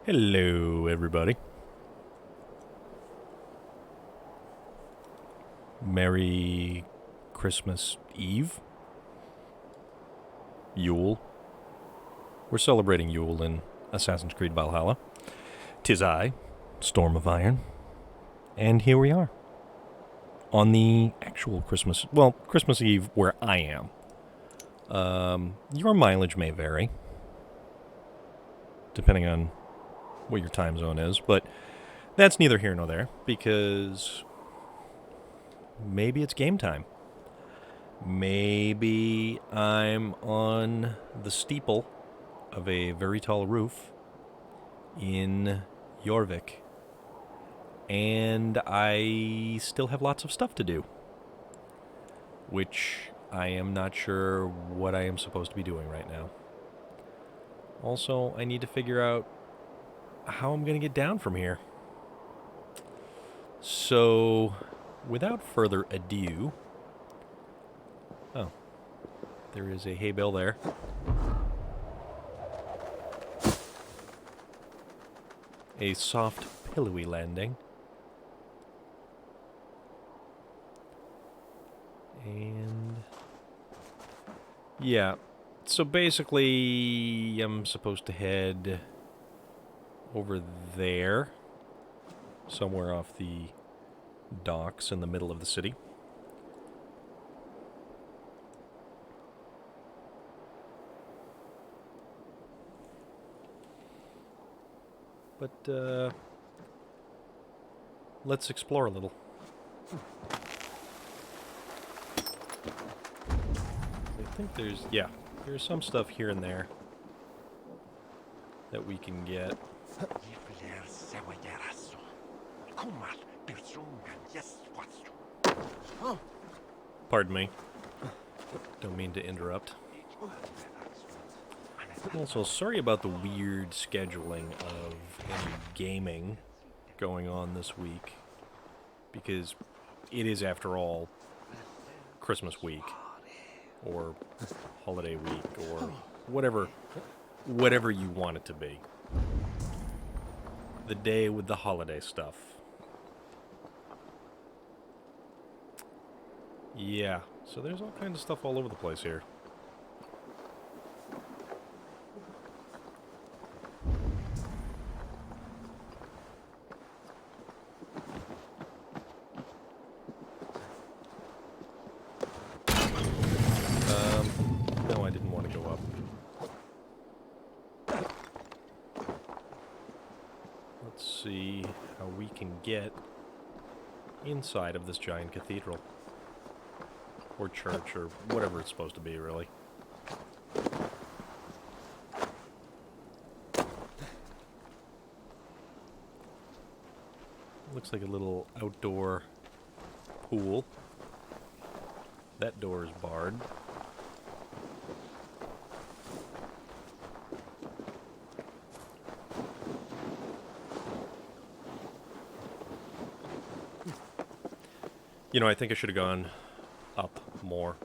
Hello, everybody. Merry Christmas Eve. Yule. We're celebrating Yule in Assassin's Creed Valhalla. 'Tis I, Storm of Iron. And here we are. On the actual Christmas Eve where I am. Your mileage may vary, depending on what your time zone is, but that's neither here nor there, because maybe it's game time. Maybe I'm on the steeple of a very tall roof in Jorvik, and I still have lots of stuff to do, which I am not sure what I am supposed to be doing right now. Also, I need to figure out how I'm going to get down from here. So, without further ado... Oh, there is a hay bale there. A soft, pillowy landing. And... yeah, so basically I'm supposed to head over there, somewhere off the docks in the middle of the city. But, let's explore a little. I think there's some stuff here and there that we can get. Pardon me. Don't mean to interrupt. Also, sorry about the weird scheduling of any gaming going on this week, because it is, after all, Christmas week, or holiday week, or whatever you want it to be. The day with the holiday stuff. Yeah, so there's all kinds of stuff all over the place here. No, I didn't want to go up. Let's see how we can get inside of this giant cathedral. Or church, or whatever it's supposed to be, really. Looks like a little outdoor pool. That door is barred. You know, I think I should have gone up more,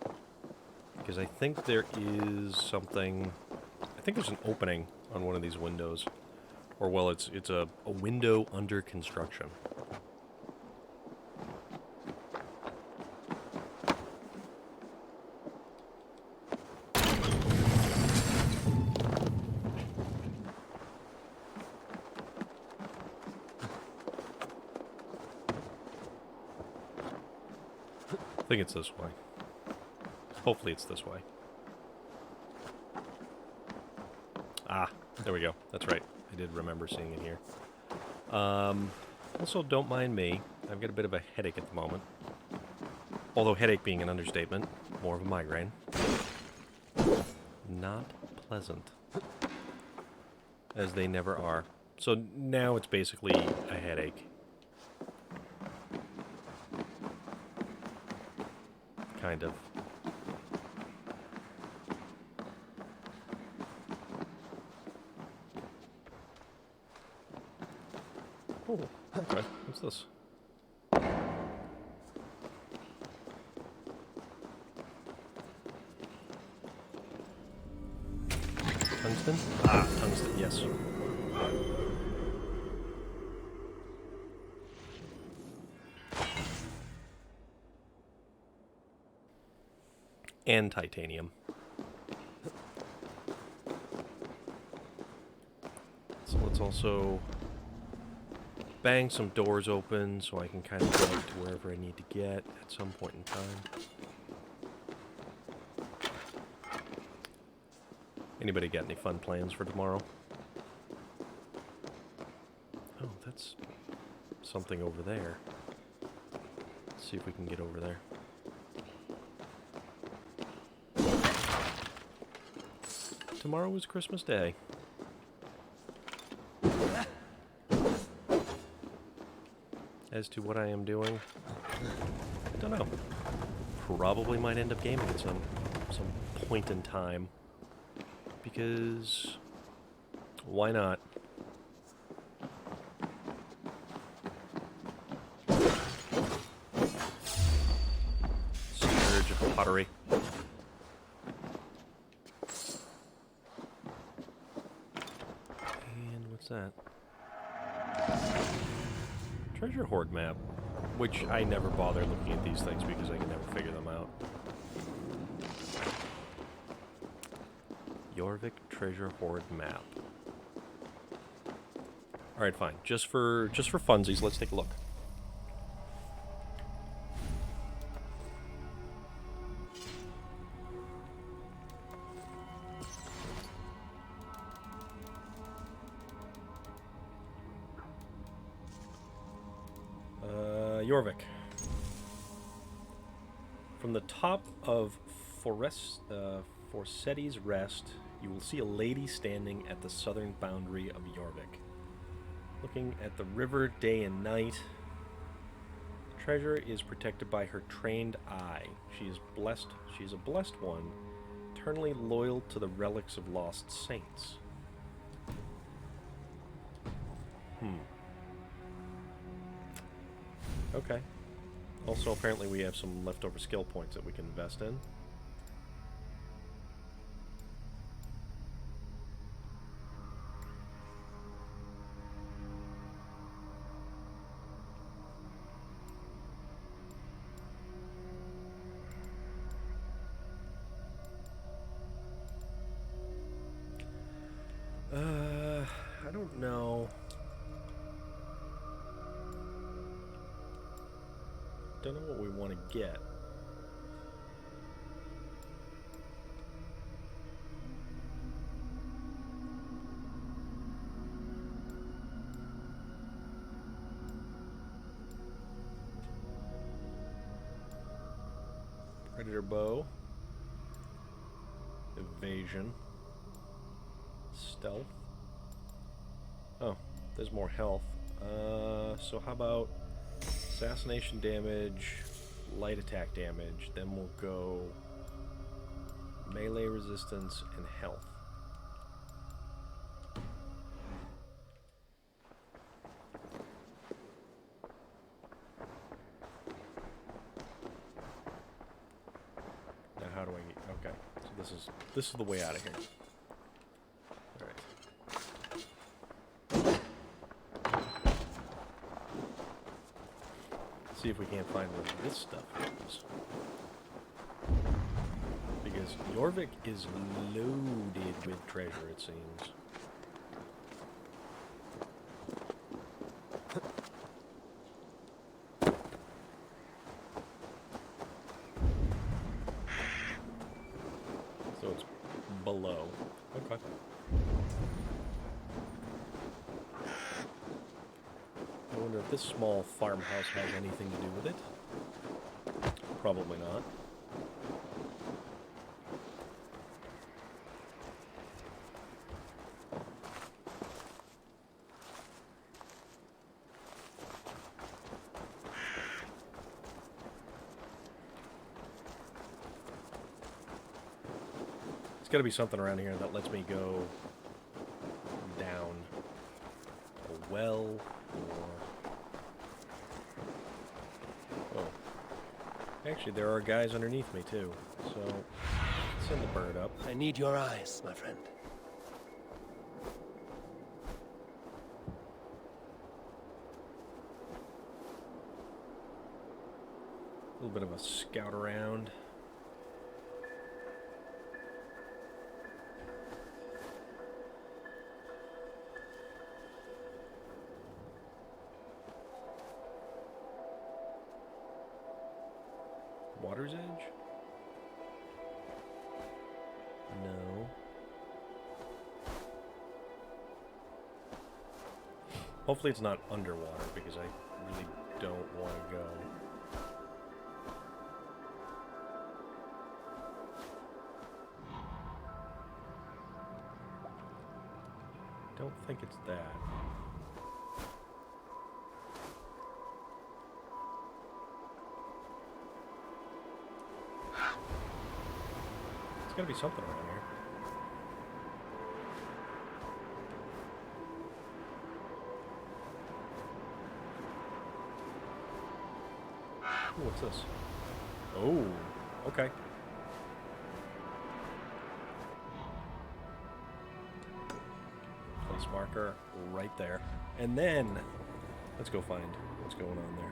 because I think there is something... I think there's an opening on one of these windows. Or, well, it's a window under construction. I think it's this way. Hopefully it's this way. Ah, there we go. That's right. I did remember seeing it here. Also, don't mind me. I've got a bit of a headache at the moment. Although headache being an understatement, more of a migraine. Not pleasant. As they never are. So now it's basically a headache. Kind of. Oh, okay. What's this? Tungsten? Ah, tungsten, yes. And titanium. So let's also bang some doors open so I can kind of get to wherever I need to get at some point in time. Anybody got any fun plans for tomorrow? Oh, that's something over there. Let's see if we can get over there. Tomorrow is Christmas Day. As to what I am doing, I don't know. Probably might end up gaming at some point in time. Because why not? Scourge of pottery. And what's that? Treasure hoard map. Which I never bother looking at these things because I can never figure them out. Jorvik treasure hoard map. Alright, fine. Just for funsies, let's take a look. Jorvik. From the top of Forsetti's Rest, you will see a lady standing at the southern boundary of Jorvik, looking at the river day and night. Treasure is protected by her trained eye. She is blessed. She is a blessed one, eternally loyal to the relics of lost saints. Okay. Also, apparently we have some leftover skill points that we can invest in. I don't know. Don't know what we want to get. Predator bow. Evasion. Stealth. Oh, there's more health. So how about assassination damage, light attack damage, then we'll go melee resistance and health. Now how do I get, okay, so this is the way out of here. Alright. See if we can't find where this stuff is. Because Jorvik is loaded with treasure, it seems. So it's below. Okay. I wonder if this small farmhouse has anything to do with it. Probably not. There's got to be something around here that lets me go down a well or... Oh. Actually, there are guys underneath me, too. So, let's send the bird up. I need your eyes, my friend. A little bit of a scout around. Water's Edge? No. Hopefully it's not underwater, because I really don't want to go. Don't think it's that. There's gotta be something around here. Ooh, what's this? Oh, okay. Place marker right there. And then, let's go find what's going on there.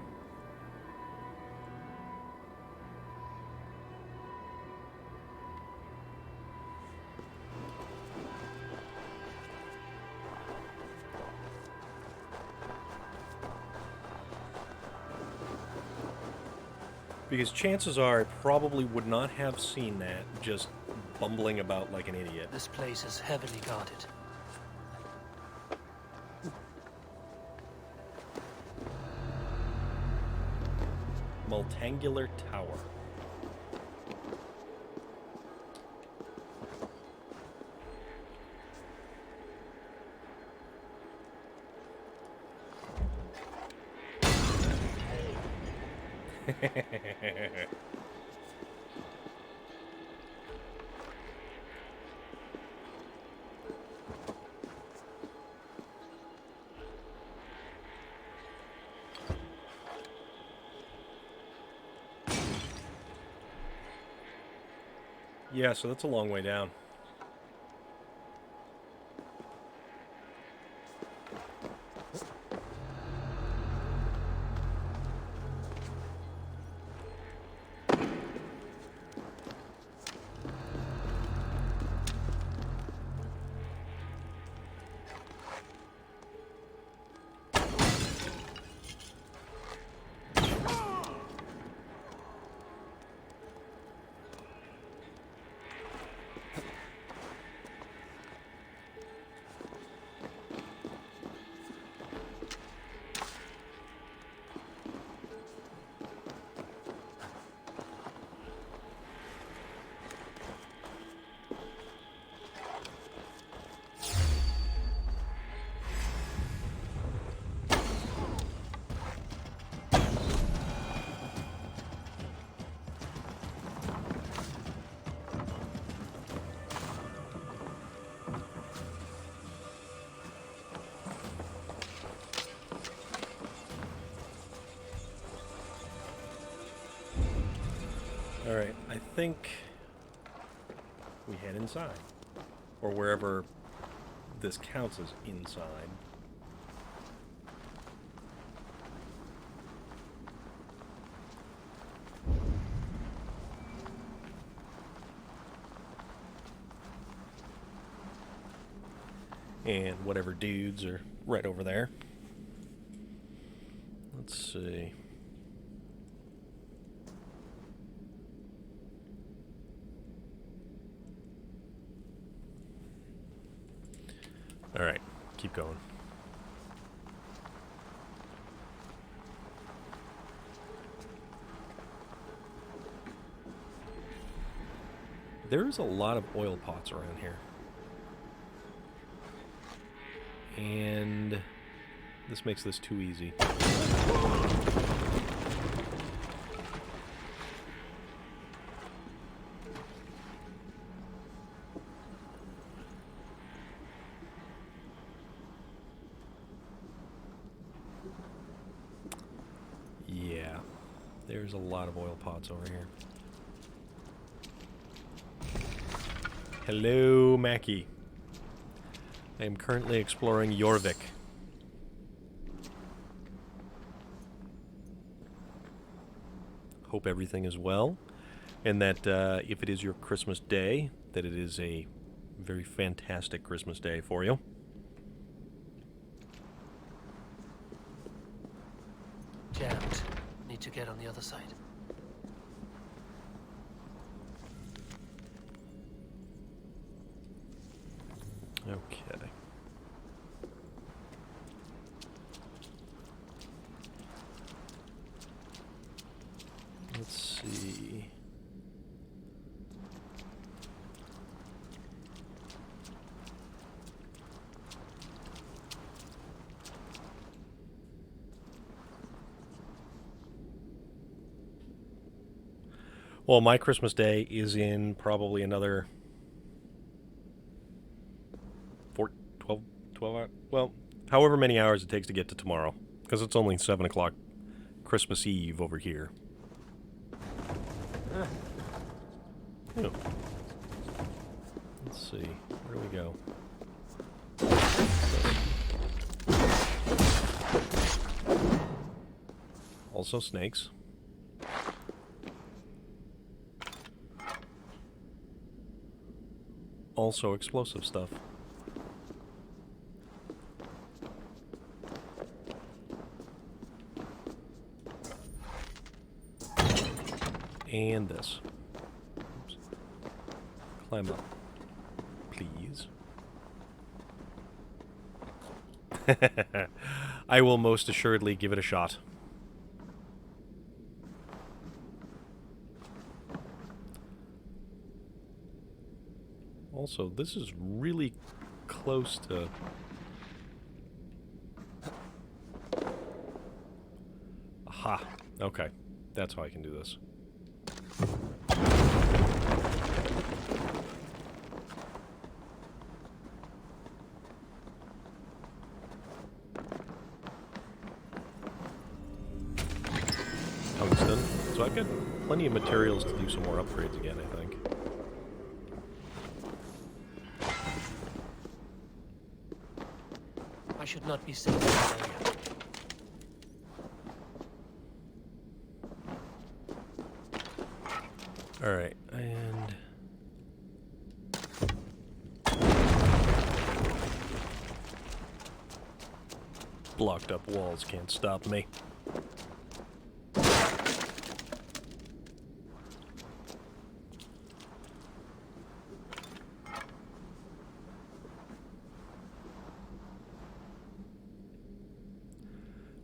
Because chances are I probably would not have seen that just bumbling about like an idiot. This place is heavily guarded. Multangular Tower. Yeah, so that's a long way down. Alright, I think we head inside. Or wherever this counts as inside. And whatever dudes are right over there. Let's see. All right, keep going. There's a lot of oil pots around here. And this makes this too easy. Yeah, there's a lot of oil pots over here. Hello, Mackie. I am currently exploring Jorvik. Hope everything is well, and that if it is your Christmas day, that it is a very fantastic Christmas day for you. Jammed. Need to get on the other side. Okay. Let's see. Well, my Christmas Day is in probably another 12 hours. Well, however many hours it takes to get to tomorrow. Because it's only 7 o'clock Christmas Eve over here. Oh. Let's see. Where do we go? Also snakes. Also explosive stuff. And this. Oops. Climb up, please. I will most assuredly give it a shot. Also, this is really close to... Aha. Okay. That's how I can do this. Tungsten. So I've got plenty of materials to do some more upgrades again, I think. I should not be safe in this area. Alright, and... blocked up walls can't stop me.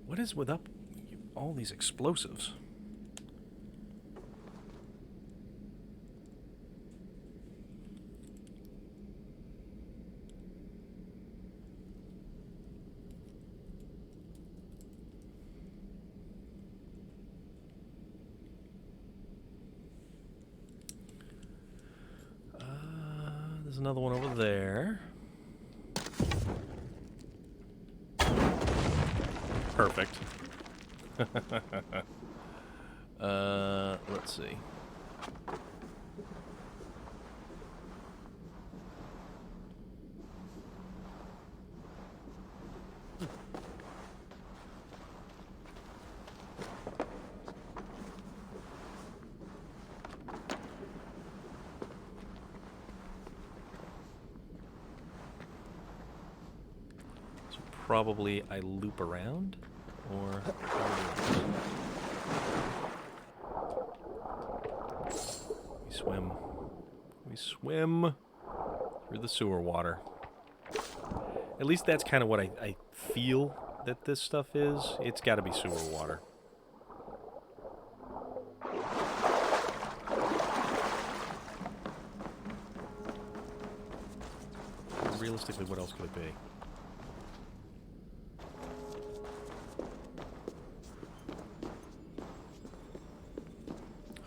What is with up all these explosives? There's another one over there. Perfect. Let's see. So probably I loop around, or... We swim. We swim through the sewer water. At least that's kind of what I feel that this stuff is. It's got to be sewer water. Realistically, what else could it be?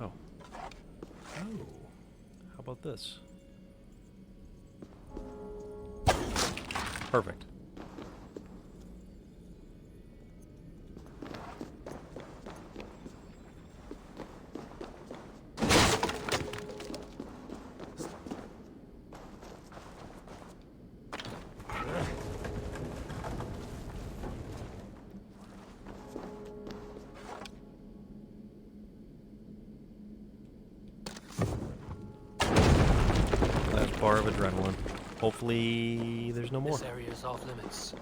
Oh. Oh. How about this? Perfect. Last bar of adrenaline. Hopefully there's no more. This area is off limits.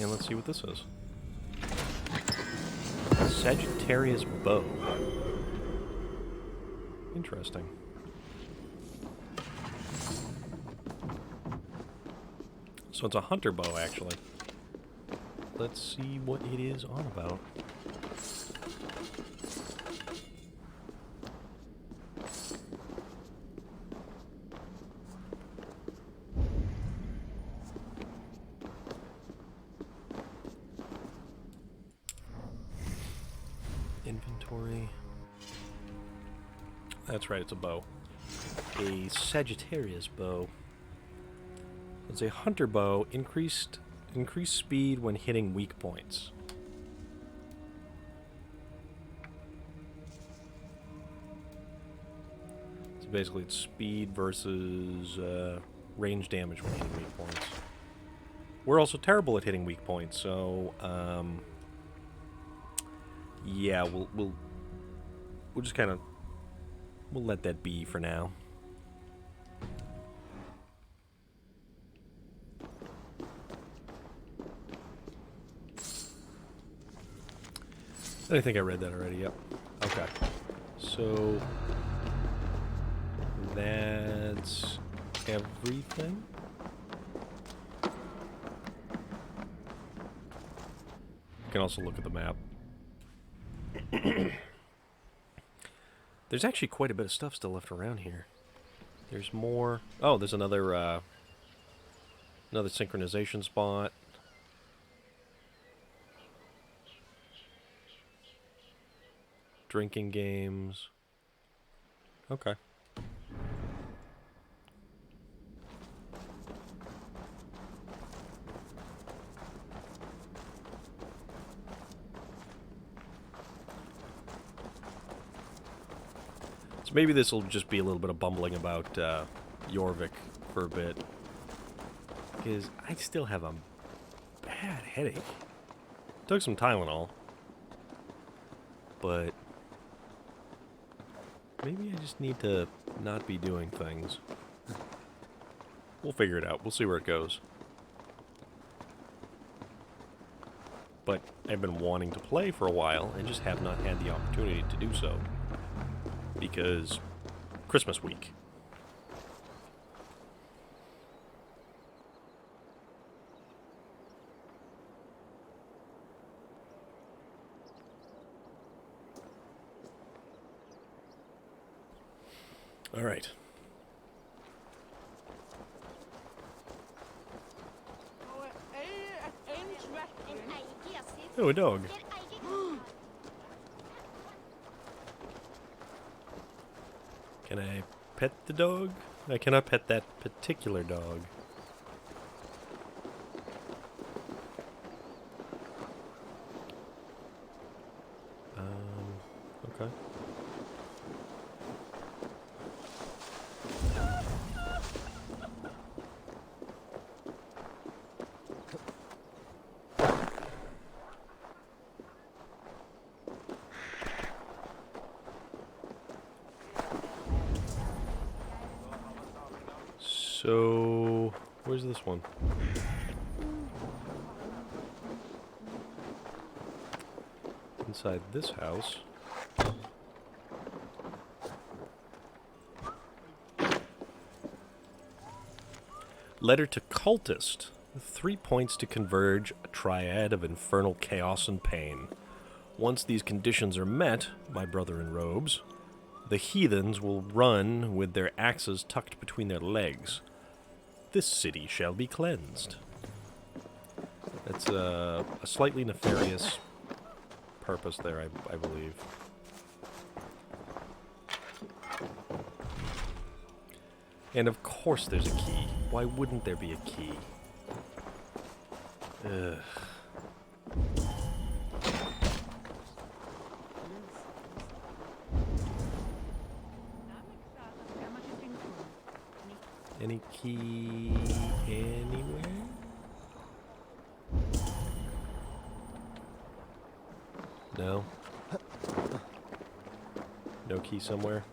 And let's see what this is. Sagittarius bow. Interesting. So it's a hunter bow, actually. Let's see what it is on about. Inventory. That's right, it's a bow. A Sagittarius bow. It's a hunter bow, increased speed when hitting weak points. So basically it's speed versus range damage when hitting weak points. We're also terrible at hitting weak points, so yeah, we'll just kind of we'll let that be for now. I think I read that already, yep. Okay. So that's everything. You can also look at the map. There's actually quite a bit of stuff still left around here. There's more. Oh, there's another another synchronization spot. Drinking games. Okay. So maybe this will just be a little bit of bumbling about Jorvik for a bit. Because I still have a bad headache. Took some Tylenol. But maybe I just need to not be doing things. We'll figure it out. We'll see where it goes. But I've been wanting to play for a while and just have not had the opportunity to do so. Because Christmas week. All right. Oh, a dog. Can I pet the dog? I cannot pet that particular dog. Okay. So, where's this one? Inside this house. Letter to Cultist. 3 points to converge a triad of infernal chaos and pain. Once these conditions are met, my brother in robes, the heathens will run with their axes tucked between their legs. This city shall be cleansed. That's a slightly nefarious purpose there, I believe. And of course there's a key. Why wouldn't there be a key? Ugh. Any key anywhere? No? No key somewhere?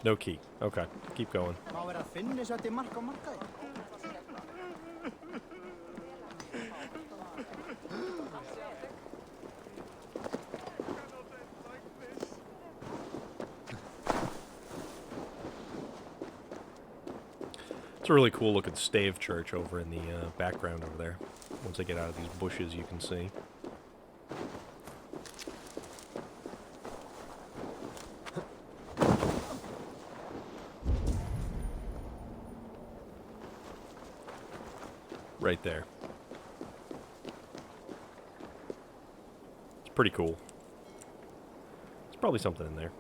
No key. Okay, keep going. It's a really cool looking stave church over in the background over there. Once I get out of these bushes, you can see. Right there. It's pretty cool. There's probably something in there.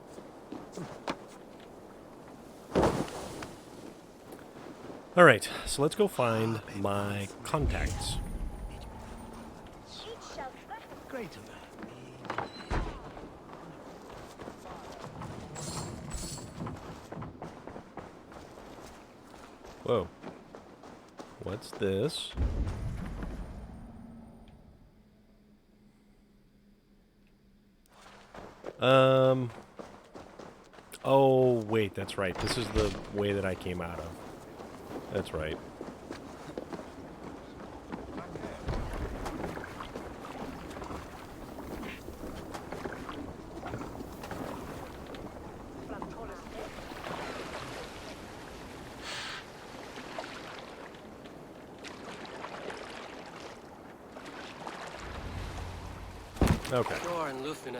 Alright, so let's go find my contacts. Great. Whoa. What's this? Oh, wait, that's right. This is the way that I came out of. That's right. Okay.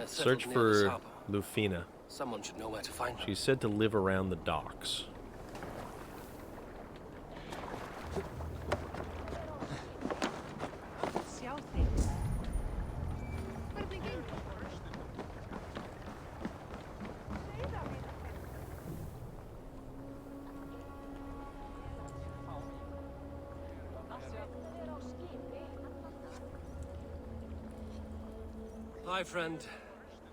Search for Lufina. Someone should know where to find her. She's said to live around the docks. Hi, friend.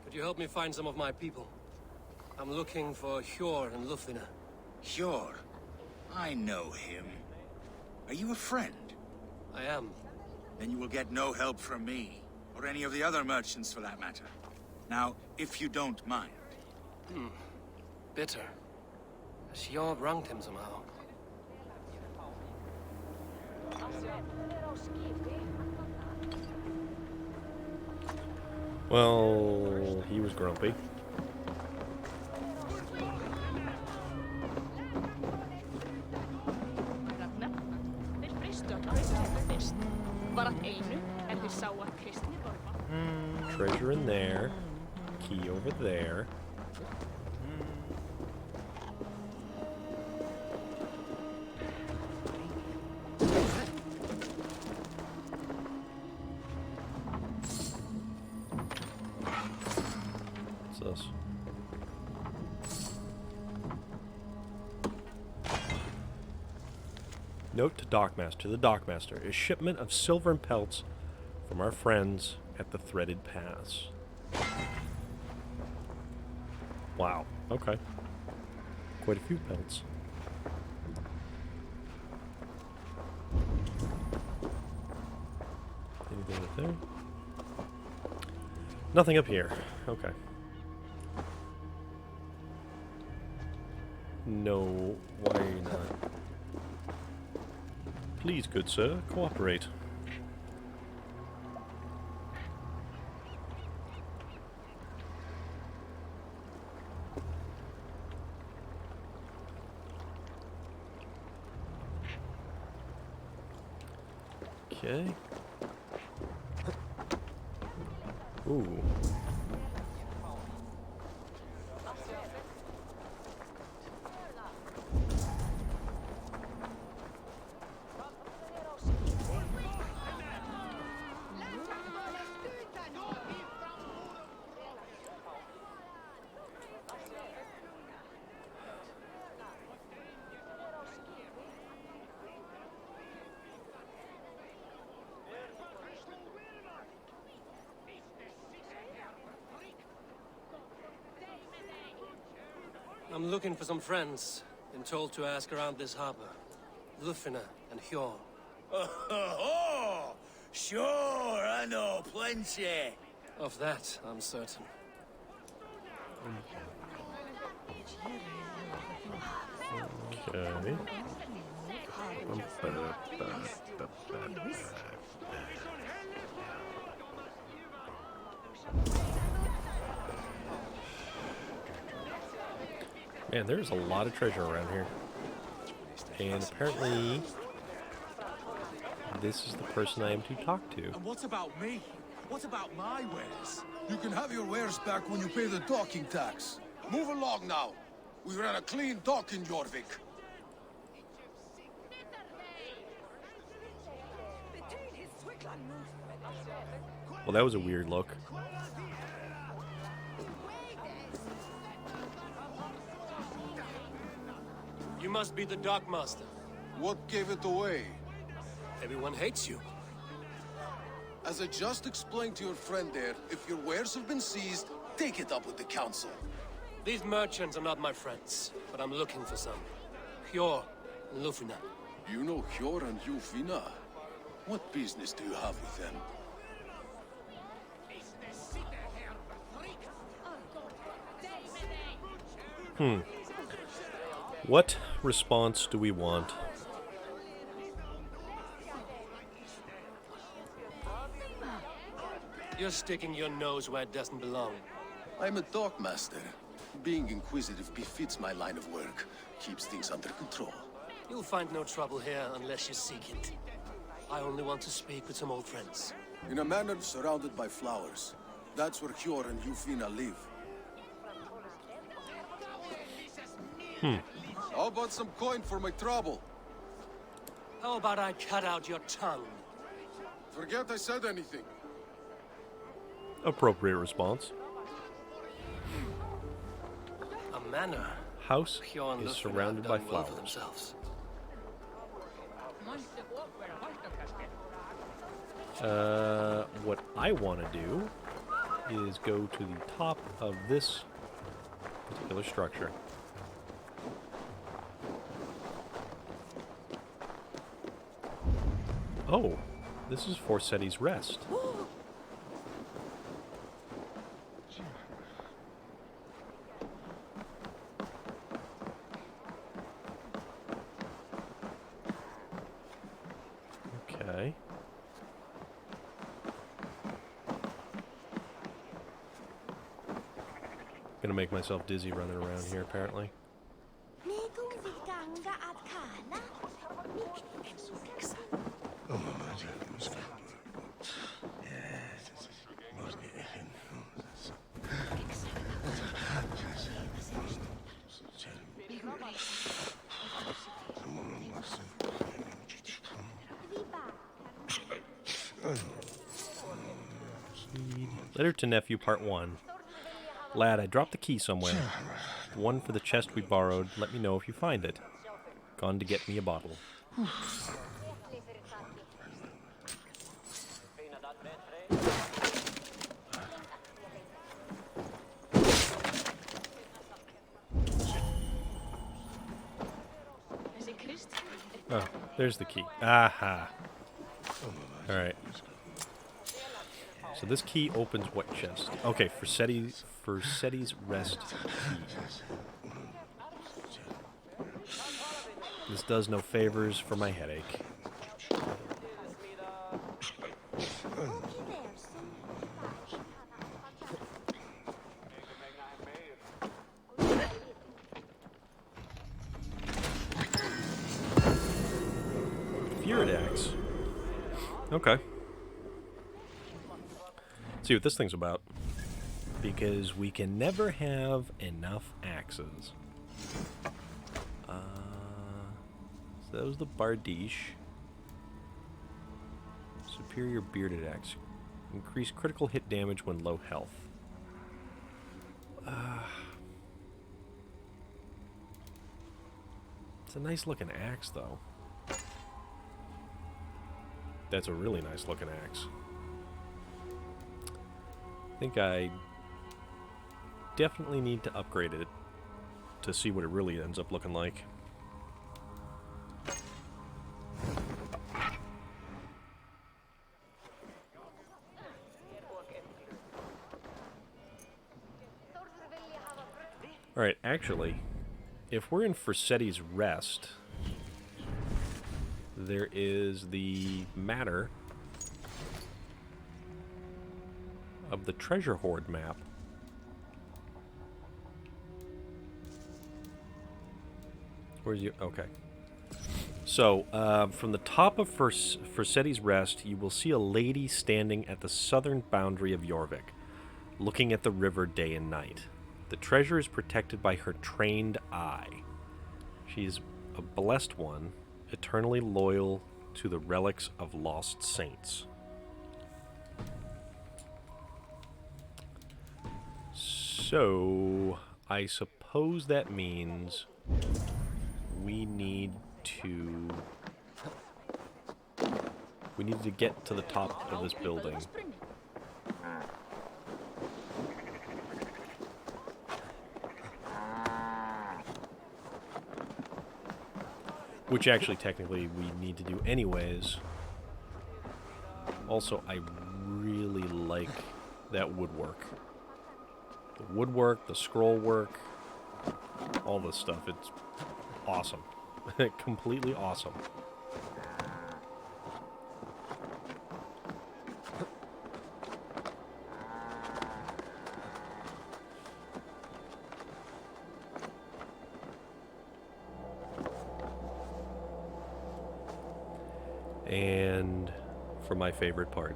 Could you help me find some of my people? I'm looking for Hjor and Lufina. Hjor. I know him. Are you a friend? I am. Then you will get no help from me, or any of the other merchants for that matter. Now, if you don't mind. Bitter. Hjor wronged him somehow. Well, he was grumpy. Treasure in there. Key over there. What's this? Note to Dockmaster. To the Dockmaster. A shipment of silver and pelts from our friends at the Threaded Pass. Wow. Okay. Quite a few pelts. Anything up there? Nothing up here. Okay. No, why not? Please, good sir, cooperate. Okay. Ooh. I'm looking for some friends. Been told to ask around this harbor. Lufina and Hjor. Oh, sure, I know plenty. Of that, I'm certain. Okay. Man, there's a lot of treasure around here. And apparently, this is the person I am to talk to. And what about me? What about my wares? You can have your wares back when you pay the docking tax. Move along now. We ran a clean dock in Jorvik. Well, that was a weird look. You must be the Dockmaster. What gave it away? Everyone hates you. As I just explained to your friend there, if your wares have been seized, take it up with the council. These merchants are not my friends, but I'm looking for some. Pure Lufina. You know Hjor and Yufina? What business do you have with them? What response do we want? You're sticking your nose where it doesn't belong. I'm a dockmaster. Being inquisitive befits my line of work. Keeps things under control. You'll find no trouble here unless you seek it. I only want to speak with some old friends. In a manor surrounded by flowers. That's where Hjor and Yufina live. How about some coin for my trouble? How about I cut out your tongue? Forget I said anything. Appropriate response. A manor. House Pure and is Lufina surrounded have by done well for flowers. themselves. What I want to do is go to the top of this particular structure. Oh, this is Forseti's Rest. Okay. Gonna make myself dizzy running around here, apparently. Letter to Nephew, Part 1. Lad, I dropped the key somewhere. The one for the chest we borrowed. Let me know if you find it. Gone to get me a bottle. Oh, there's the key. Aha. Alright. So this key opens what chest? Okay, for Seti's Rest key. This does no favors for my headache. Axe. Okay. Let's see what this thing's about. Because we can never have enough axes. So that was the Bardiche. Superior bearded axe. Increase critical hit damage when low health. It's a nice looking axe though. That's a really nice looking axe. I think I definitely need to upgrade it to see what it really ends up looking like. Alright, actually, if we're in Forsetti's Rest, there is the matter of the Treasure Hoard map. Where's you? Okay. So, from the top of Forsetti's Rest, you will see a lady standing at the southern boundary of Jorvik, looking at the river day and night. The treasure is protected by her trained eye. She is a blessed one, eternally loyal to the relics of lost saints. So, I suppose that means we need to get to the top of this building. Which actually technically we need to do anyways. Also, I really like that woodwork. The woodwork, the scroll work, all this stuff. It's awesome. Completely awesome. And for my favorite part.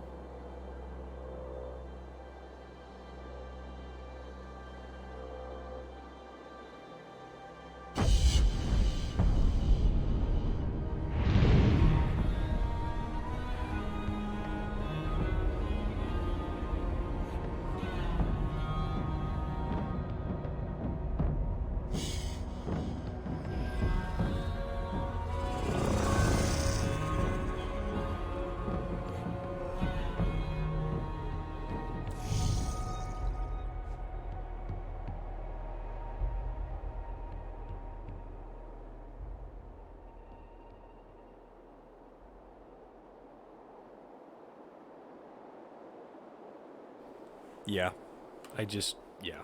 Yeah. Yeah.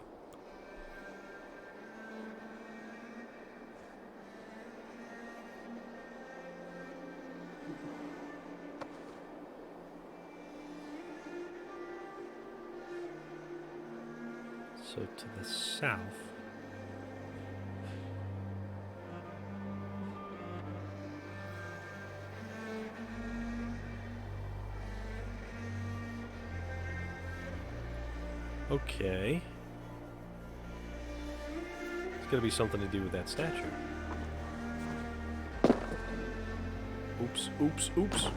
So to the south. Okay. It's gonna be something to do with that statue. Oops, oops, oops.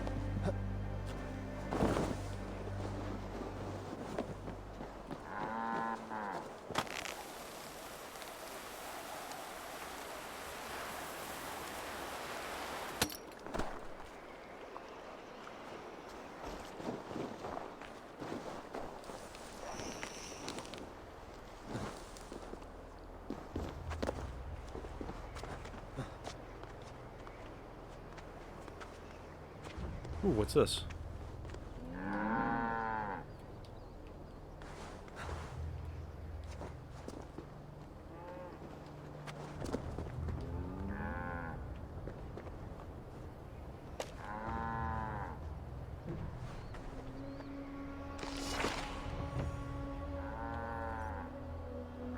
Ooh, what's this?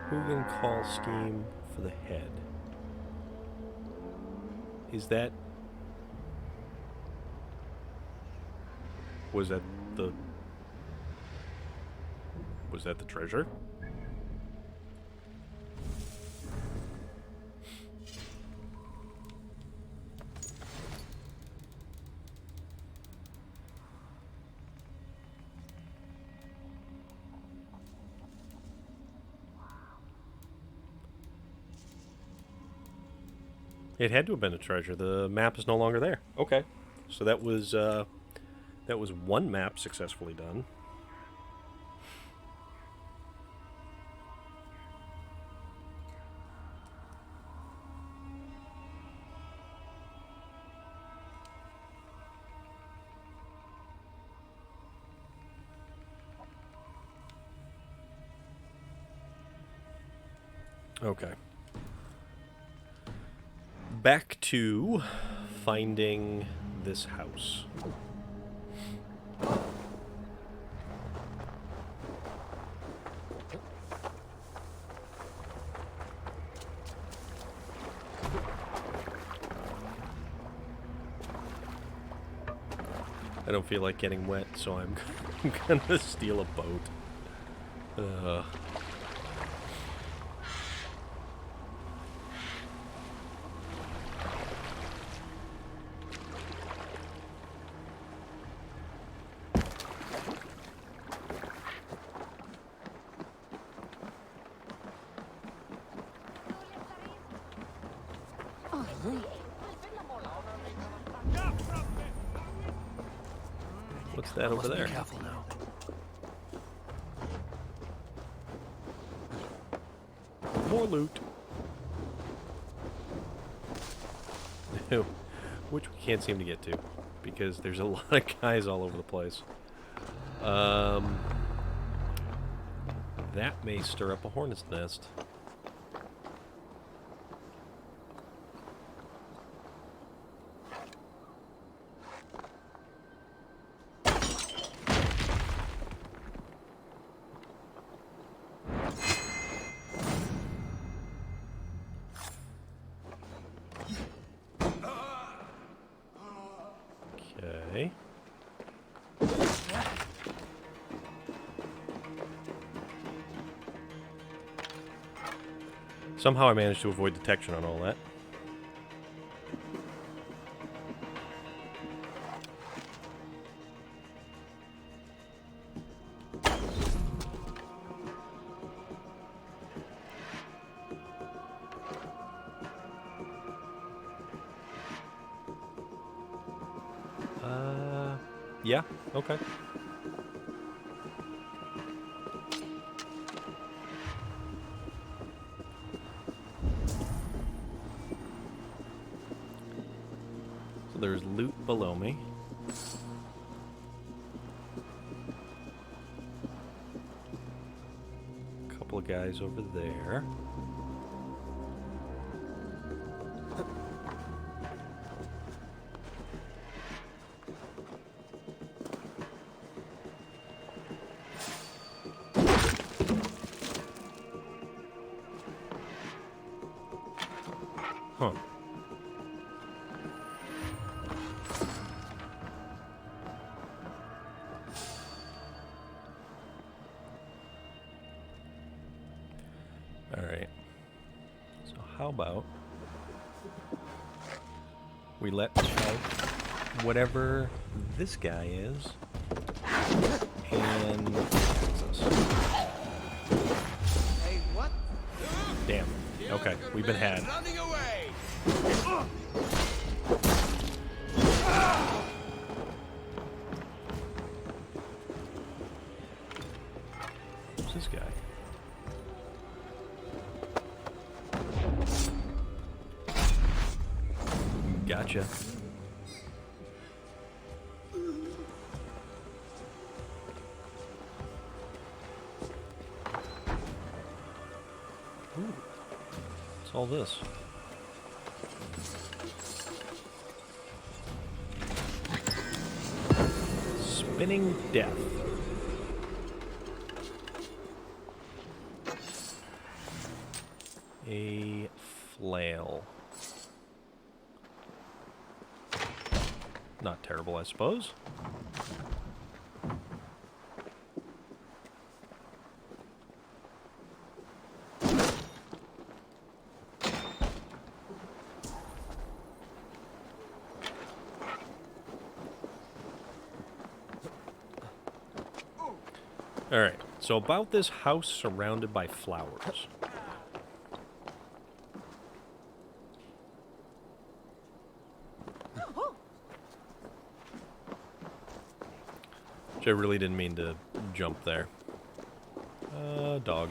Hugin call scheme for the head. Is that... Was that the treasure? It had to have been a treasure. The map is no longer there. Okay. So that was one map successfully done. Okay. back to finding this house. I don't feel like getting wet, so I'm gonna steal a boat. What's that over there? Be careful now. More loot. Which we can't seem to get to because there's a lot of guys all over the place. That may stir up a hornet's nest. Okay. Somehow I managed to avoid detection on all that. Yeah, okay. So there's loot below me. Couple of guys over there. Huh. All right. So how about we let out whatever this guy is and Hey, what? damn. Okay, we've been had. Running away! Who's this guy? Gotcha. Ooh. What's all this? Spinning death. A flail. Not terrible, I suppose. Alright, so about this house surrounded by flowers. Which I really didn't mean to jump there. Dog.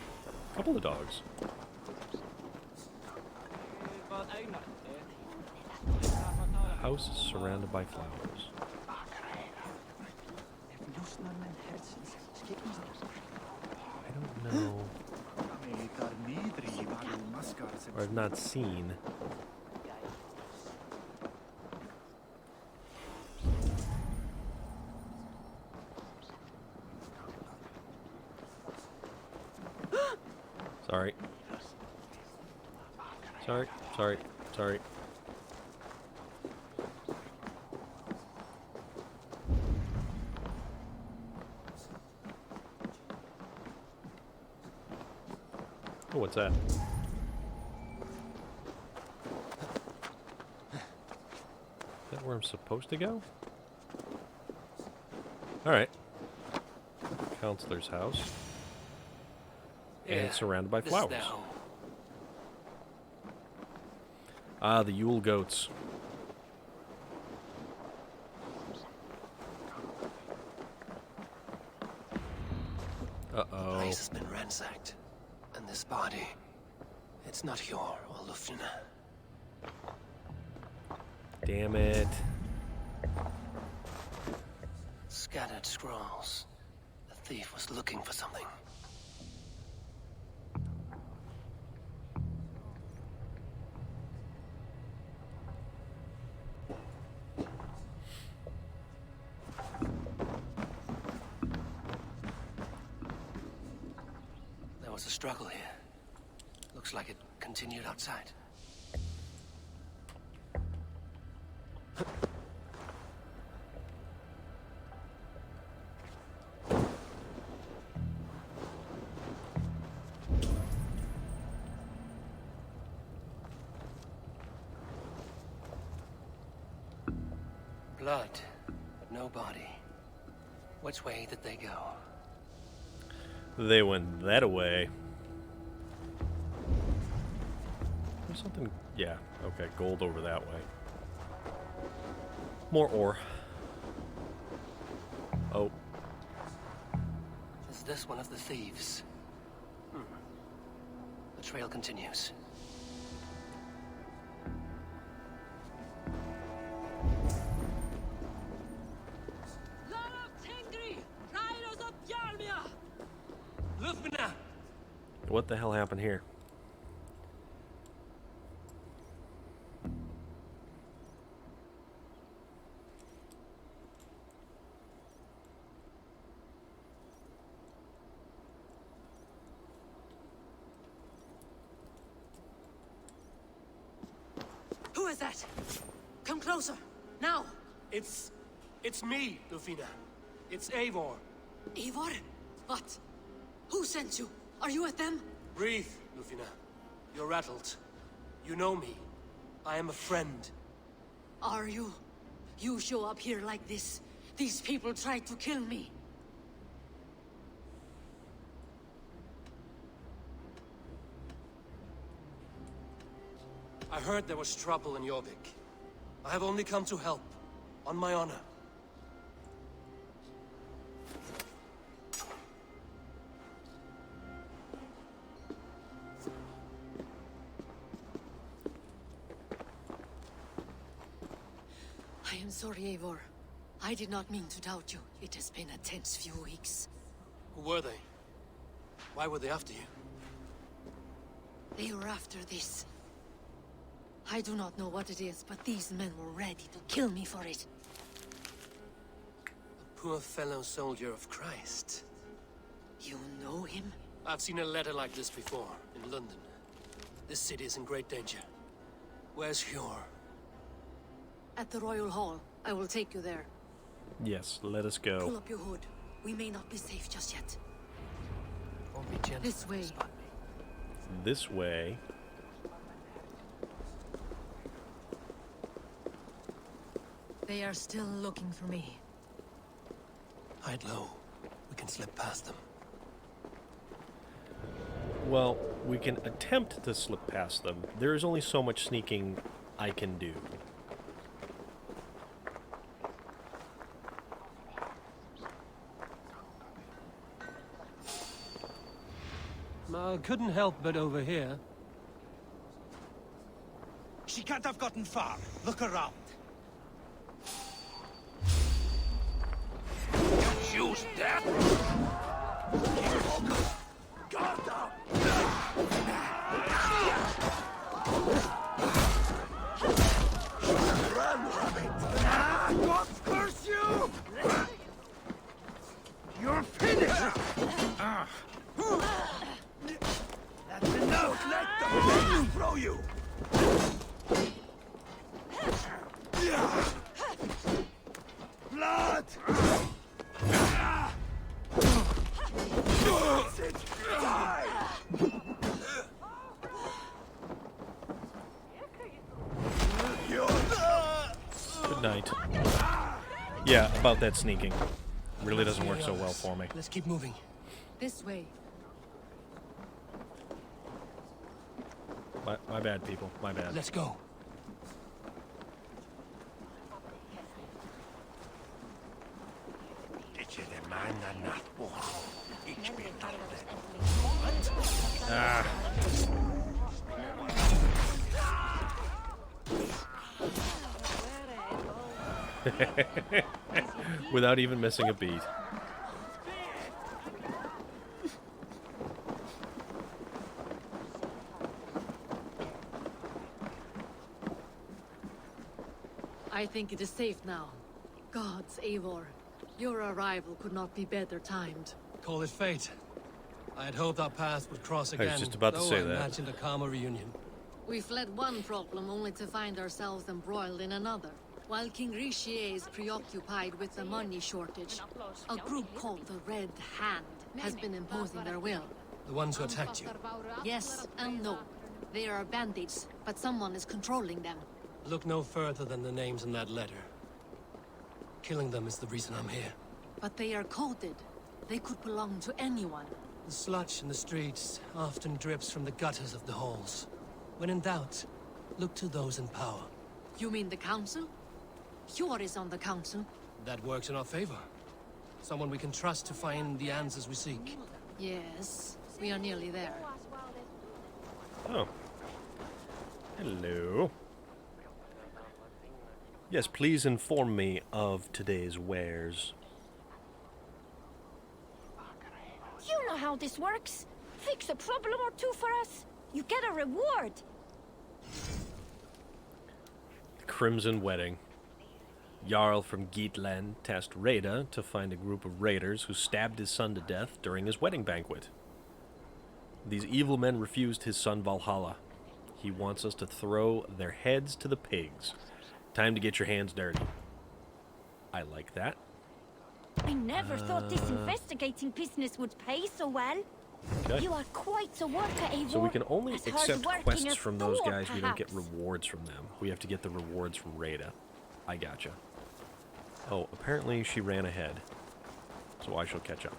A couple of dogs. House is surrounded by flowers. I don't know. Or I've not seen Sorry. Sorry, sorry, sorry. Oh, what's that? Is that where I'm supposed to go? Alright. Counselor's house. And it's surrounded by flowers. Ah, the Yule goats. The Uh-oh. place has been ransacked. And this body, it's not Hjor or Lufina. Damn it. Scattered scrolls. The thief was looking for something. There was a struggle here. Looks like it continued outside. Blood, but no body. Which way did they go? They went that way. There's something... Yeah, okay, gold over that way. More ore. Oh. Is this one of the thieves? The trail continues. Lufina! What the hell happened here? Who is that? Come closer, now! It's me, Lufina. It's Eivor. Eivor? What? Who sent you? Are you with them? Breathe, Lufina. You're rattled. You know me. I am a friend. Are you? You show up here like this. These people tried to kill me. I heard there was trouble in Jorvik. I have only come to help. On my honor. I am sorry, Eivor. I did not mean to doubt you. It has been a tense few weeks. Who were they? Why were they after you? They were after this. I do not know what it is, but these men were ready to kill me for it. A poor fellow soldier of Christ. You know him? I've seen a letter like this before, in London. This city is in great danger. Where's Hjor? At the Royal Hall. I will take you there. Yes, let us go. Pull up your hood. We may not be safe just yet. Won't be gentle This when they way. spot me. This way. They are still looking for me. Hide low. We can slip past them. Well, we can attempt to slip past them. There is only so much sneaking I can do. I couldn't help but overhear. She can't have gotten far. Look around. Choose death! Guard down! Run, rabbit! God curse you! You're finished! That's throw you! Blood! Good night. Yeah, about that sneaking. Really doesn't work so well for me. Let's keep moving. This way. My bad, people. My bad. Let's go. Ah. Without even missing a beat. I think it is safe now. Gods, Eivor. Your arrival could not be better timed. Call it fate. I had hoped our paths would cross again. I was just about to though say I that. imagined a calmer reunion. We fled one problem only to find ourselves embroiled in another. While King Richier is preoccupied with the money shortage, a group called the Red Hand has been imposing their will. The ones who attacked you. Yes and no. They are bandits, but someone is controlling them. Look no further than the names in that letter. Killing them is the reason I'm here. But they are coded. They could belong to anyone. The sludge in the streets often drips from the gutters of the halls. When in doubt, look to those in power. You mean the council? Hjor is on the council. That works in our favor. Someone we can trust to find the answers we seek. Yes, we are nearly there. Oh. Hello. Yes, please inform me of today's wares. You know how this works. Fix a problem or two for us. You get a reward. The Crimson Wedding. Jarl from Geatland tasked Reda to find a group of raiders who stabbed his son to death during his wedding banquet. These evil men refused his son Valhalla. He wants us to throw their heads to the pigs. Time to get your hands dirty. I like that. I never thought this investigating business would pay so well. Okay. You are quite a worker, Eivor. So we can only As accept hard-working quests as from those Thor, guys. We don't get perhaps. rewards from them. We have to get the rewards from Reda. I gotcha. Oh, apparently she ran ahead. So I shall catch up.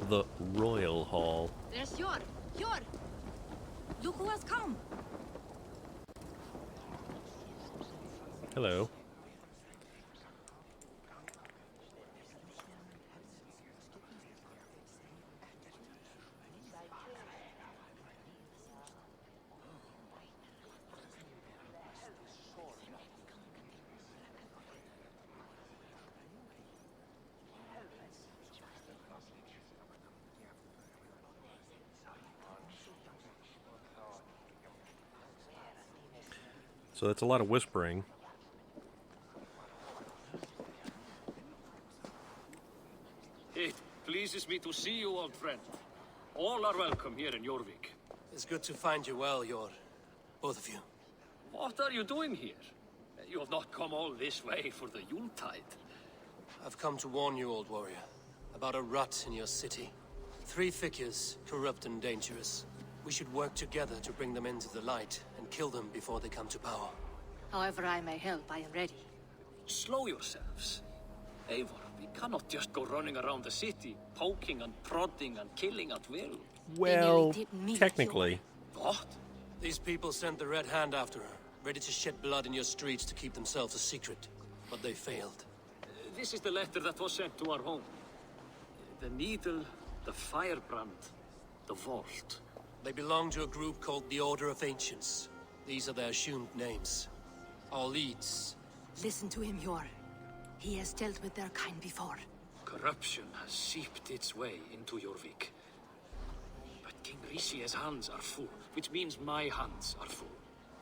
The Royal Hall. There's Hjor! Hjor! Look who has come. Hello. So that's a lot of whispering. It pleases me to see you, old friend. All are welcome here in Jorvik. It's good to find you well, Hjor. Both of you. What are you doing here? You have not come all this way for the Yuletide. I've come to warn you, old warrior, about a rut in your city. 3 figures, corrupt and dangerous. We should work together to bring them into the light and kill them before they come to power. However I may help, I am ready. Slow yourselves. Eivor, we cannot just go running around the city, poking and prodding and killing at will. Well, didn't mean it, technically. What? These people sent the Red Hand after her, ready to shed blood in your streets to keep themselves a secret. But they failed. This is the letter that was sent to our home. The needle, the Firebrand, the vault. They belong to a group called the Order of Ancients. These are their assumed names. Our leads. Listen to him, Hjor. He has dealt with their kind before. Corruption has seeped its way into Jorvik. But King Richier's hands are full, which means my hands are full.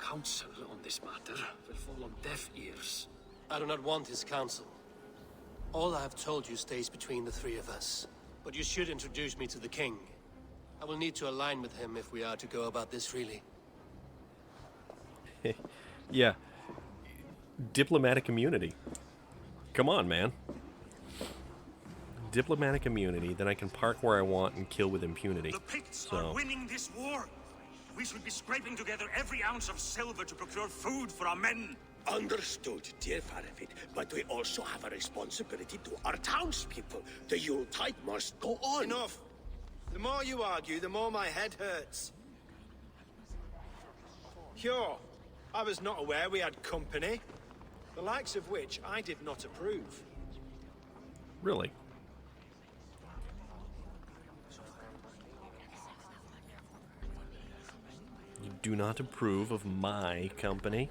Counsel on this matter will fall on deaf ears. I do not want his counsel. All I have told you stays between the three of us. But you should introduce me to the king. I will need to align with him if we are to go about this freely. Yeah. Diplomatic immunity. Come on, man. Diplomatic immunity, then I can park where I want and kill with impunity. The Picts So. are winning this war. We should be scraping together every ounce of silver to procure food for our men. Understood, dear Faravid, but we also have a responsibility to our townspeople. The Yuletide must go on. Enough. The more you argue, the more my head hurts. Sure, I was not aware we had company, the likes of which I did not approve. Really? You do not approve of my company?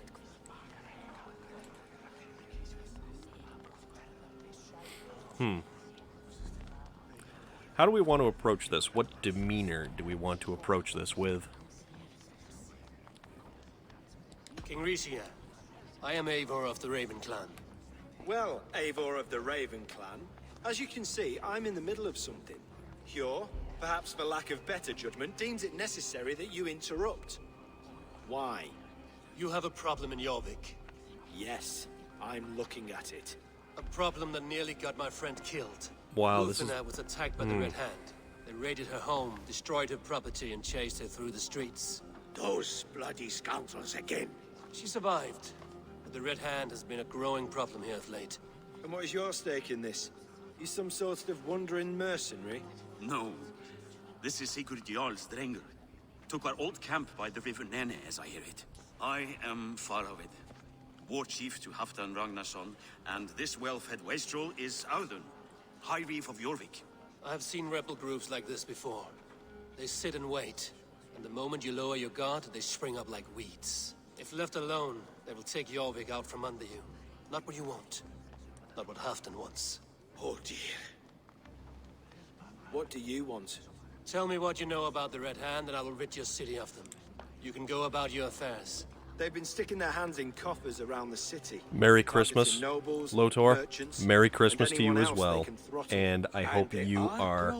How do we want to approach this? What demeanor do we want to approach this with? King Rishia, I am Eivor of the Raven clan. Well, Eivor of the Raven clan, as you can see, I'm in the middle of something. Hjor, perhaps for lack of better judgment, deems it necessary that you interrupt. Why? You have a problem in Jorvik. Yes, I'm looking at it. A problem that nearly got my friend killed. Wow, this is... Ulfina was attacked by the Red Hand. They raided her home, destroyed her property, and chased her through the streets. Those bloody scoundrels again. She survived, but the Red Hand has been a growing problem here of late. And what is your stake in this? You some sort of wandering mercenary? No. This is Sigurd Jarl's Drenger. Took our old camp by the river Nene, as I hear it. I am Faravid, war chief to Halfdan Ragnarsson, and this well-fed wastrel is Audun, High Reef of Jorvik. I have seen rebel groups like this before. They sit and wait, and the moment you lower your guard, they spring up like weeds. If left alone, they will take Jorvik out from under you. Not what you want. Not what Halfdan wants. Oh dear. What do you want? Tell me what you know about the Red Hand, and I will rid your city of them. You can go about your affairs. They've been sticking their hands in coffers around the city. Merry Christmas, nobles, Lotor. merchants, Merry Christmas to you anyone as else well. they can throttle. And I hope you are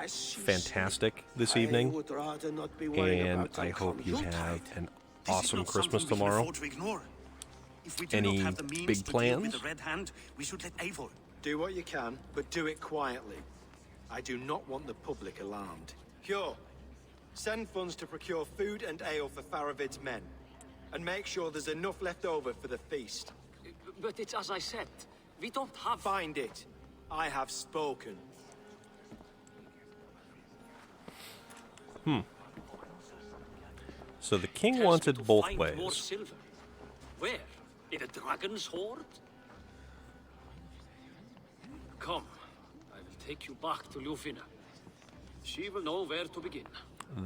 fantastic this evening. And I hope you have an awesome Christmas tomorrow. If we do Any not have the means big to deal plans? with the Red Hand, we should let Eivor. Do what you can, but do it quietly. I do not want the public alarmed. Hjor, send funds to procure food and ale for Faravid's men. And make sure there's enough left over for the feast. But it's as I said, we don't have... Find it. I have spoken. So the king Tells me wanted to both find more ways. silver. Where? In a dragon's hoard? Come, I will take you back to Lufina. She will know where to begin.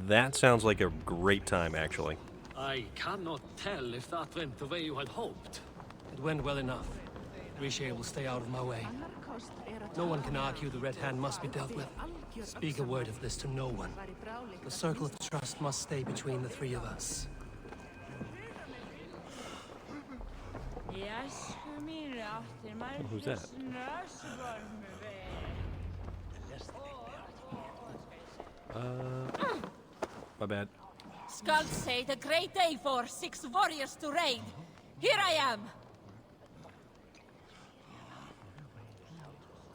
That sounds like a great time, actually. I cannot tell if that went the way you had hoped. It went well enough. Rishia will stay out of my way. No one can argue the Red Hand must be dealt with. Speak a word of this to no one. The circle of trust must stay between the three of us. Who's that? My bad. Skulls say the great Eivor seeks warriors to raid. Here I am.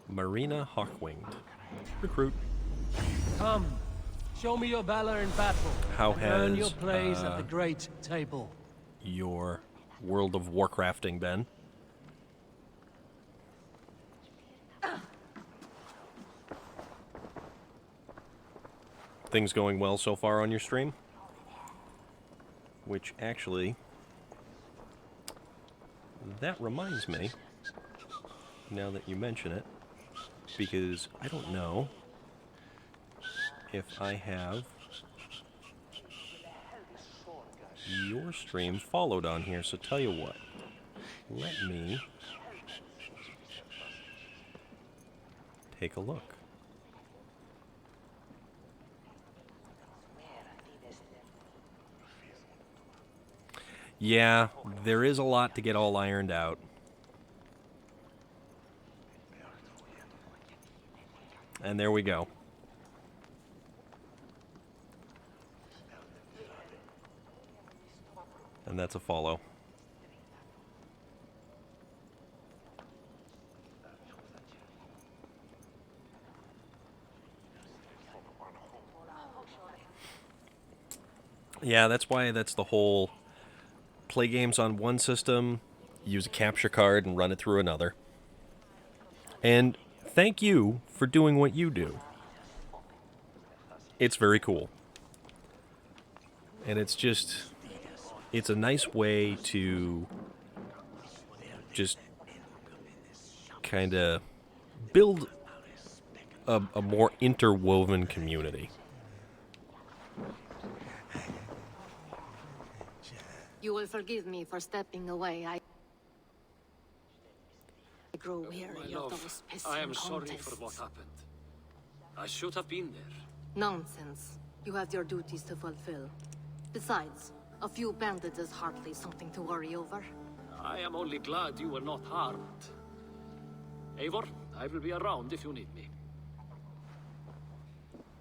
Marina Hawkwinged. Recruit. Come, show me your valor in battle. How and earn has, your place at the great table. Your World of Warcrafting been? Things going well so far on your stream? Which actually, that reminds me, now that you mention it, because I don't know if I have your stream followed on here, so tell you what, let me take a look. Yeah, there is a lot to get all ironed out. And there we go. And that's a follow. Yeah, that's why that's the whole play games on one system, use a capture card and run it through another. And thank you for doing what you do. It's very cool. And it's just, it's a nice way to just kind of build a more interwoven community. You will forgive me for stepping away. I grow weary My of love, those pissing I am sorry contests. for what happened. I should have been there. Nonsense. You have your duties to fulfill. Besides, a few bandits is hardly something to worry over. I am only glad you were not harmed. Eivor, I will be around if you need me.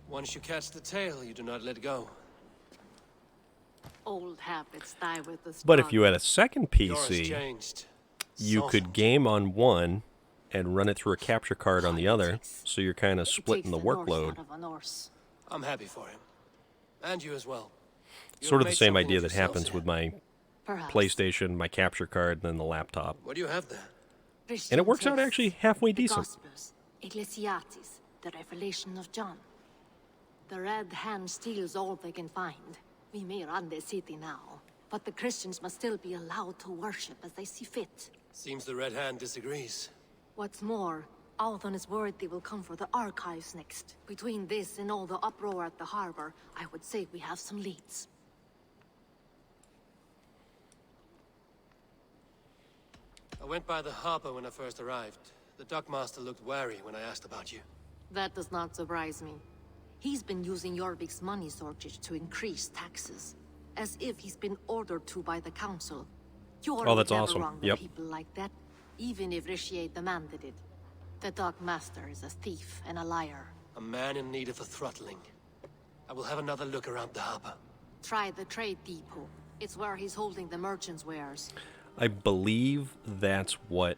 Once you catch the tail, you do not let go. Old habits die with the But if you had a second Yours PC, changed. you could game on one and run it through a capture card on the other, so you're kind of splitting the workload. I'm happy for him. And you as well. You Sort of have the made same something idea of that yourselves happens here. with my Perhaps. PlayStation, my capture card, and then the laptop. What do you have there? And it works out actually halfway The decent. Gospels, Ecclesiastes, the Revelation of John. The Red Hand steals all they can find. We may run the city now, but the Christians must still be allowed to worship as they see fit. Seems the Red Hand disagrees. What's more, Alton is worried they will come for the archives next. Between this and all the uproar at the harbor, I would say we have some leads. I went by the harbor when I first arrived. The dockmaster looked wary when I asked about you. That does not surprise me. He's been using Jorvik's money shortage to increase taxes, as if he's been ordered to by the council. Jorvik Oh, that's never awesome. wronged Yep. people like that, even if Rishier demanded it. The dockmaster is a thief and a liar. A man in need of a throttling. I will have another look around the harbor. Try the trade depot. It's where he's holding the merchants' wares. I believe that's what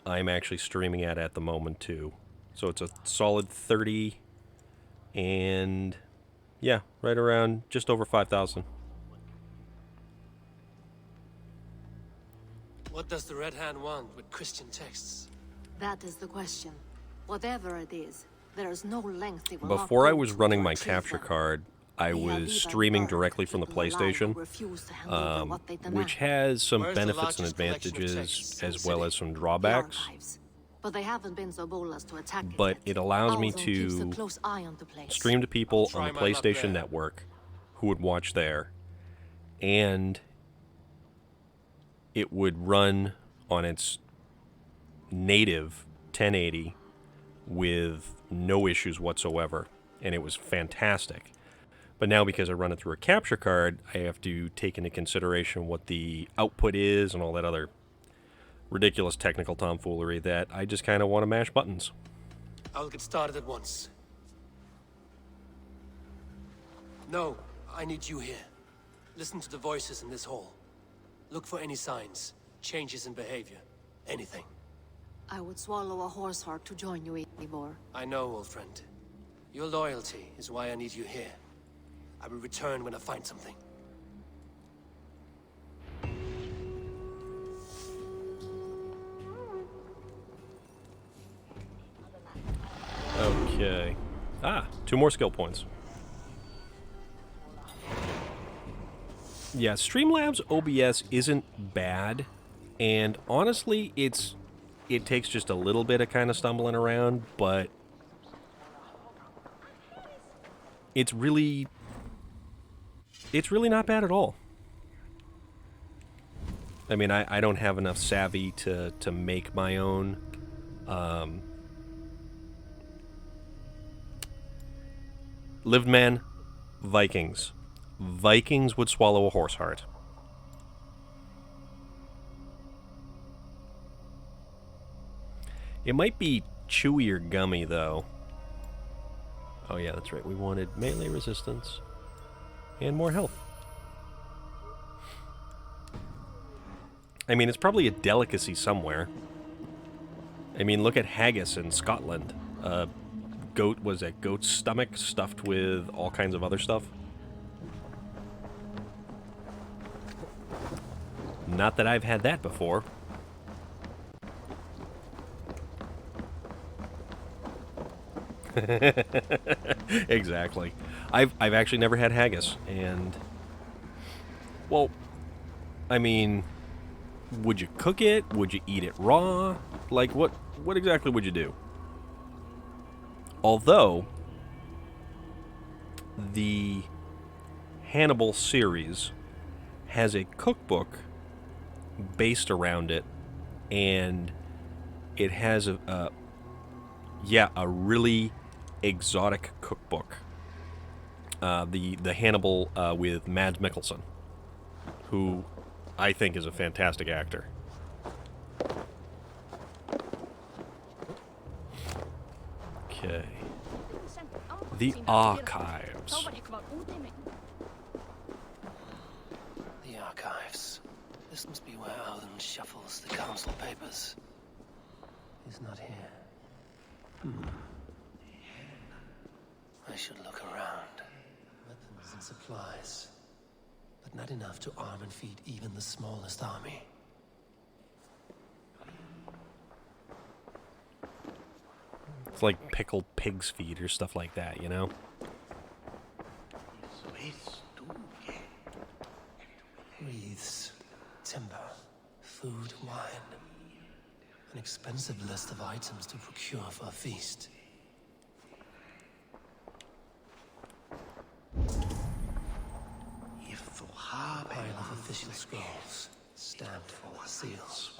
I'm actually streaming at the moment, too. So it's a solid 30, and yeah, right around just over 5,000. What does the Red Hand want with Christian texts? That is the question. Whatever it is, there is no length they will Before not I go was to running to my retrieve capture them. card, I They have was even streaming burned directly from the people alive who PlayStation, refuse to hand over what they demand. which has some Where's the benefits and largest collection of advantages texts in the as well city? as some The drawbacks. archives. But they haven't been so bold as to attack it But yet. it allows me Alton keeps a to close eye on the place. stream to people I'll on try the my luck PlayStation there. Network who would watch there, and it would run on its native 1080 with no issues whatsoever, and it was fantastic. But now, because I run it through a capture card, I have to take into consideration what the output is and all that other ridiculous technical tomfoolery that I just kind of want to mash buttons. I'll get started at once. No, I need you here. Listen to the voices in this hall. Look for any signs, changes in behavior, anything. I would swallow a horse heart to join you, Eivor. I know, old friend. Your loyalty is why I need you here. I will return when I find something. Okay. Ah, 2 more skill points. Yeah, Streamlabs OBS isn't bad, and honestly, it takes just a little bit of kind of stumbling around, but it's really not bad at all. I mean, I don't have enough savvy to make my own. Lived man, Vikings. Vikings would swallow a horse heart. It might be chewy or gummy, though. Oh yeah, that's right. We wanted melee resistance and more health. I mean, it's probably a delicacy somewhere. I mean, look at haggis in Scotland. Goat's stomach stuffed with all kinds of other stuff? Not that I've had that before. Exactly. I've actually never had haggis, and well, I mean, would you cook it? Would you eat it raw? Like what exactly would you do? Although the Hannibal series has a cookbook based around it, and it has a really exotic cookbook. The Hannibal with Mads Mikkelsen, who I think is a fantastic actor. Okay. The archives. The archives. This must be where Alden shuffles the council papers. He's not here. I should look around. Weapons and supplies. But not enough to arm and feed even the smallest army. It's like pickled pig's feet or stuff like that, you know? Wreaths, timber, food, wine. An expensive list of items to procure for a feast. A pile of official scrolls, stamped with seals.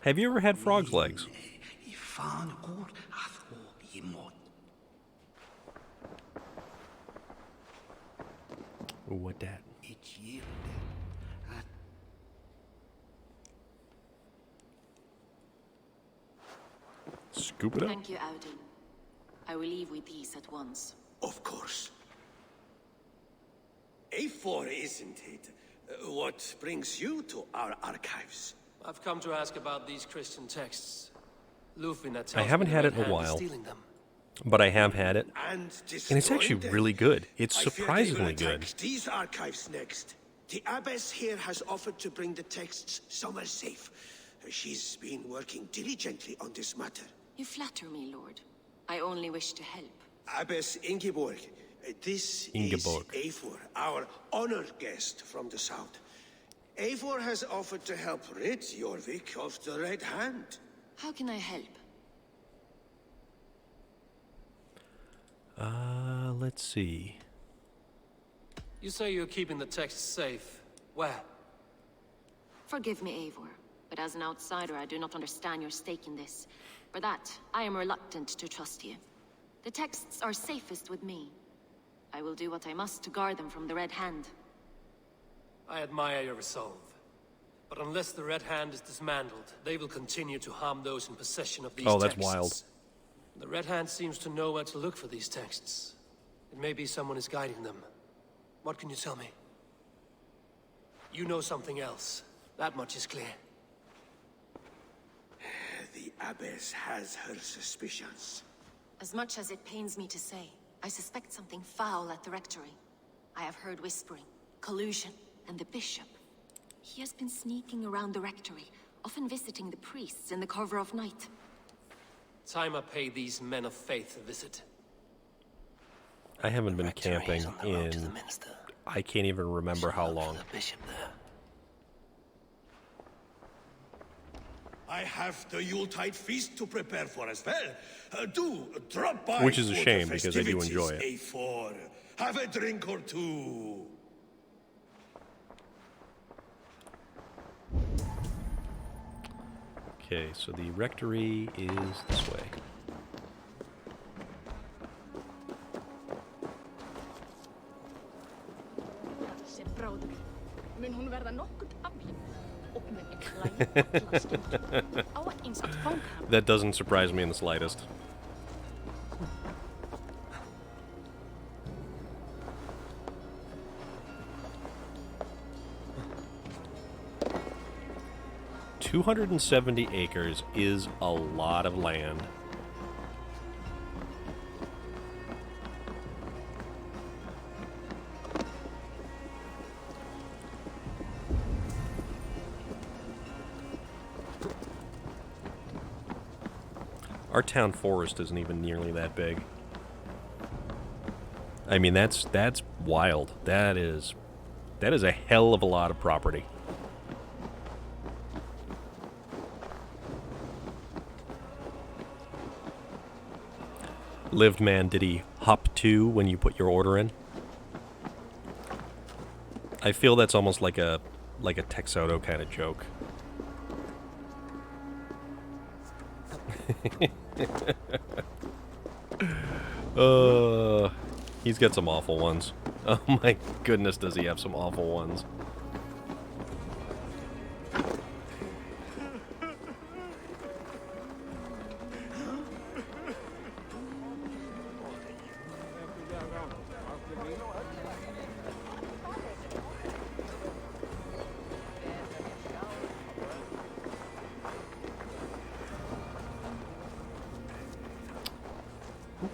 Have you ever had frog's legs? Ooh, what that? Scoop it up. Thank you, Audun. I will leave with these at once. Of course. A4, isn't it? What brings you to our archives? I've come to ask about these Christian texts. Lufina tells I haven't me had the it in a Red Hand is while, stealing them. but I have had it, And and it's actually destroying really them. good. It's I fear they will surprisingly good. attack these archives next. The abbess here has offered to bring the texts somewhere safe. She's been working diligently on this matter. You flatter me, Lord. I only wish to help. Abbess Ingeborg, this Ingeborg. is Eivor, our honored guest from the south. Eivor has offered to help rid Jorvik of the Red Hand. How can I help? Let's see. You say you're keeping the texts safe. Where? Forgive me, Eivor, but as an outsider, I do not understand your stake in this. For that, I am reluctant to trust you. The texts are safest with me. I will do what I must to guard them from the Red Hand. I admire your resolve. But unless the Red Hand is dismantled, they will continue to harm those in possession of these texts. Oh, that's wild. The Red Hand seems to know where to look for these texts. It may be someone is guiding them. What can you tell me? You know something else. That much is clear. The abbess has her suspicions. As much as it pains me to say, I suspect something foul at the rectory. I have heard whispering, collusion, and the bishop. He has been sneaking around the rectory, often visiting the priests in the cover of night. Time I pay these men of faith a visit. I haven't been Rectory is camping on the road to the in... minster. I can't even remember how Look for long. the bishop there. I have the Yuletide feast to prepare for as well. Do drop by. Which is a for the shame, because I do festivities, enjoy it. A4. Have a drink or two. Okay, so the rectory is this way. That doesn't surprise me in the slightest. 270 acres is a lot of land. Our town forest isn't even nearly that big. I mean, that's wild. That is a hell of a lot of property. Lived man, did he hop to when you put your order in? I feel that's almost like a Texoto kind of joke. He's got some awful ones. Oh my goodness, does he have some awful ones.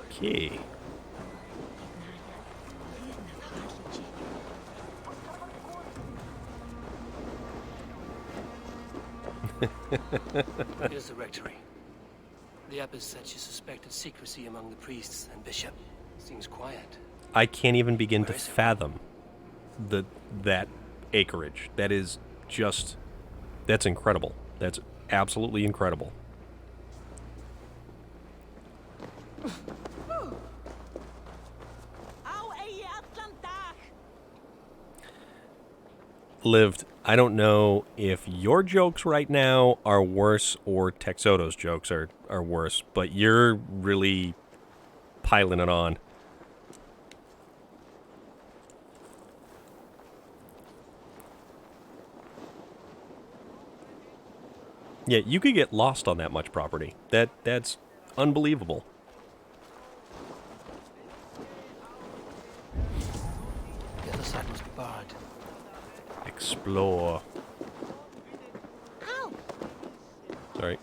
Okay. Here's the rectory. The abbess said she suspected secrecy among the priests and bishop. Seems quiet. I can't even begin to fathom that acreage. That is just... That's incredible. That's absolutely incredible. Lived, I don't know if your jokes right now are worse or Texoto's jokes are worse, but you're really piling it on. Yeah, you could get lost on that much property. That's unbelievable. The other side must be barred. Explore. Ow. Sorry.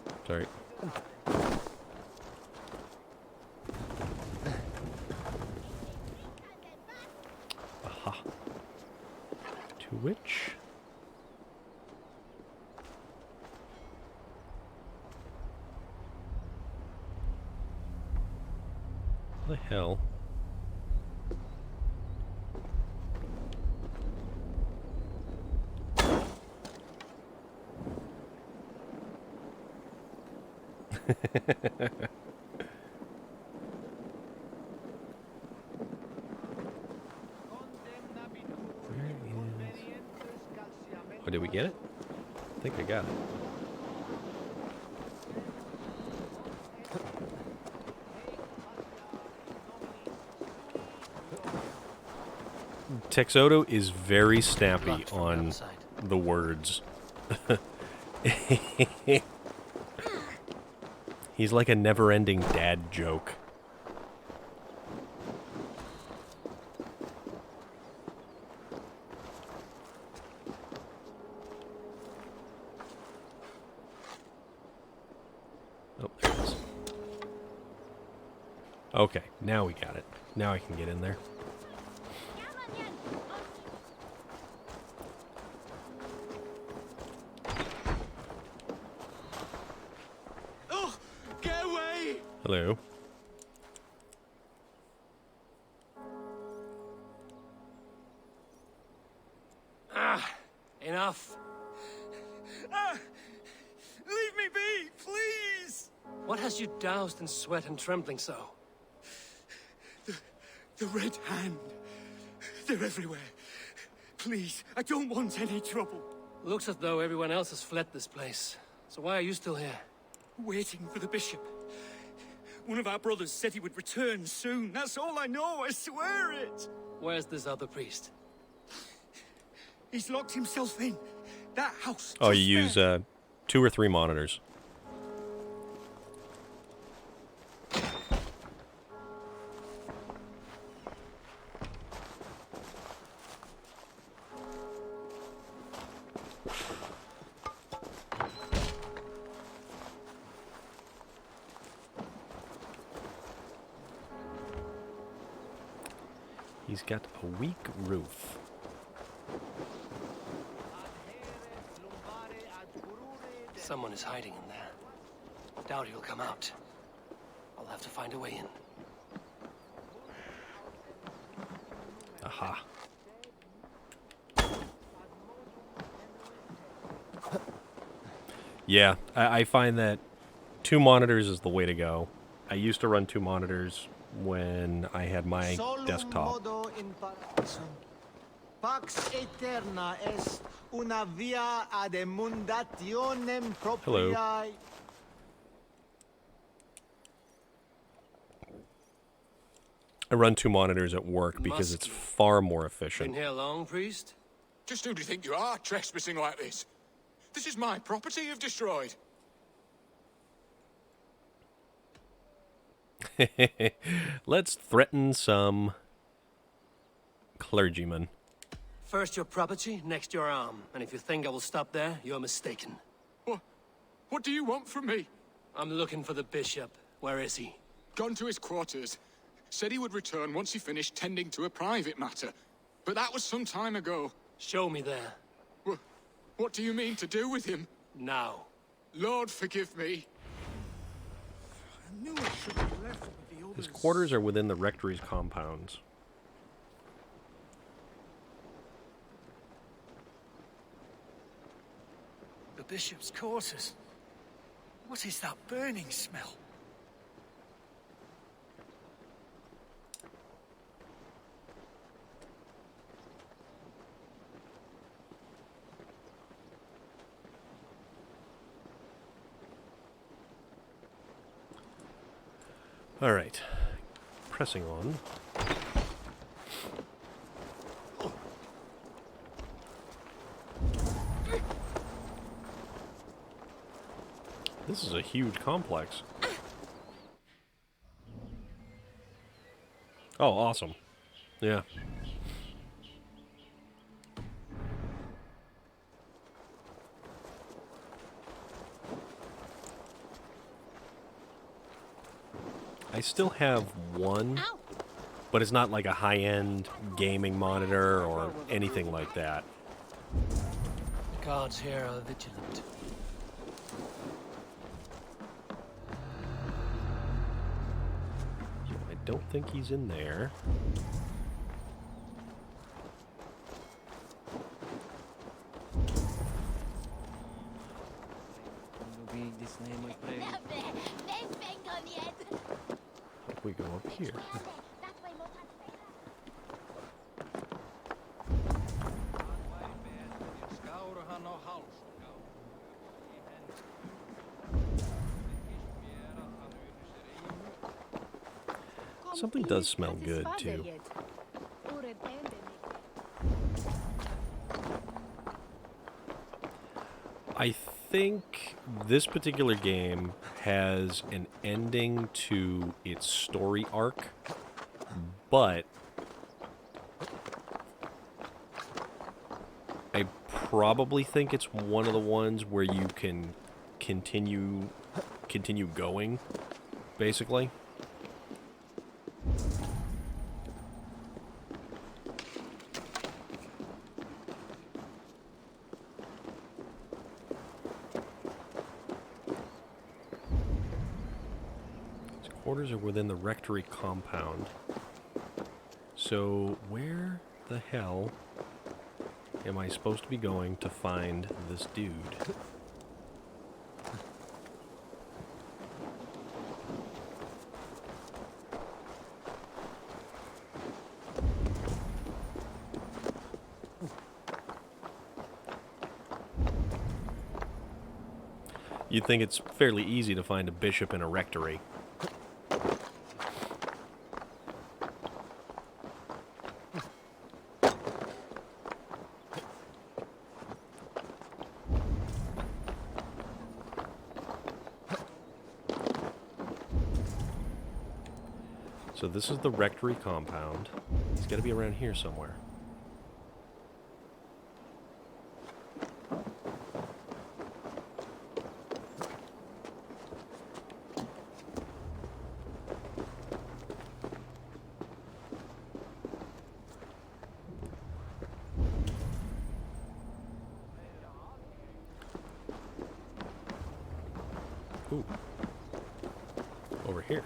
Aha. To which? The hell? Oh, did we get it? I think I got it. Texoto is very snappy on the words. He's like a never-ending dad joke. Oh, there it is. Okay, now we got it. Now I can get in there. Hello. Enough. Leave me be, please! What has you doused in sweat and trembling so? The Red Hand. They're everywhere. Please, I don't want any trouble. Looks as though everyone else has fled this place. So why are you still here? Waiting for the bishop. One of our brothers said he would return soon. That's all I know, I swear it. Where's this other priest? He's locked himself in. That house. Oh, you use 2 or 3 monitors. He's got a weak roof. Someone is hiding in there. Doubt he'll come out. I'll have to find a way in. Aha. Yeah, I find that 2 monitors is the way to go. I used to run 2 monitors when I had my desktop. Pax eterna est una via ad emundationem Hello. propriae. I run 2 monitors at work because it's far more efficient. Been here long, priest? Just who do you think you are, trespassing like this? This is my property you've destroyed. Let's threaten some clergymen. First your property, next your arm. And if you think I will stop there, you're mistaken. What do you want from me? I'm looking for the bishop. Where is he? Gone to his quarters. Said he would return once he finished tending to a private matter. But that was some time ago. Show me there. What do you mean to do with him? Now. Lord, forgive me. I knew I should have left with the others. His quarters are within the rectory's compounds. The bishop's quarters. What is that burning smell? All right. Pressing on. This is a huge complex. Oh, awesome. Yeah. I still have one, but it's not like a high-end gaming monitor or anything like that. The guards here are vigilant. I don't think he's in there. We go up here. Something does smell good, too. I think this particular game has an ending to its story arc, but I probably think it's one of the ones where you can continue going, basically. Quarters are within the rectory compound. So where the hell am I supposed to be going to find this dude? You'd think it's fairly easy to find a bishop in a rectory. So this is the rectory compound. It's got to be around here somewhere. Ooh. Over here.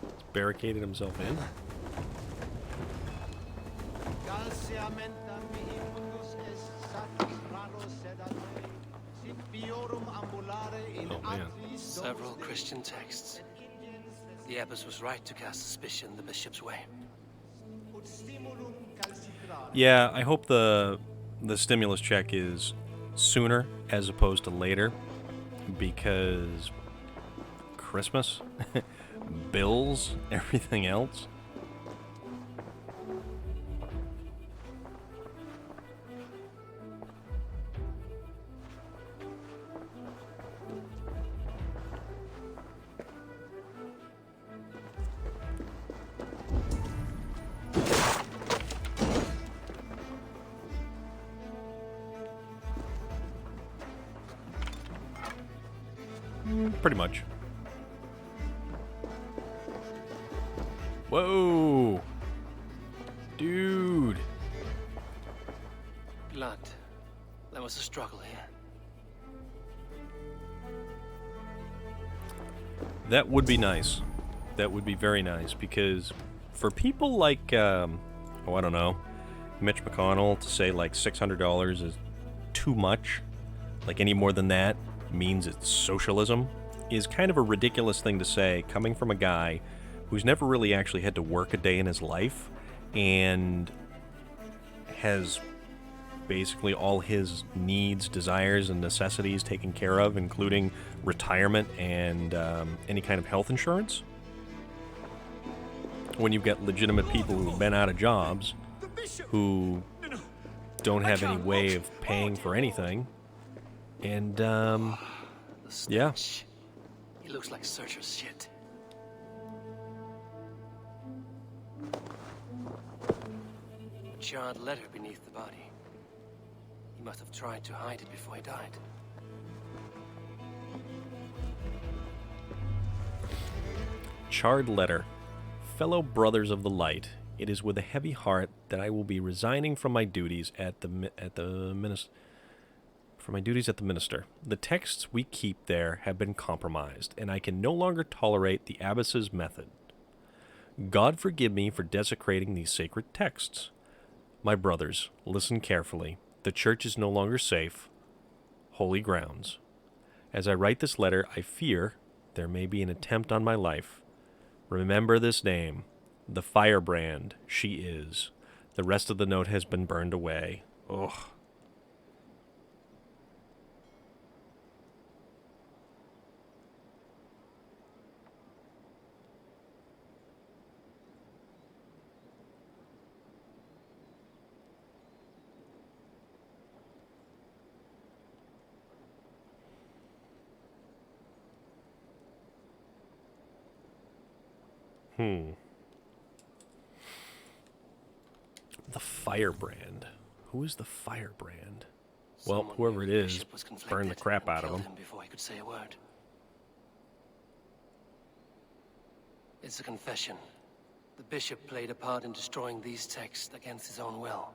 He's barricaded himself in. Oh, man. Several Christian texts. The abbess was right to cast suspicion the bishop's way. Yeah, I hope the stimulus check is sooner as opposed to later, because Christmas, bills, everything else. Pretty much. Whoa! Dude! Blood. There was a struggle here. That would be nice. That would be very nice, because for people like, I don't know, Mitch McConnell to say like $600 is too much, like any more than that means it's socialism, is kind of a ridiculous thing to say coming from a guy who's never really actually had to work a day in his life and has basically all his needs, desires, and necessities taken care of, including retirement and any kind of health insurance. When you've got legitimate people who've been out of jobs, who don't have any way of paying for anything, and yeah. He looks like Searcher's shit. A charred letter beneath the body. He must have tried to hide it before he died. Charred letter. Fellow brothers of the light, it is with a heavy heart that I will be resigning from my duties at the minister. The texts we keep there have been compromised, and I can no longer tolerate the abbess's method. God forgive me for desecrating these sacred texts. My brothers, listen carefully. The church is no longer safe. Holy grounds. As I write this letter, I fear there may be an attempt on my life. Remember this name, the Firebrand, she is. The rest of the note has been burned away. Ugh. The Firebrand. Who is the Firebrand? Well, whoever it is, burn the crap out of him. Before he could say a word. It's a confession. The bishop played a part in destroying these texts against his own will.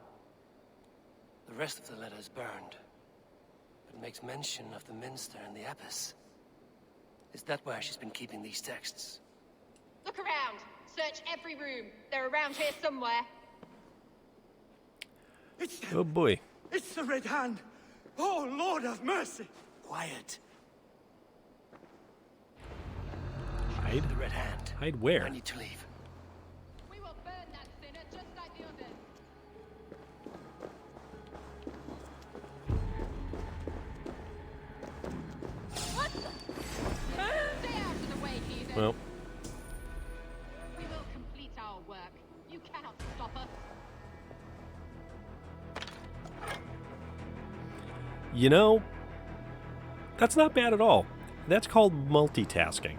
The rest of the letter is burned, but makes mention of the minster and the abbess. Is that where she's been keeping these texts? Look around. Search every room. They're around here somewhere. It's them. Oh boy. It's the Red Hand. Oh, Lord have mercy. Quiet. Hide? The Red Hand. Hide where? I need to leave. We will burn that sinner just like the others. What the? Stay out of the way, heathen. Well. We will complete our work. You cannot stop us. You know, that's not bad at all. That's called multitasking.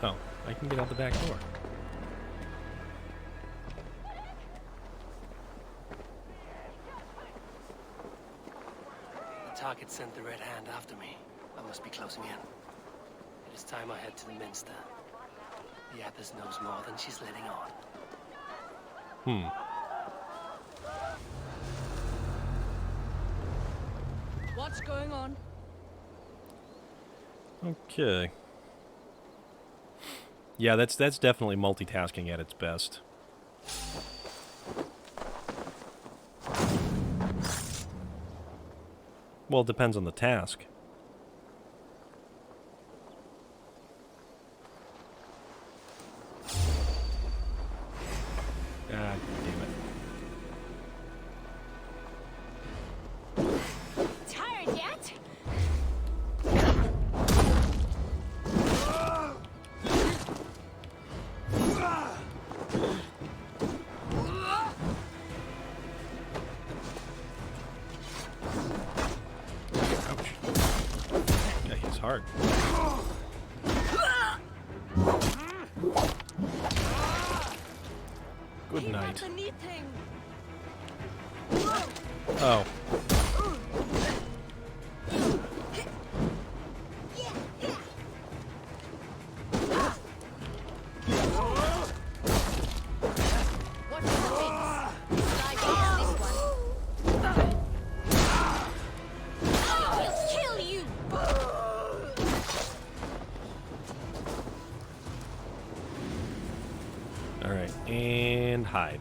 Oh, I can get out the back door. target sent the Red Hand after me. I must be closing in. It is time I head to the Minster. The Abbess knows more than she's letting on. What's going on? Okay. Yeah, that's definitely multitasking at its best. Well, it depends on the task. God damn it. Tired yet? Ouch. Yeah, he's hard. Good night. Oh. Alright, and hide.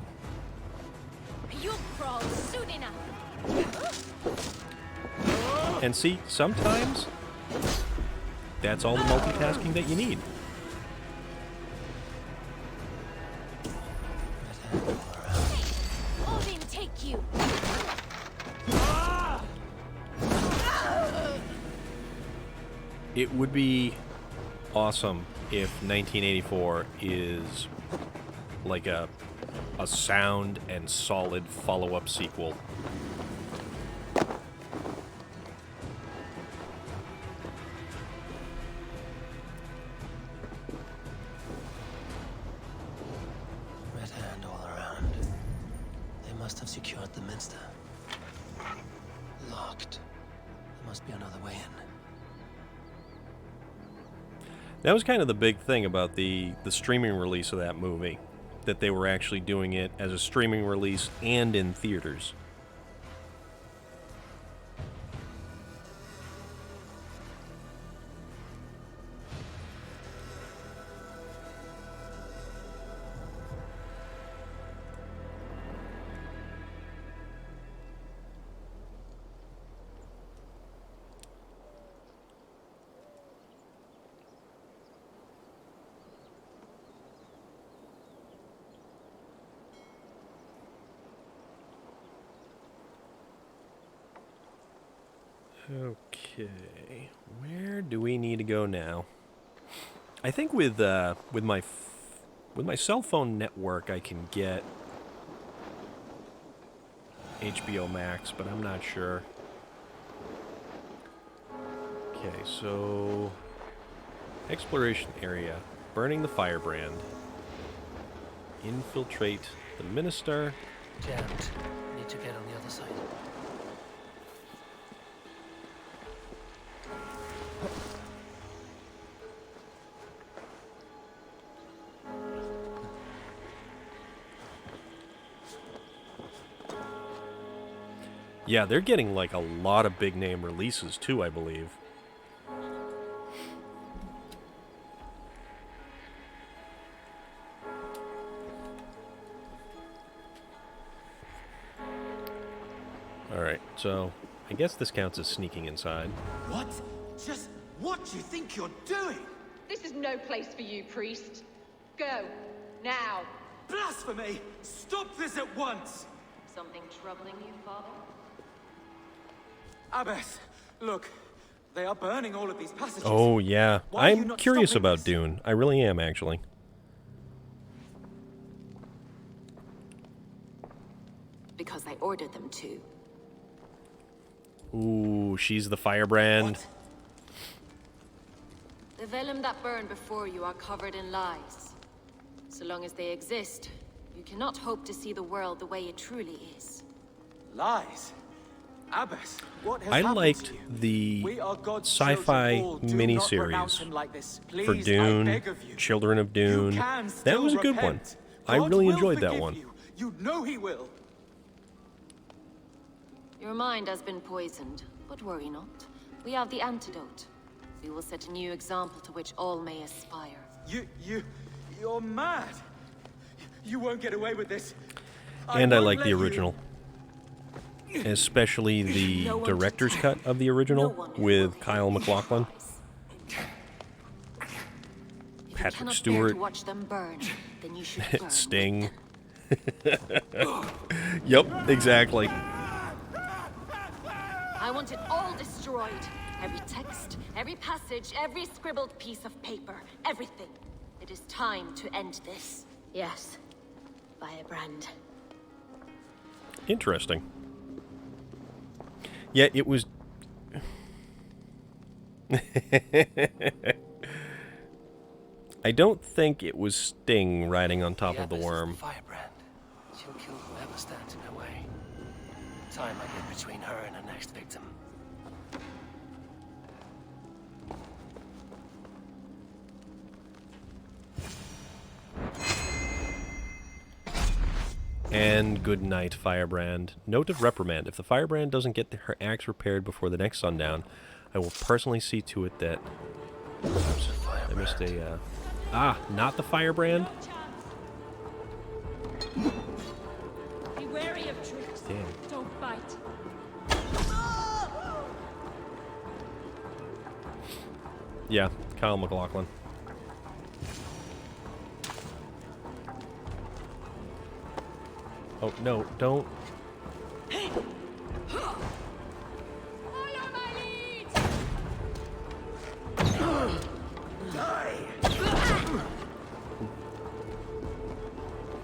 You'll crawl soon enough. And see, sometimes that's all the multitasking that you need. Odin, take you. It would be awesome if 1984 is like a sound and solid follow-up sequel. Red Hand all around. They must have secured the Minster. Locked. There must be another way in. That was kind of the big thing about the streaming release of that movie, that they were actually doing it as a streaming release and in theaters. Okay, where do we need to go now? I think with my cell phone network, I can get HBO Max, but I'm not sure. Okay, so exploration area, burning the Firebrand, infiltrate the Minister. Jammed. Need to get on the other side. Yeah, they're getting like a lot of big name releases too, I believe. Alright, so I guess this counts as sneaking inside. What? Just what do you think you're doing? This is no place for you, priest. Go. Now. Blasphemy! Stop this at once! Something troubling you, Father? Abbess, look. They are burning all of these passages. Oh, yeah. Why are you I'm not curious stopping about this? Dune. I really am, actually. Because I ordered them to. Ooh, she's the Firebrand. What? The vellum that burned before you are covered in lies. So long as they exist, you cannot hope to see the world the way it truly is. Lies? Abbess, what has I happened liked to you? the We are God's sci-fi chosen all. Do not renounce miniseries him like this. for Please, I Dune, beg of you. Children of Dune. You can That still was a good one. repent. I God really will enjoyed that forgive one. You. You know he will. Your mind has been poisoned, but worry not. We have the antidote. We will set a new example to which all may aspire. You're mad. You won't get away with this. And I won't like the let you. original. Especially the director's cut of the original with Kyle MacLachlan. Patrick Cannot bear Stewart. to watch them burn, then you should burn. Sting. Yep, exactly. I want it all destroyed. Every text, every passage, every scribbled piece of paper, everything. It is time to end this. Yes. Firebrand. Interesting. Yeah, it was... I don't think it was Sting riding on top of the worm. Firebrand. She'll kill whoever stands in her way. Time I get between her and her next victim. And good night, Firebrand. Note of reprimand. If the Firebrand doesn't get her axe repaired before the next sundown, I will personally see to it that... Oops, I missed a... not the Firebrand? Be wary of tricks. Damn. Don't bite. Yeah, Kyle MacLachlan. Oh, no, don't.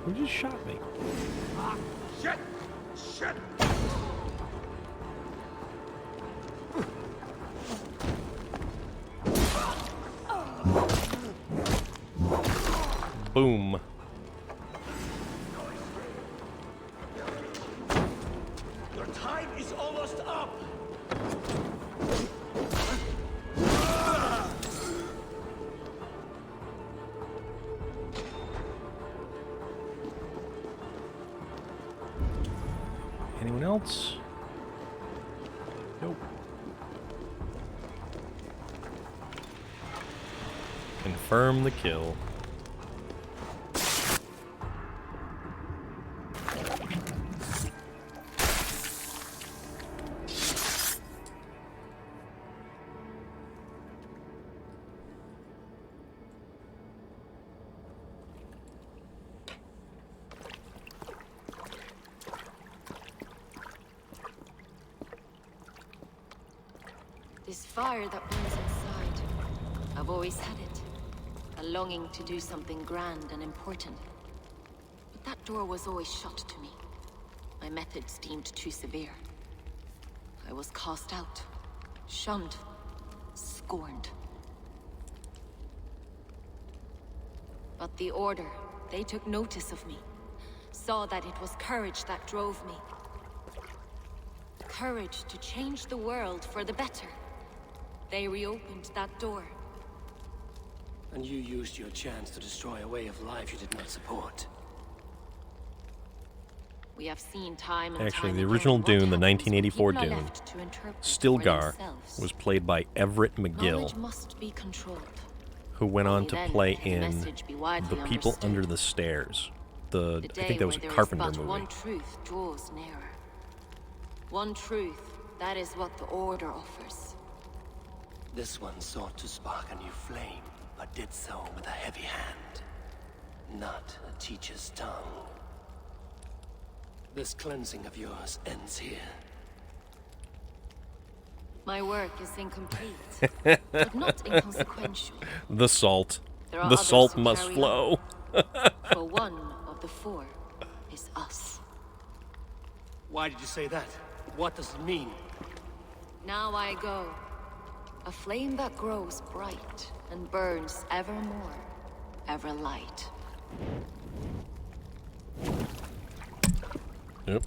Who just shot me? Shit! Shit! Boom. Your time is almost up. Anyone else? Nope. Confirm the kill. This fire that burns inside, I've always had it. A longing to do something grand and important. But that door was always shut to me. My methods deemed too severe. I was cast out, shunned, scorned. But the Order, they took notice of me. Saw that it was courage that drove me. Courage to change the world for the better. They reopened that door. And you used your chance to destroy a way of life you did not support. We have seen time and Actually, time the again original what Dune, the happens when 1984 people are Dune, left to interpret for Stilgar, themselves. was played by Everett McGill, Knowledge must be controlled. who went on Only to then play can the in message be widely The People understood. Under the Stairs. I The think day that was a where there is Carpenter but movie. one truth draws nearer. One truth, that is what the Order offers. This one sought to spark a new flame, but did so with a heavy hand. Not a teacher's tongue. This cleansing of yours ends here. My work is incomplete, but not inconsequential. The salt. There are The others salt who must carry flow. For one of the four is us. Why did you say that? What does it mean? Now I go. A flame that grows bright and burns ever more, ever light. Yep.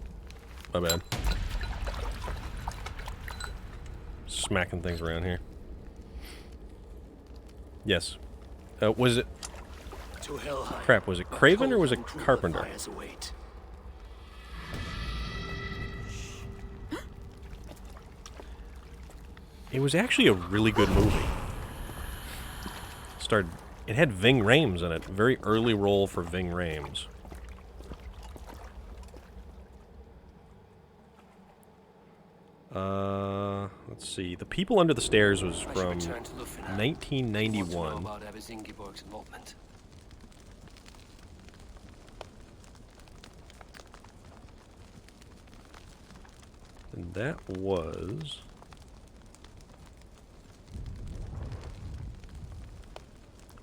My bad. smacking things around here. Yes. Was it... To Helheim. Crap, was it Craven or was it Carpenter? It was actually a really good movie. It had Ving Rhames in it. Very early role for Ving Rhames. Let's see. The People Under the Stairs was from 1991. And that was...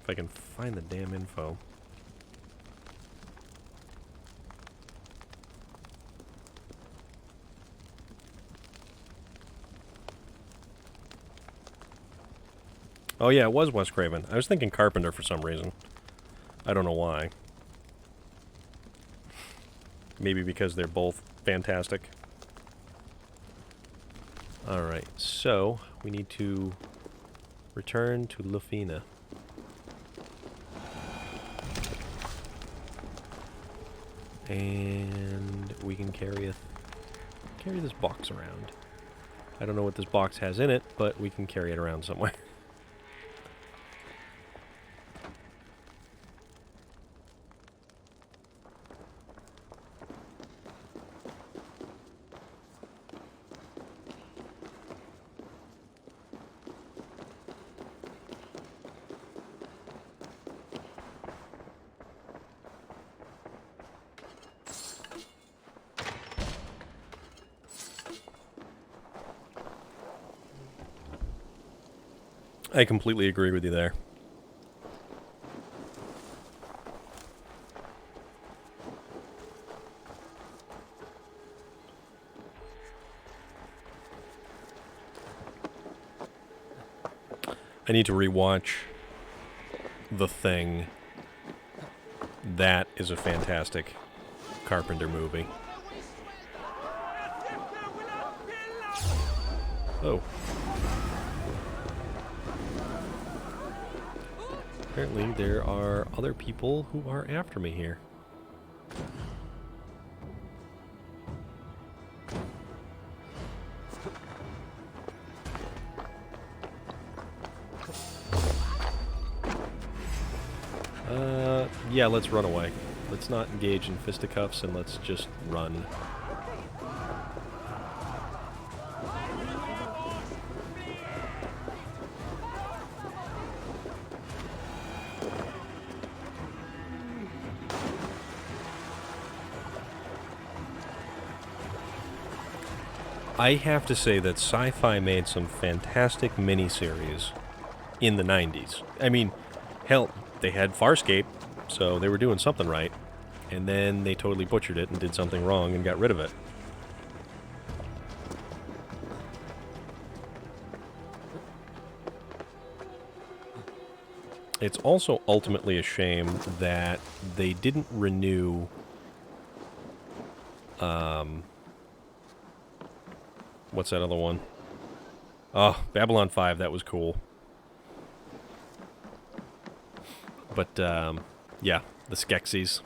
If I can find the damn info. Oh yeah, it was Wes Craven. I was thinking Carpenter for some reason. I don't know why. Maybe because they're both fantastic. Alright, so we need to return to Lufina. And we can carry this box around. I don't know what this box has in it, but we can carry it around somewhere. I completely agree with you there. I need to rewatch The Thing. That is a fantastic Carpenter movie. Oh. Apparently there are other people who are after me here. Yeah, let's run away. Let's not engage in fisticuffs and let's just run. I have to say that Sci-Fi made some fantastic miniseries in the 90s. I mean, hell, they had Farscape, so they were doing something right. And then they totally butchered it and did something wrong and got rid of it. It's also ultimately a shame that they didn't renew what's that other one? Oh, Babylon 5, that was cool. But, yeah, the Skeksis.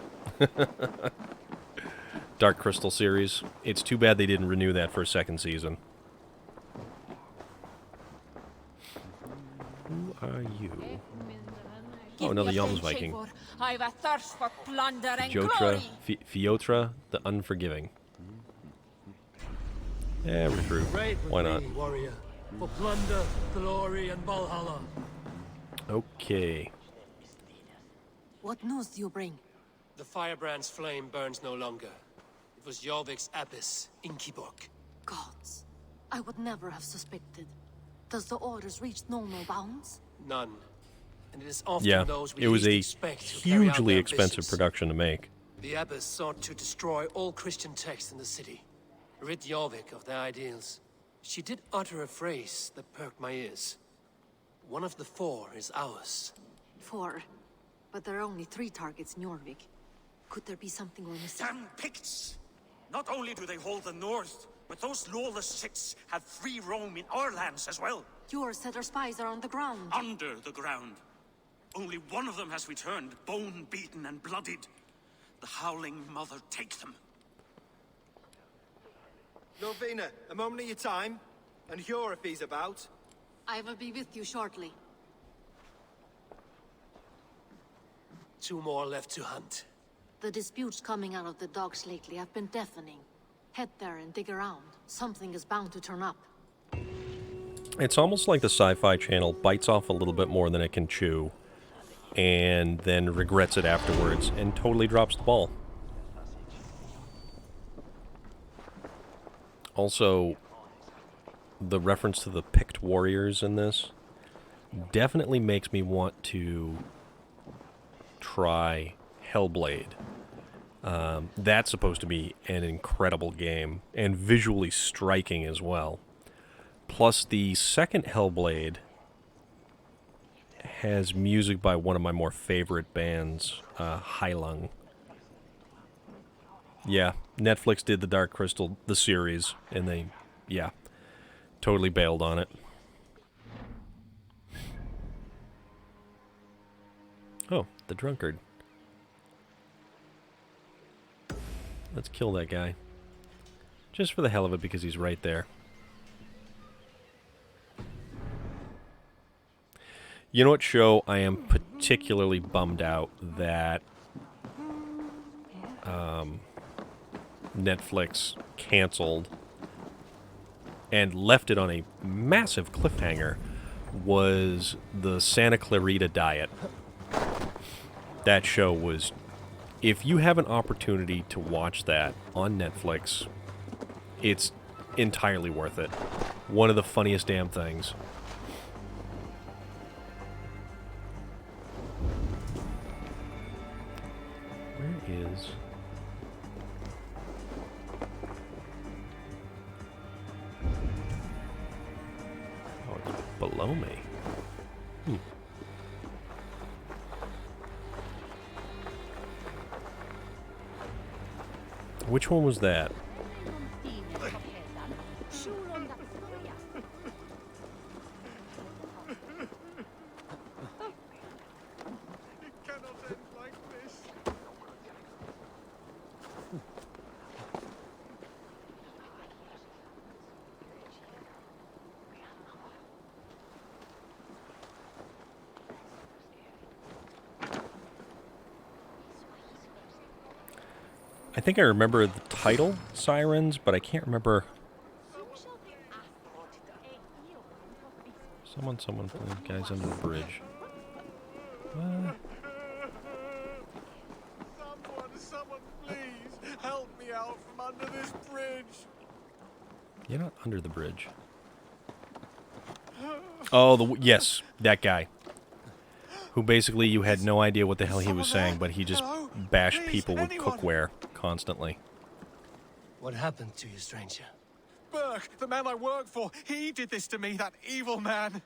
Dark Crystal series. It's too bad they didn't renew that for a second season. Who are you? Oh, another Yums Viking. I've a thirst for plunder and Fiotra, Fiotra, the Unforgiving. Yeah, recruit. Why not? Warrior, for plunder, glory, and Valhalla. Okay. What news do you bring? The Firebrand's flame burns no longer. It was Jorvik's abyss, Inkiborg. Gods, I would never have suspected. Does the orders reach no bounds? None. And it is often those we it was least a expect who carry out hugely their expensive ambitions. production to make. The abbess sought to destroy all Christian texts in the city, rid Jorvik of their ideals. She did utter a phrase that perked my ears. One of the 4 is ours. 4? But there are only 3 targets in Jorvik. Could there be something we're missing? Damn Picts! Not only do they hold the north, But those lawless Six have free roam in our lands as well. Your setter spies are on the ground. Under the ground. Only one of them has returned, bone-beaten and bloodied. The Howling Mother take them. Norvina, a moment of your time. And Hjor if he's about. I will be with you shortly. 2 more left to hunt. The disputes coming out of the docks lately have been deafening. Head there and dig around. Something is bound to turn up. It's almost like the Sci-Fi Channel bites off a little bit more than it can chew, and then regrets it afterwards, and totally drops the ball. Also, the reference to the picked warriors in this definitely makes me want to try Hellblade. That's supposed to be an incredible game, and visually striking as well. Plus, the second Hellblade has music by one of my more favorite bands, Heilung. Yeah, Netflix did the Dark Crystal, the series, and they, yeah, totally bailed on it. Oh, the drunkard. Let's kill that guy. Just for the hell of it, because he's right there. You know what show I am particularly bummed out that Netflix canceled and left it on a massive cliffhanger was the Santa Clarita Diet. That show was... If you have an opportunity to watch that on Netflix, it's entirely worth it. One of the funniest damn things. Where is... Oh, it's below me. Which one was that? I think I remember the title, Sirens, but I can't remember. Someone, please, guys under the bridge. Someone, please, help me out from under this bridge. You're not under the bridge. Oh, yes, that guy. Who basically you had no idea what the hell he was saying, but he just bashed people with cookware constantly. What happened to you, stranger? Burke, the man I work for, he did this to me, that evil man.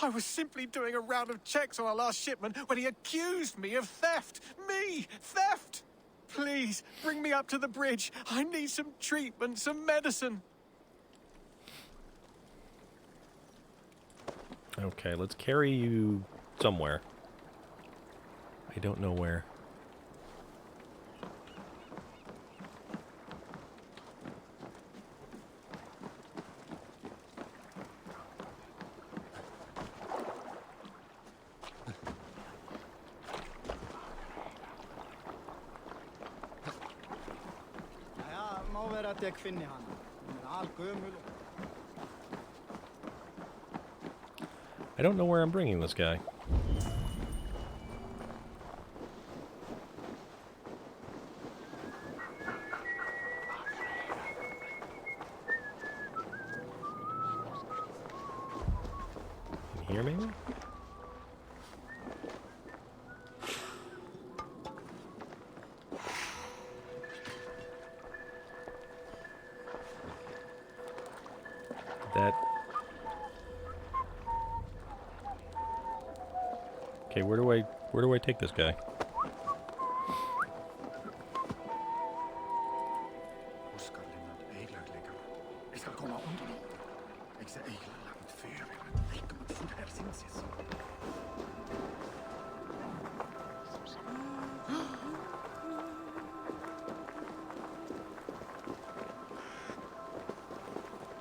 I was simply doing a round of checks on our last shipment when he accused me of theft. Me! Theft! Please, bring me up to the bridge. I need some treatment, some medicine. Okay, let's carry you somewhere. I don't know where. I don't know where I'm bringing this guy. In here, maybe? That... Okay, where do I take this guy?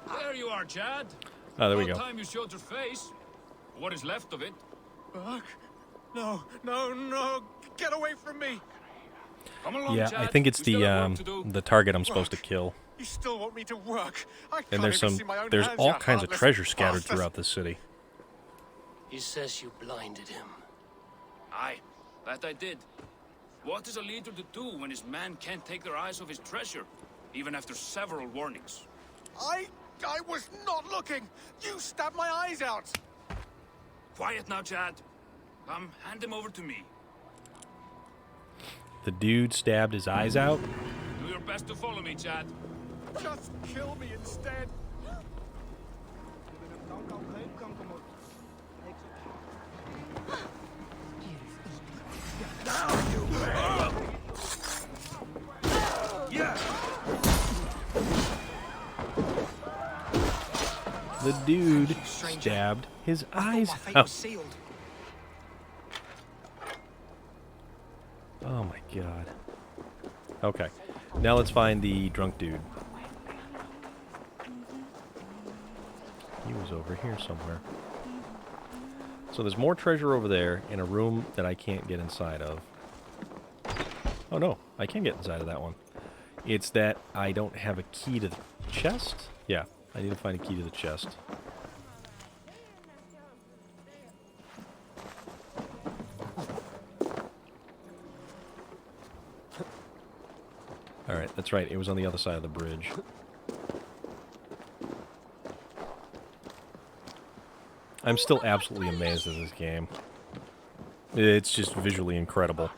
There you are, Chad. Oh, there we About go. time you showed your face. What is left of it? Burke? No, no, no! Get away from me! Come along, Yeah, Chad. I think it's We still have work to the do. target I'm supposed to kill. You still want me to work? I And can't there's even see my own hands, all you kinds of heartless treasure scattered bastard. throughout this city. He says you blinded him. Aye, that I did. What is a leader to do when his men can't take their eyes off his treasure, even after several warnings? I was not looking! You stabbed my eyes out! Quiet now, Chad. Come, hand him over to me. The dude stabbed his eyes out. Do your best to follow me, Chad. Just kill me instead! The dude stabbed his eyes out. Oh my god. Okay. Now let's find the drunk dude. He was over here somewhere. So there's more treasure over there in a room that I can't get inside of. Oh no, I can get inside of that one. It's that I don't have a key to the chest? Yeah, I need to find a key to the chest. Alright, that's right, it was on the other side of the bridge. I'm still absolutely amazed at this game. It's just visually incredible.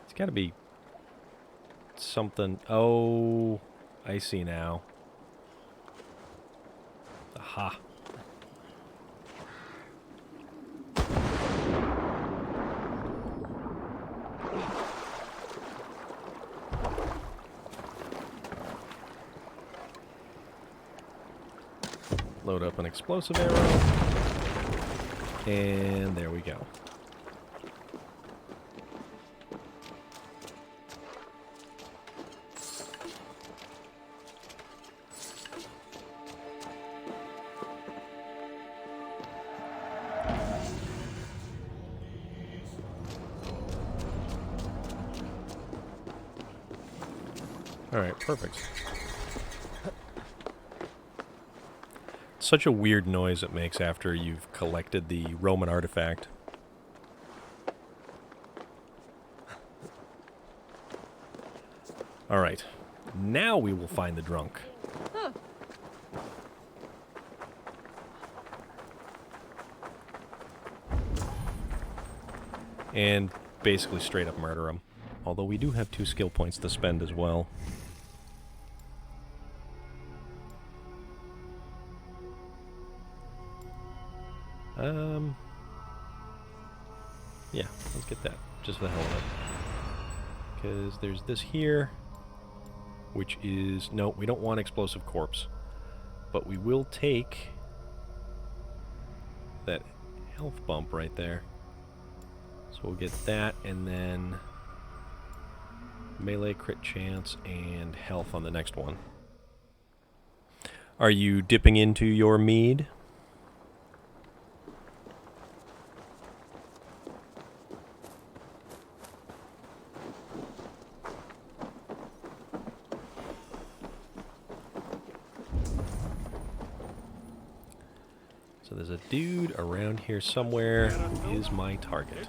It's gotta be something. Oh, I see now. Aha. Load up an explosive arrow. And there we go. Alright, perfect. Such a weird noise it makes after you've collected the Roman artifact. Alright, now we will find the drunk. And basically straight up murder him. Although we do have 2 skill points to spend as well. Yeah, let's get that, just for the hell of it. Because there's this here, which is, no, we don't want explosive corpse. But we will take that health bump right there. So we'll get that, and then melee crit chance and health on the next one. Are you dipping into your mead? So there's a dude around here somewhere who is my target.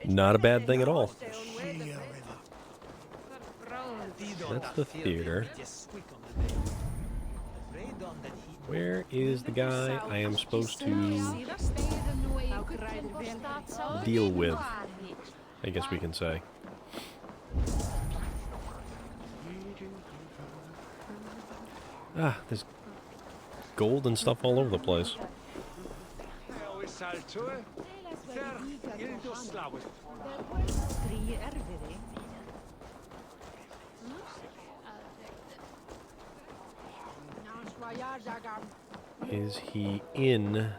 Not a bad thing at all. That's the theater. Where is the guy I am supposed to deal with? I guess we can say. Ah, there's gold and stuff all over the place. Is he in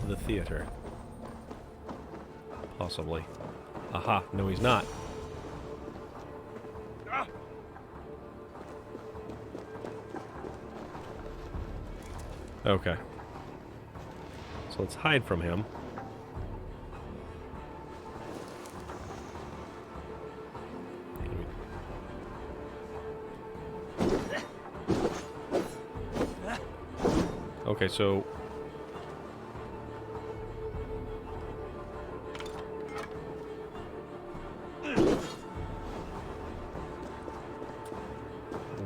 the theater? Possibly. Aha, no he's not. Okay. So let's hide from him. Okay, so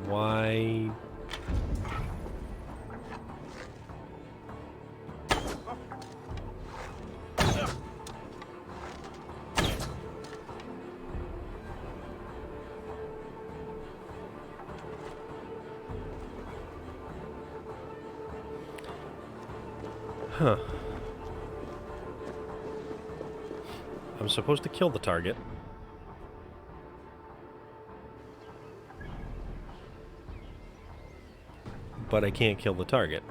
why? Huh. I'm supposed to kill the target. But I can't kill the target.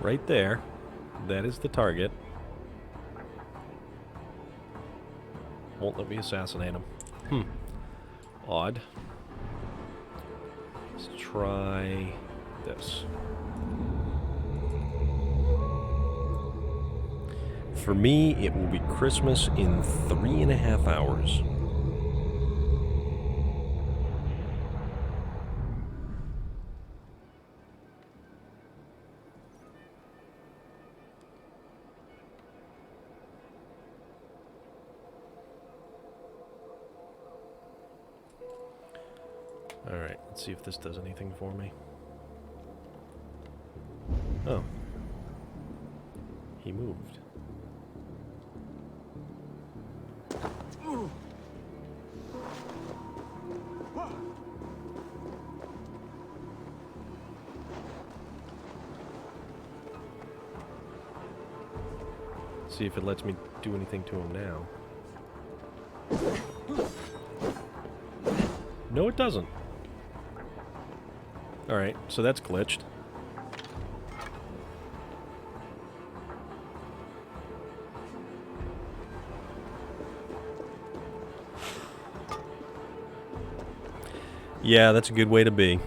Right there. That is the target. Won't let me assassinate him. Odd. Let's try this. For me, it will be Christmas in 3.5 hours. Alright, let's see if this does anything for me. Oh. He moved. See if it lets me do anything to him now. No, it doesn't. Alright, so that's glitched. Yeah, that's a good way to be.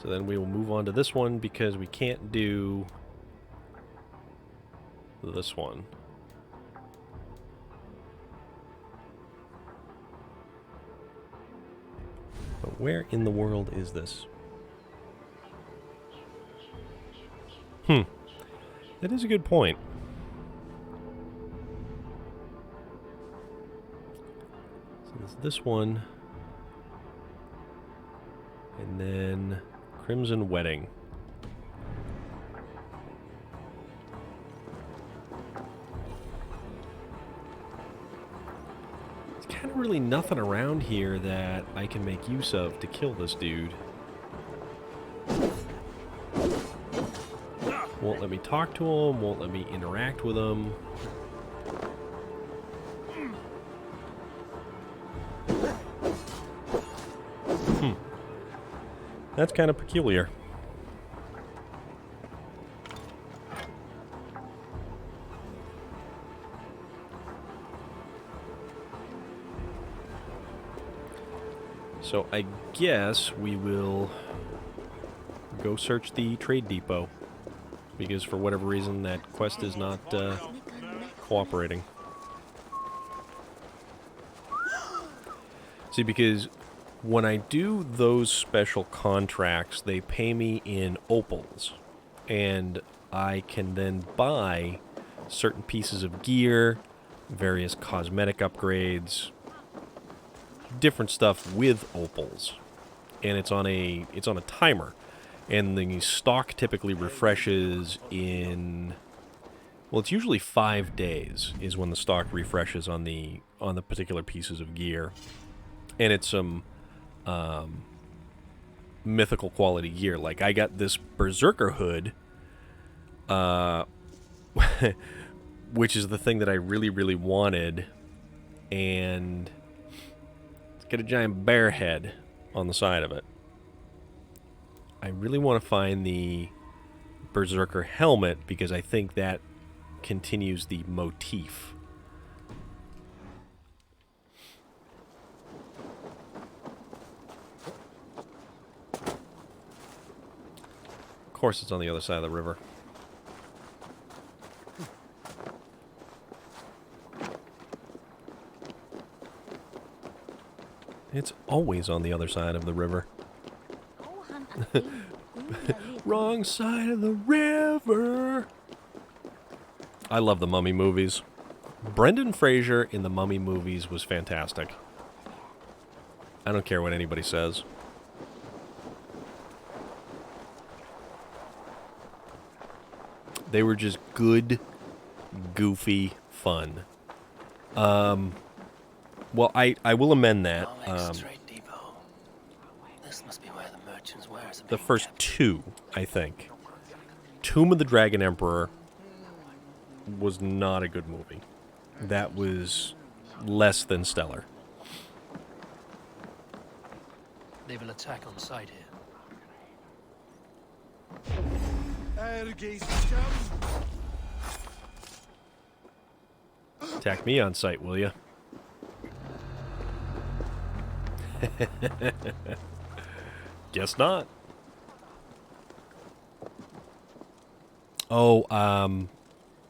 So then we will move on to this one because we can't do this one. But where in the world is this? That is a good point. So there's this one. And then Crimson Wedding. There's kind of really nothing around here that I can make use of to kill this dude. Won't let me talk to him, won't let me interact with him. That's kind of peculiar. So I guess we will go search the trade depot, because for whatever reason that quest is not cooperating. See, because when I do those special contracts, they pay me in opals, and I can then buy certain pieces of gear, various cosmetic upgrades, different stuff with opals, and it's on a timer, and the stock typically refreshes in, well, it's usually 5 days is when the stock refreshes on the particular pieces of gear, and it's some mythical quality gear. Like I got this Berserker hood, which is the thing that I really, really wanted, and it's got a giant bear head on the side of it. I really want to find the Berserker helmet because I think that continues the motif. Of course it's on the other side of the river. It's always on the other side of the river. Wrong side of the river. I love the Mummy movies. Brendan Fraser in the Mummy movies was fantastic. I don't care what anybody says. They were just good, goofy fun. Well, I will amend that. This must be where the merchants' wares are The being first kept. 2, I think. Tomb of the Dragon Emperor was not a good movie. That was less than stellar. They will attack on sight here. Attack me on sight, will you? Guess not. Oh,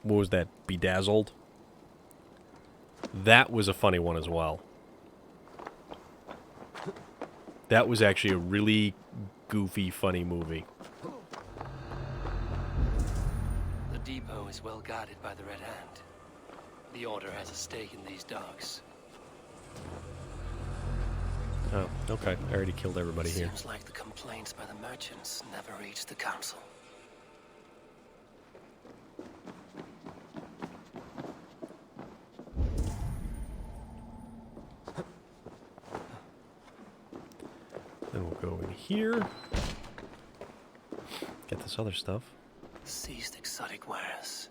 what was that? Bedazzled? That was a funny one as well. That was actually a really goofy, funny movie. The depot is well guarded by the Red Hand. The Order has a stake in these docks. Oh, okay. I already killed everybody here. Seems like the complaints by the merchants never reached the council. Then we'll go in here. Get this other stuff. Seized exotic wares.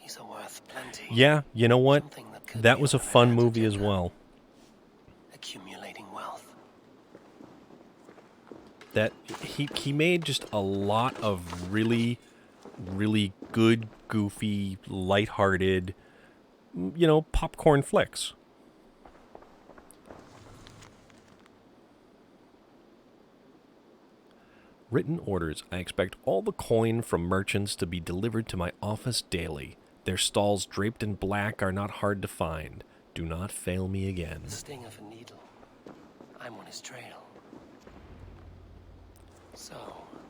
These are worth plenty. Yeah, you know what? Something that could That be was a on the Red fun Hand's movie as agenda. well. Accumulating wealth. That he made just a lot of really, really good, goofy, lighthearted, you know, popcorn flicks. Written orders. I expect all the coin from merchants to be delivered to my office daily. Their stalls draped in black are not hard to find. Do not fail me again. The sting of a needle. I'm on his trail. So,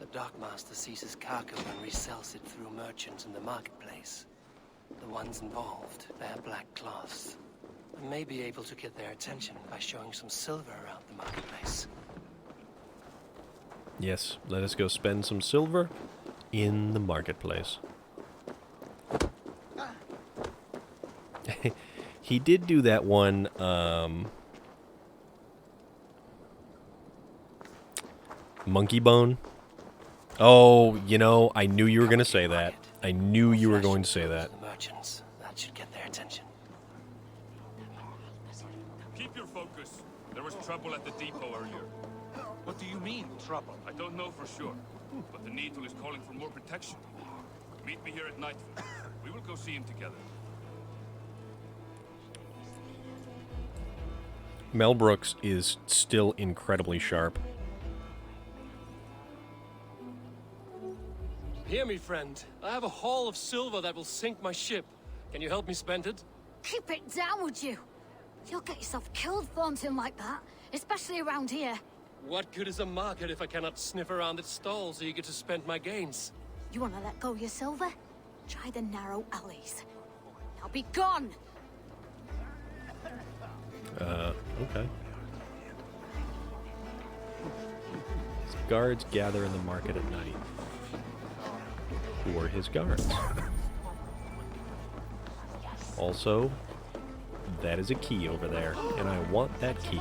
the dockmaster seizes cargo and resells it through merchants in the marketplace. The ones involved wear black cloths. I may be able to get their attention by showing some silver around the marketplace. Yes, let us go spend some silver in the marketplace. He did do that one, monkey bone. Oh, you know, I knew you were going to say that. I knew you were going to say that. The merchants, that should get their attention. Keep your focus. There was trouble at the depot earlier. What do you mean, trouble? I don't know for sure, but the Needle is calling for more protection. Meet me here at nightfall. We will go see him together. Mel Brooks is still incredibly sharp. Hear me, friend. I have a haul of silver that will sink my ship. Can you help me spend it? Keep it down, would you? You'll get yourself killed flaunting like that, especially around here. What good is a market if I cannot sniff around its stalls eager to spend my gains? You want to let go of your silver? Try the narrow alleys. Now be gone! Okay. His guards gather in the market at night. Who are his guards? Also, that is a key over there, and I want that key.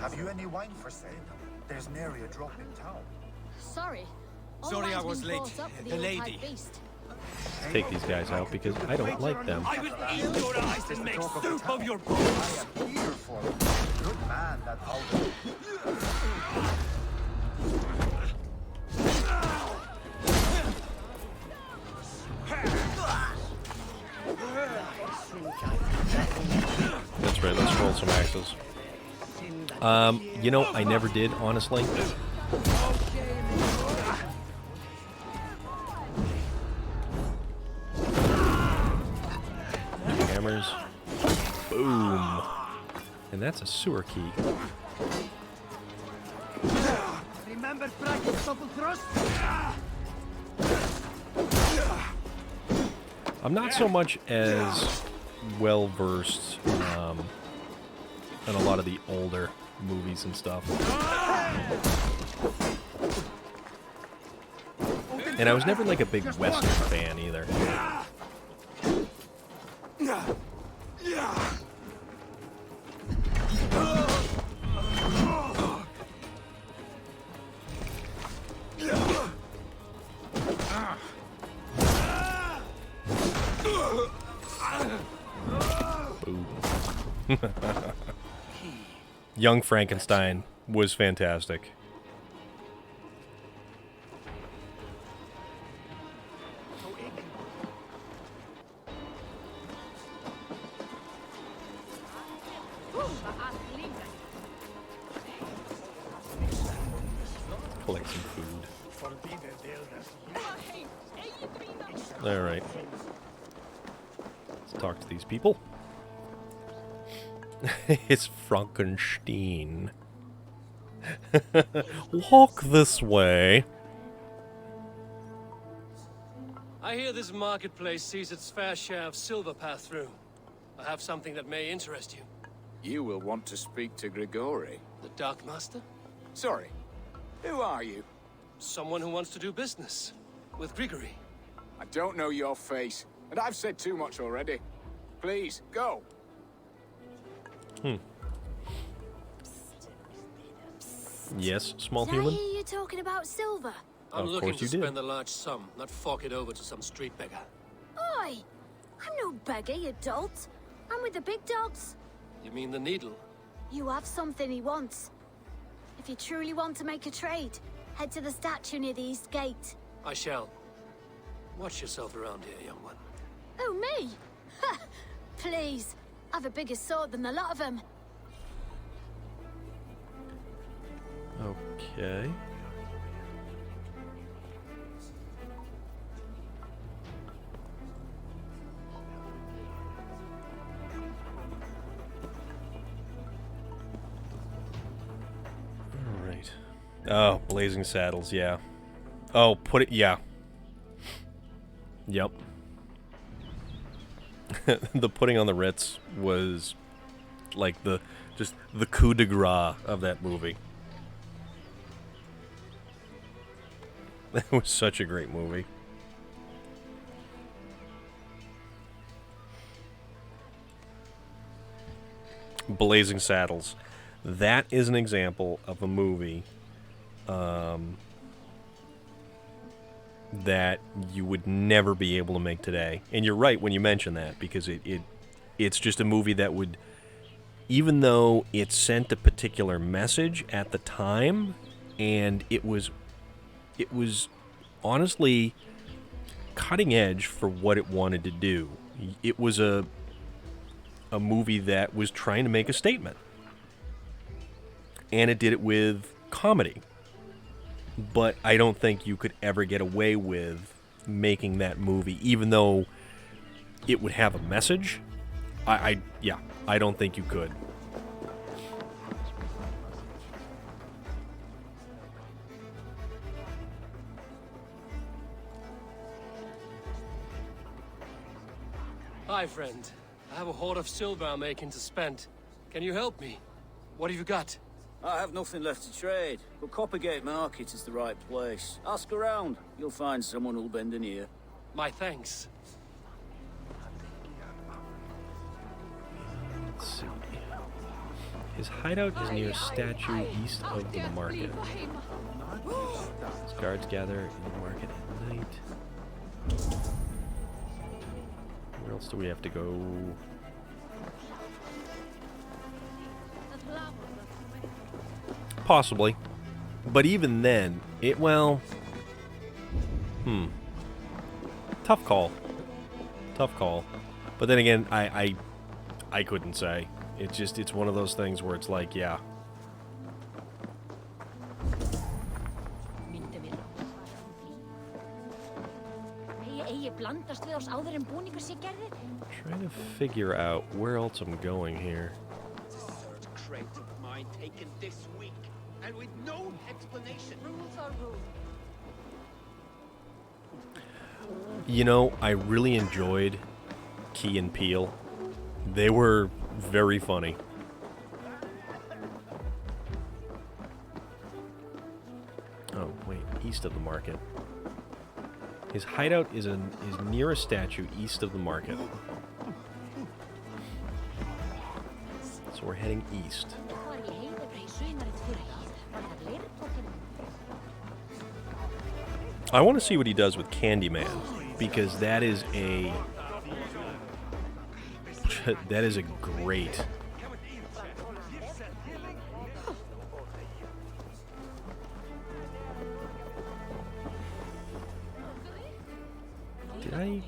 Have you any wine for sale? There's nary a drop in town. Sorry. All Sorry I wine's was been late. bought up for The old lady. type beast. Let's take these guys out because I don't like them. I will eat your eyes and make soup of your bones! I am here for a good man that That's right, let's roll some axes. You know, I never did, honestly. Hammers. Boom. And that's a sewer key. Remember practice double thrust? I'm not so much as well versed in a lot of the older movies and stuff. And I was never like a big Western fan either. Young Frankenstein was fantastic. Collect some food. Alright. Let's talk to these people. It's Frankenstein. Walk this way. I hear this marketplace sees its fair share of silver pass through. I have something that may interest you. You will want to speak to Grigori. The Dark Master? Sorry. Who are you? Someone who wants to do business. With Grigori. I don't know your face, and I've said too much already. Please, go. Yes, small Did I human? hear you talking about silver? I'm Of looking course to you did. spend a large sum, not fork it over to some street beggar. Oi! I'm no beggar, you dolt. I'm with the big dogs. You mean the needle? You have something he wants. If you truly want to make a trade, head to the statue near the east gate. I shall. Watch yourself around here, young one. Oh, me? Ha! Please. I've a bigger sword than the lot of them. Okay. Alright. Oh, Blazing Saddles, yeah. Oh, put it, yeah. Yep. The putting on the Ritz was like just the coup de grace of that movie. That was such a great movie. Blazing Saddles. That is an example of a movie that you would never be able to make today. And you're right when you mention that, because it's just a movie that would, even though it sent a particular message at the time, and it was honestly cutting edge for what it wanted to do. It was a movie that was trying to make a statement. And it did it with comedy. But I don't think you could ever get away with making that movie, even though it would have a message. I don't think you could. Hi, friend. I have a hoard of silver I'm making to spend. Can you help me? What have you got? I have nothing left to trade, but Coppergate Market is the right place. Ask around. You'll find someone who'll bend an ear. My thanks. Let's see. His hideout is near a statue east of the market. His guards gather in the market at night. Where else do we have to go? Possibly. But even then, tough call. Tough call. But then again, I couldn't say. It's one of those things where it's like, yeah. Trying to figure out where else I'm going here. The third crate of mine taken this week, and with no explanation. Rules are rules. You know, I really enjoyed Key and Peele. They were very funny. Oh, wait, east of the market. His hideout is near a statue east of the market. So we're heading east. I want to see what he does with Candyman, because that is a great. Did I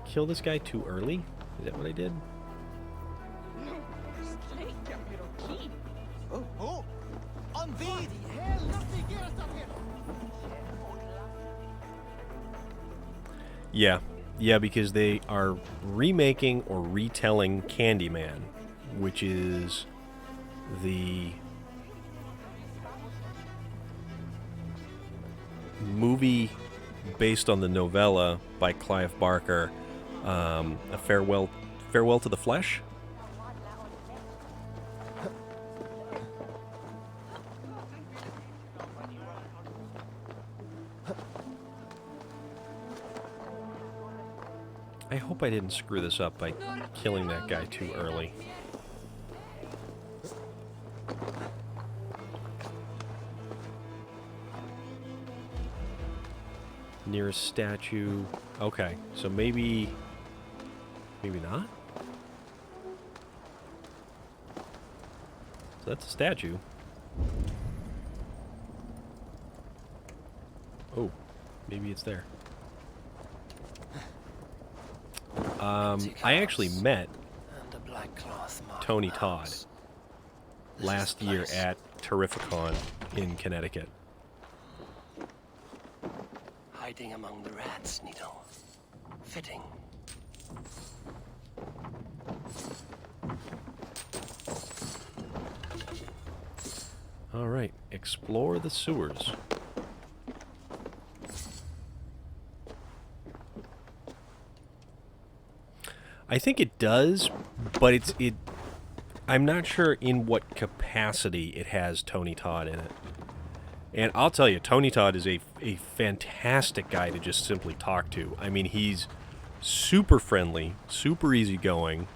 kill this guy too early? Is that what I did? Yeah, because they are remaking or retelling Candyman, which is the movie based on the novella by Clive Barker, A Farewell to the Flesh. I hope I didn't screw this up by killing that guy too early. Nearest statue. Okay, so maybe not? So that's a statue. Oh, maybe it's there. I actually met Tony Todd last year at Terrificon in Connecticut. Hiding among the rats, Nito. Fitting. All right, explore the sewers. I think it does, but I'm not sure in what capacity it has Tony Todd in it. And I'll tell you, Tony Todd is a fantastic guy to just simply talk to. I mean, he's super friendly, super easygoing.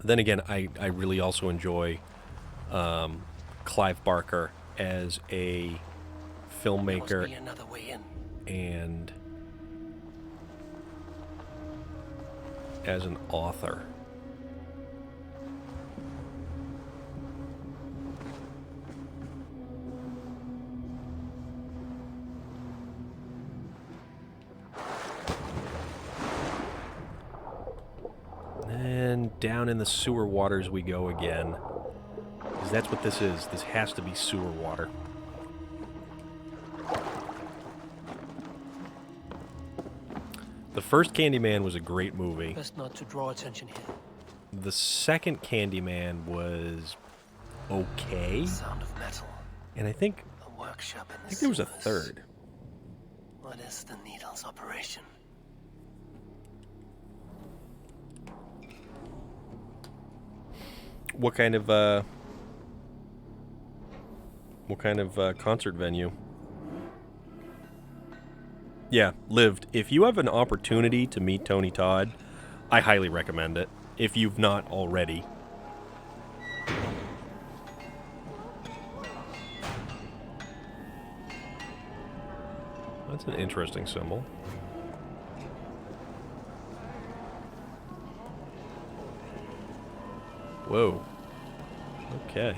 Then again, I really also enjoy Clive Barker as a filmmaker There must be another way in. and as an author. And down in the sewer waters we go again. Because that's what this is. This has to be sewer water. The first Candyman was a great movie. Best not to draw attention here. The second Candyman was okay. Sound of metal. And I think A workshop in the I think there was a sewers. third. What is the Needle's operation? What kind of concert venue? Yeah, lived. If you have an opportunity to meet Tony Todd, I highly recommend it. If you've not already. That's an interesting symbol. Whoa. Okay.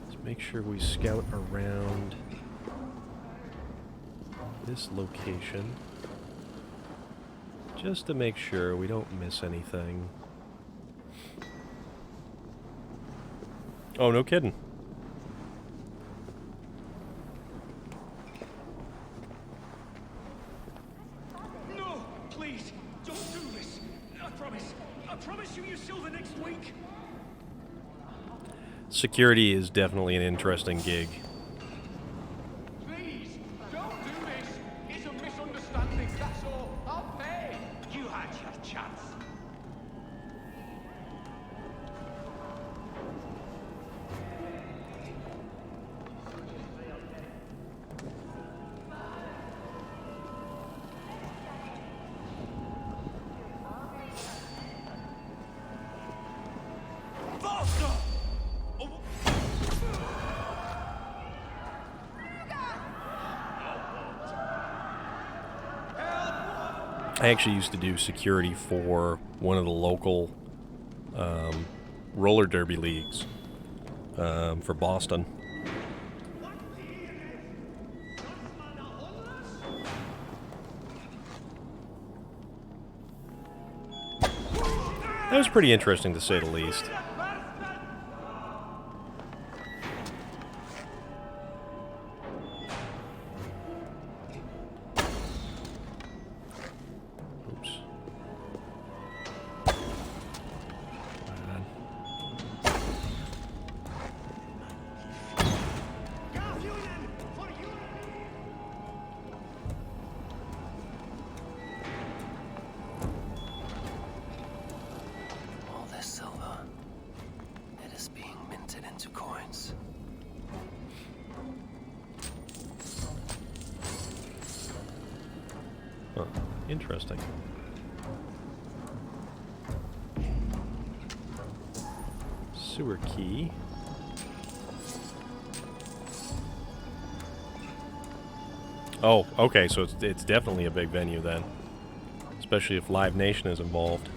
Let's make sure we scout around this location just to make sure we don't miss anything. Oh, no kidding. No, please, don't do this. I promise you silver next week. Security is definitely an interesting gig. Please, don't do this. It's a misunderstanding, that's all. I'll pay. You had your chance. I actually used to do security for one of the local roller derby leagues for Boston. That was pretty interesting, to say the least. Oops. All this silver, it is being minted into coins. Huh. Interesting. Sewer key. Oh, okay, so it's definitely a big venue then. Especially if Live Nation is involved.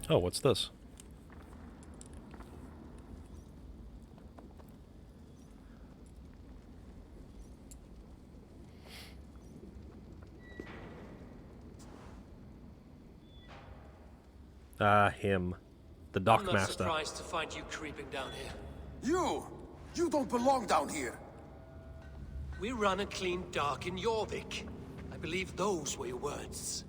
Oh, what's this? Ah, him. The I'm not Dockmaster. surprised to find you creeping down here. You don't belong down here. We run a clean dock in Jorvik. I believe those were your words.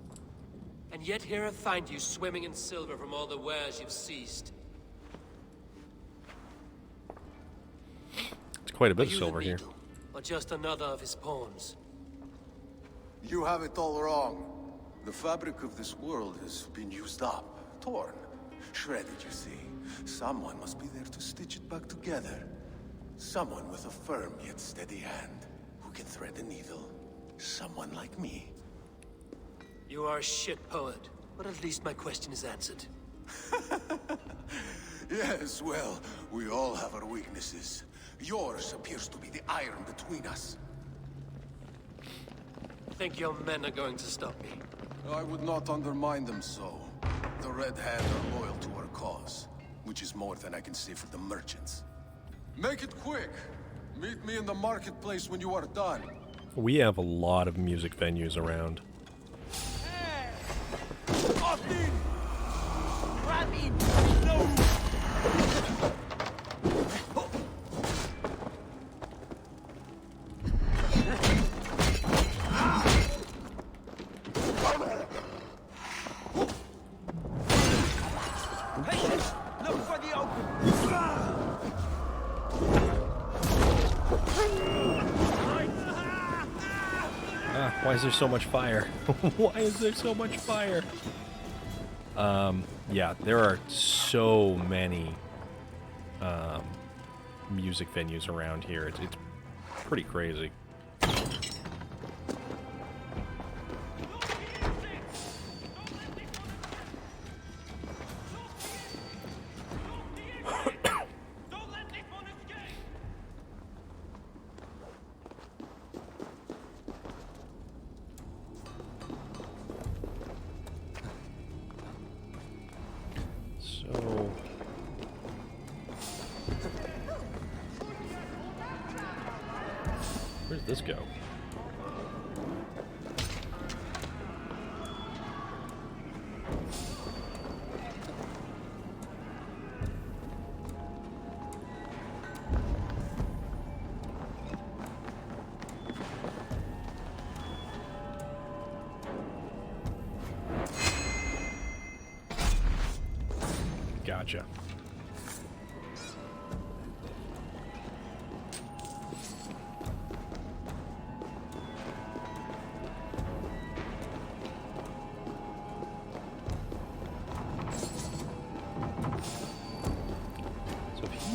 And yet here I find you swimming in silver from all the wares you've seized. It's quite a bit Are of you silver the here. Needle? or just another of his pawns? You have it all wrong. The fabric of this world has been used up, torn, shredded, you see. Someone must be there to stitch it back together. Someone with a firm yet steady hand, who can thread a needle. Someone like me. You are a shit poet, but at least my question is answered. Yes, well, we all have our weaknesses. Yours appears to be the iron between us. Think your men are going to stop me? I would not undermine them so. The Red Hand are loyal to our cause, which is more than I can say for the merchants. Make it quick! Meet me in the marketplace when you are done. We have a lot of music venues around. Austin! Grab him! No! Patience! Look for the open! Why is there so much fire? Why is there so much fire? Yeah, there are so many music venues around here. It's pretty crazy. Where's this go? Gotcha.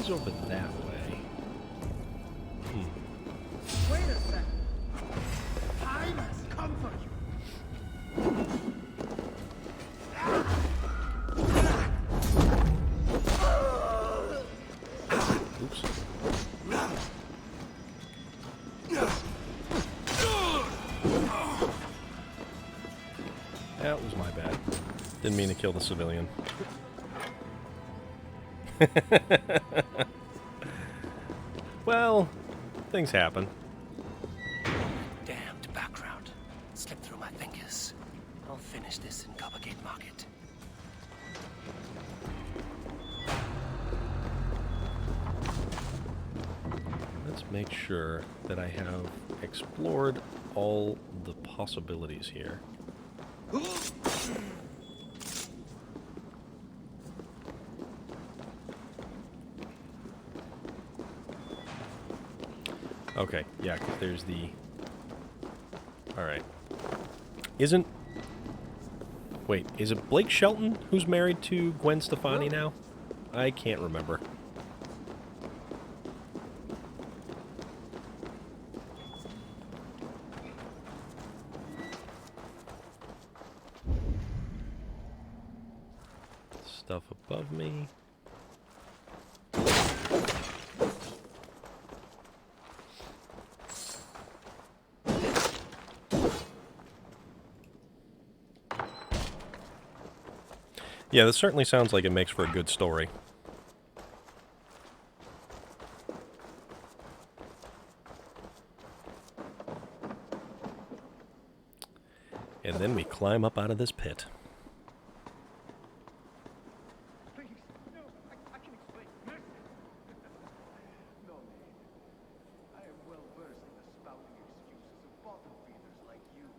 Over that way. Wait a second. Time has come for you. Oops. That was my bad. Didn't mean to kill the civilian. Well, things happen. Damned background. Slipped through my fingers. I'll finish this in Coppergate Market. Let's make sure that I have explored all the possibilities here. Okay, yeah, 'cause there's the... Alright. Isn't... Wait, is it Blake Shelton who's married to Gwen Stefani now? I can't remember. Stuff above me. Yeah, this certainly sounds like it makes for a good story. And then we climb up out of this pit. Please, no, I can explain. No, I am well versed in the spouting excuses of bottom feeders like you.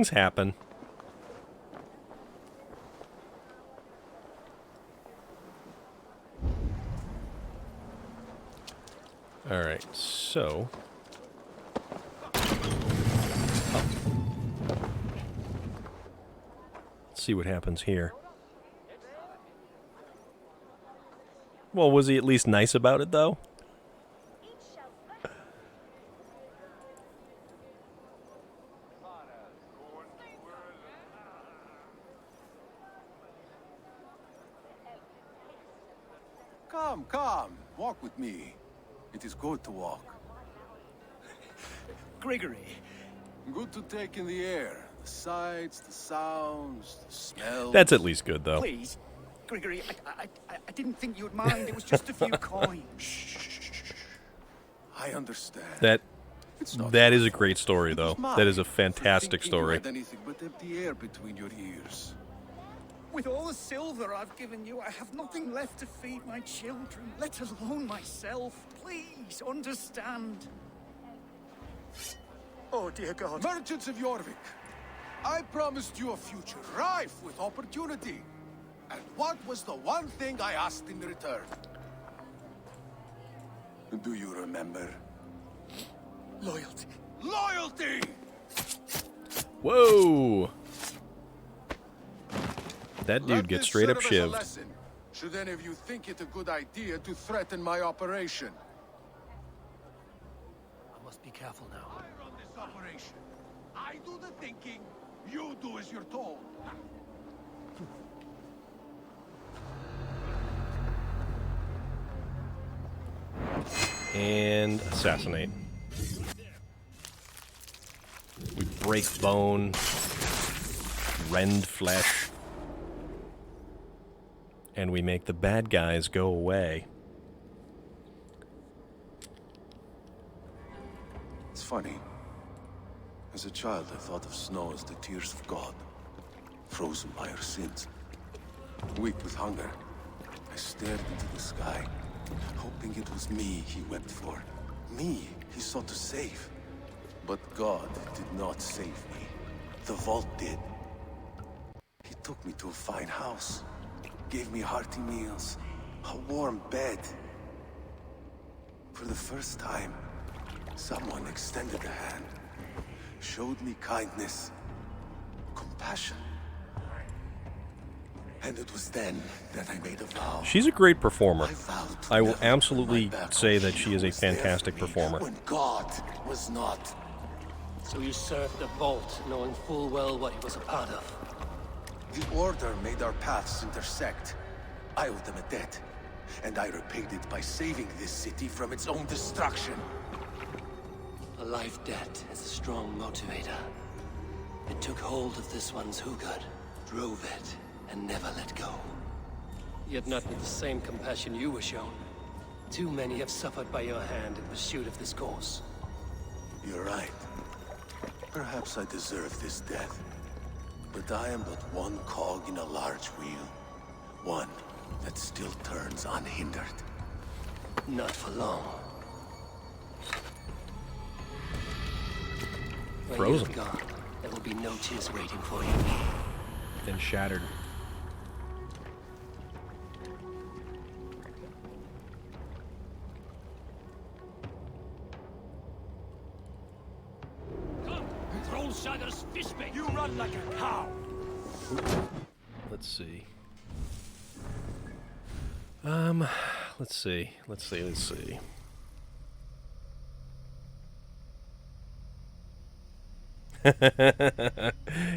Things happen. Alright, so... Oh. Let's see what happens here. Well, was he at least nice about it, though? Come, come. Walk with me. It is good to walk. Gregory. Good to take in the air. The sights, the sounds, the smells. That's at least good, though. Please. Gregory, I didn't think you'd mind. It was just a few coins. Shh. I understand. That is a great story, though. That is a fantastic story. You had anything but empty air between your ears. With all the silver I've given you, I have nothing left to feed my children, let alone myself. Please understand. Oh, dear God. Merchants of Jorvik, I promised you a future rife with opportunity. And what was the one thing I asked in return? Do you remember? Loyalty. Loyalty! Whoa! That dude gets straight up shivved. shivved. Should any of you think it a good idea to threaten my operation? I must be careful now. I run this operation. I do the thinking. You do as you're told. And assassinate. We break bone, rend flesh, and we make the bad guys go away. It's funny. As a child, I thought of snow as the tears of God, frozen by our sins. Weak with hunger, I stared into the sky, hoping it was me he wept for. Me he sought to save. But God did not save me. The vault did. He took me to a fine house, gave me hearty meals, a warm bed. For the first time, someone extended a hand, showed me kindness, compassion. And it was then that I made a vow. She's a great performer. I will absolutely say that she is a fantastic performer. When God was not. So you served the Vault, knowing full well what he was a part of. The Order made our paths intersect. I owed them a debt, and I repaid it by saving this city from its own destruction. A life debt is a strong motivator. It took hold of this one's Hugad, drove it, and never let go. Yet not with the same compassion you were shown. Too many have suffered by your hand in pursuit of this cause. You're right. Perhaps I deserve this death. But I am but one cog in a large wheel. One that still turns unhindered. Not for long. When Frozen. you've gone, there will be no tears waiting for you. And shattered. Trollshagger's fishbait! You run like a cow! Let's see. Let's see.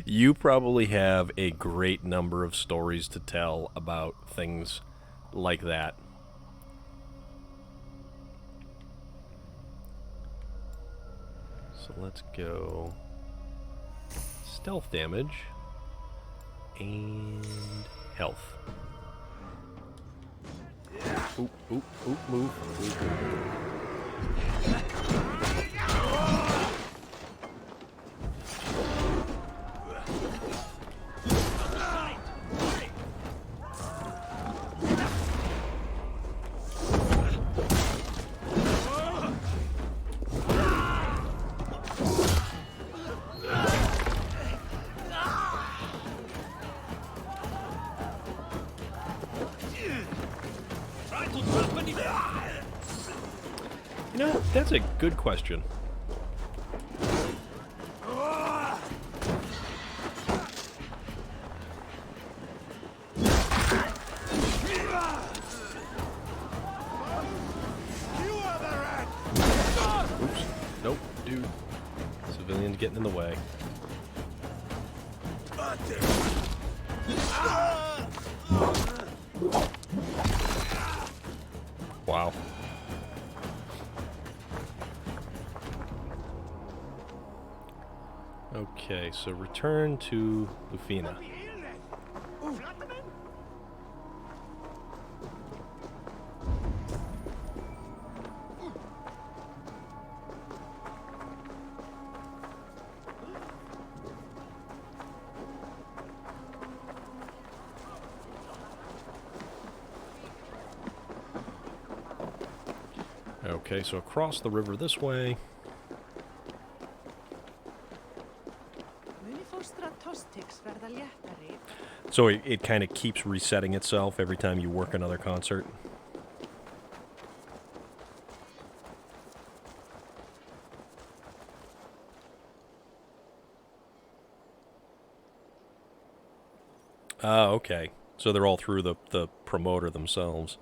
You probably have a great number of stories to tell about things like that. So let's go stealth damage and health. Oop, move. You know, that's a good question. Oops. Nope, dude. Civilians getting in the way. Wow. Okay, so return to Lufina. Okay, so across the river this way. So it kind of keeps resetting itself every time you work another concert. Ah, okay. So they're all through the promoter themselves.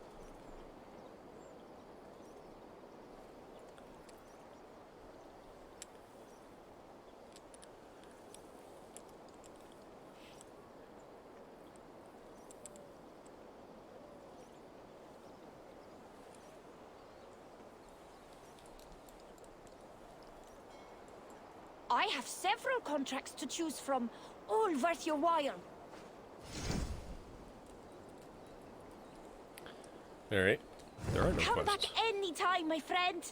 I have several contracts to choose from, all worth your while. Alright. There are no Come quests. back any time, my friend.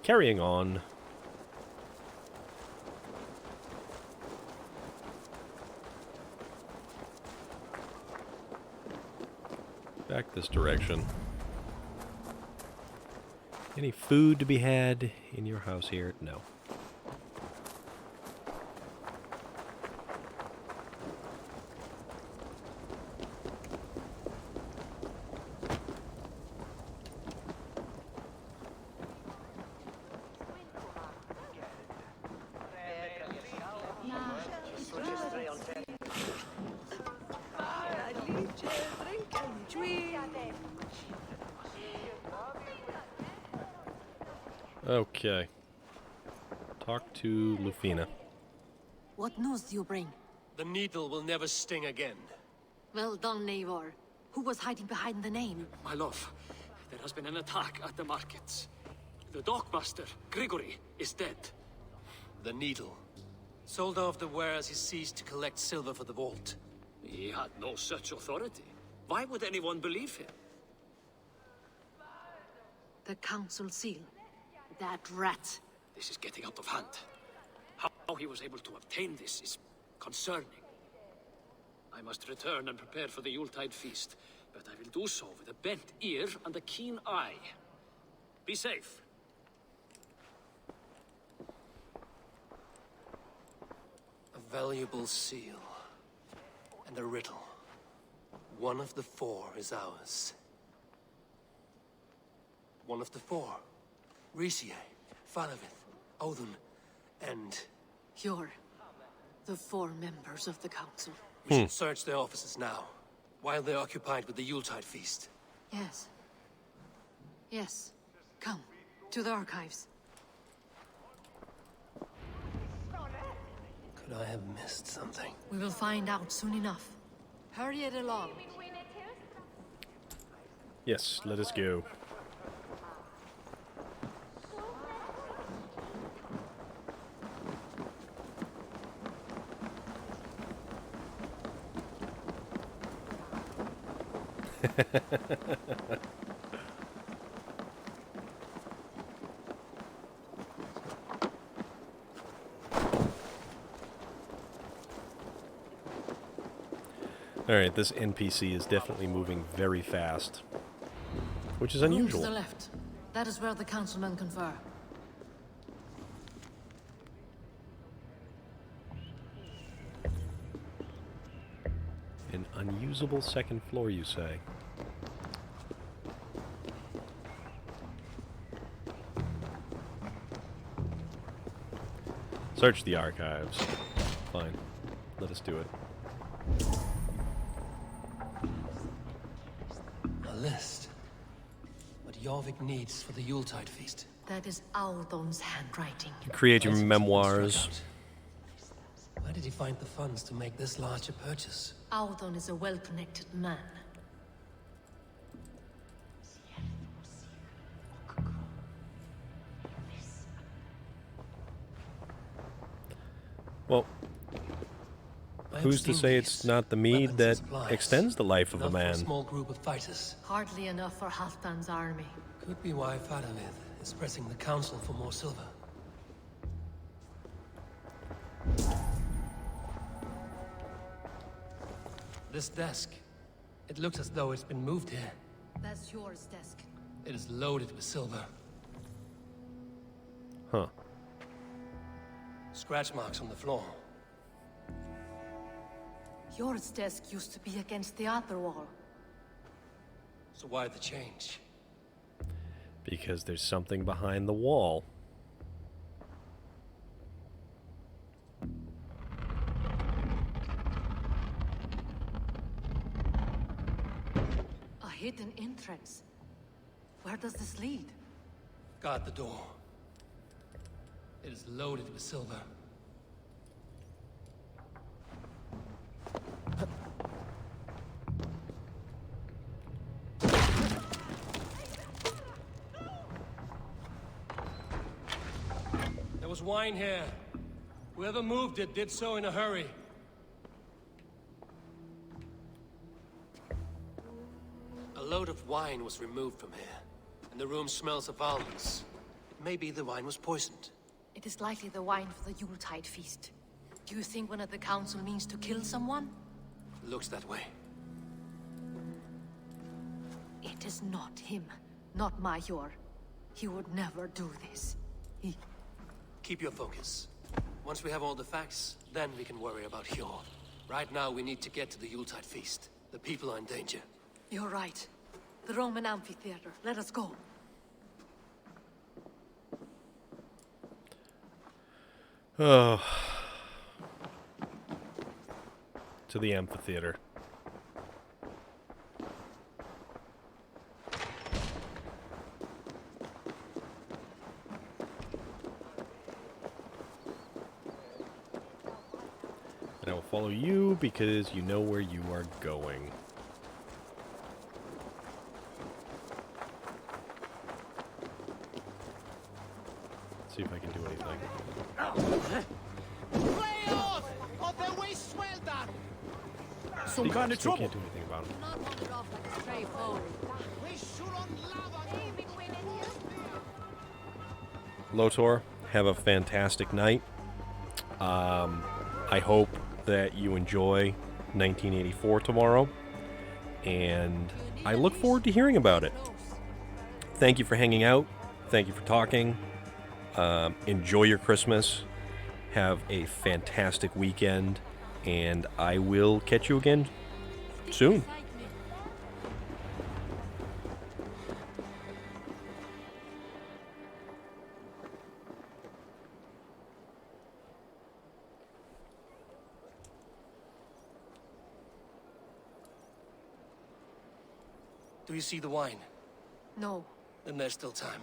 Carrying on. Back this direction. Any food to be had in your house here? No. Okay. Talk to Lufina. What news do you bring? The needle will never sting again. Well done, Eivor. Who was hiding behind the name? My love, there has been an attack at the markets. The dockmaster, Grigory, is dead. The needle. Sold off the wares he seized to collect silver for the vault. He had no such authority. Why would anyone believe him? The council seal. That rat. This is getting out of hand. How he was able to obtain this is concerning. I must return and prepare for the Yuletide feast, but I will do so with a bent ear and a keen eye. Be safe. A valuable seal. And a riddle. One of the four is ours. One of the four. Risie, Falavith, Odin, and... You're the four members of the council. We should search their offices now, while they're occupied with the Yuletide feast. Yes. Yes. Come, to the archives. Could I have missed something? We will find out soon enough. Hurry it along. Yes, let us go. Alright, this NPC is definitely moving very fast, which is Room unusual. to the left. That is where the councilmen confer. An unusable second floor, you say? Search the archives. Fine. Let us do it. A list. What Jorvik needs for the Yuletide feast. That is Audon's handwriting. Create your memoirs. Where did he find the funds to make this large a purchase? Audon is a well-connected man. Well, who's to say it's not the mead that extends the life of a man? A small group of fighters. Hardly enough for Halfdan's army. Could be why Firebrand is pressing the council for more silver. This desk. It looks as though it's been moved here. That's yours, desk. It is loaded with silver. Huh. Scratch marks on the floor. Yours desk used to be against the other wall. So why the change? Because there's something behind the wall. A hidden entrance. Where does this lead? Guard the door. It is loaded with silver. There was wine here. Whoever moved it did so in a hurry. A load of wine was removed from here, and the room smells of almonds. It may be the wine was poisoned. It is likely the wine for the Yuletide feast. Do you think one of the council means to kill someone? Looks that way. It is not him, not Major. He would never do this. Keep your focus. Once we have all the facts, then we can worry about Hjor. Right now, we need to get to the Yuletide feast. The people are in danger. You're right. The Roman amphitheater. Let us go. Oh. To the amphitheater. And I will follow you because you know where you are going. Let's see if I can do anything. Play off! Or they will swell that! Some kind of Still trouble. can't do anything about it. Not wander off like a stray foe. We shoot on lava! Lotor, have a fantastic night. I hope that you enjoy 1984 tomorrow, and I look forward to hearing about it. Thank you for hanging out. Thank you for talking. Enjoy your Christmas. Have a fantastic weekend, and I will catch you again soon. Do you see the wine? No. Then there's still time.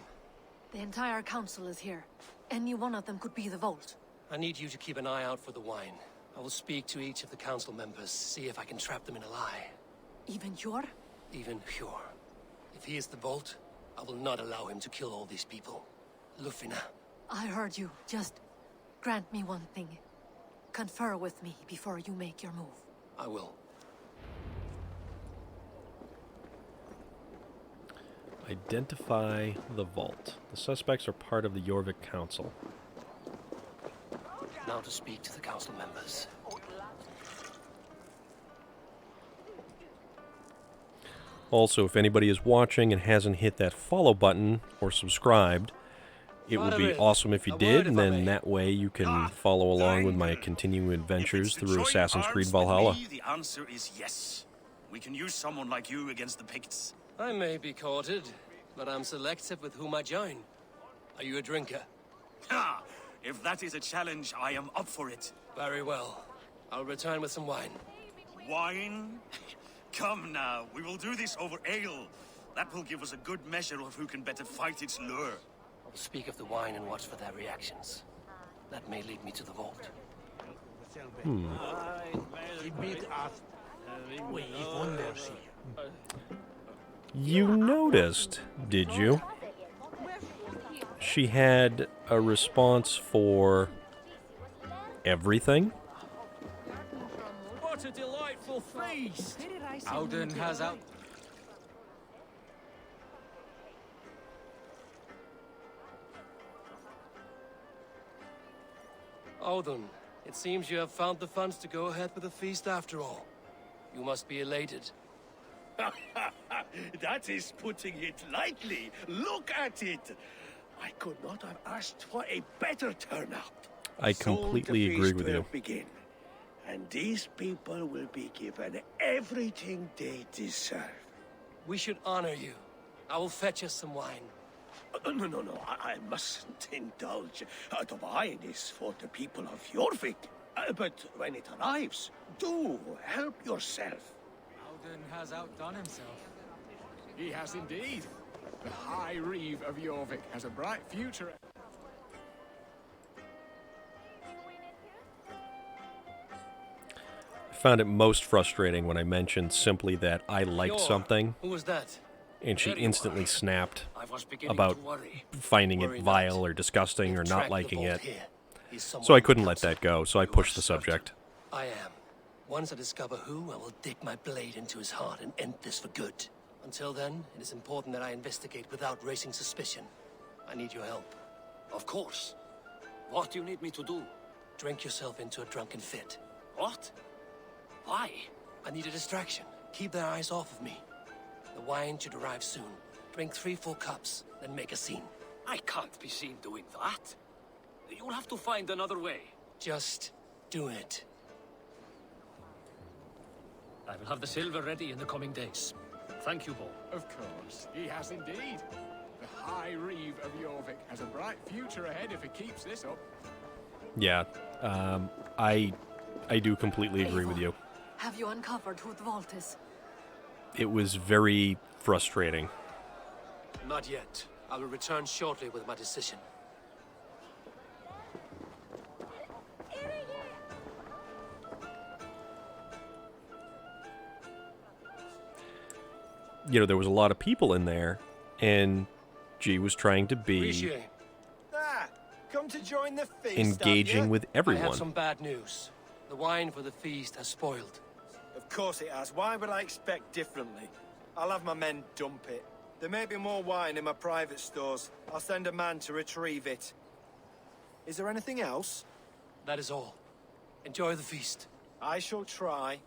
The entire council is here. Any one of them could be the vault. I need you to keep an eye out for the wine. I will speak to each of the council members, see if I can trap them in a lie. Even Hjor? Even Hjor. If he is the vault, I will not allow him to kill all these people. Lufina. I heard you. Just grant me one thing. Confer with me before you make your move. I will. Identify the vault. The suspects are part of the Jorvik Council. Now to speak to the council members. Also, if anybody is watching and hasn't hit that follow button or subscribed, it would be awesome if you did, and then that way you can follow along with my continuing adventures through Assassin's Creed Valhalla. The answer is yes. We can use someone like you against the Picts. I may be courted, but I'm selective with whom I join. Are you a drinker? Ha! If that is a challenge, I am up for it. Very well. I'll return with some wine. Wine? Come now, we will do this over ale. That will give us a good measure of who can better fight its lure. I'll speak of the wine and watch for their reactions. That may lead me to the vault. You noticed, did you? She had a response for everything. What a delightful feast! Auden has out. Auden, it seems you have found the funds to go ahead with the feast after all. You must be elated. That is putting it lightly. Look at it. I could not have asked for a better turnout. I completely agree with you. Begin, and these people will be given everything they deserve. We should honor you. I will fetch us some wine. No, I mustn't indulge. The wine is for the people of Jorvik. But when it arrives, do help yourself. Auden has outdone himself. He has indeed. The High Reeve of Jorvik has a bright future. I found it most frustrating when I mentioned simply that I liked something, Who was that? and she instantly snapped I was beginning about to worry. finding it vile or disgusting or not liking it. So I couldn't let that go, so I pushed the subject. I am. Once I discover who, I will dig my blade into his heart and end this for good. Until then, it is important that I investigate without raising suspicion. I need your help. Of course. What do you need me to do? Drink yourself into a drunken fit. What? Why? I need a distraction. Keep their eyes off of me. The wine should arrive soon. Drink 3 full cups, then make a scene. I can't be seen doing that. You'll have to find another way. Just do it. I will have the silver ready in the coming days. Thank you, Bo. Of course, he has indeed. The High Reeve of Jorvik has a bright future ahead if he keeps this up. Yeah, I do completely agree with you. Have you uncovered who the vault is? It was very frustrating. Not yet. I will return shortly with my decision. You know, there was a lot of people in there, and G was trying to be Come to join the feast, engaging with I have everyone. some bad news. The wine for the feast has spoiled. Of course it has. Why would I expect differently? I'll have my men dump it. There may be more wine in my private stores. I'll send a man to retrieve it. Is there anything else? That is all. Enjoy the feast. I shall try.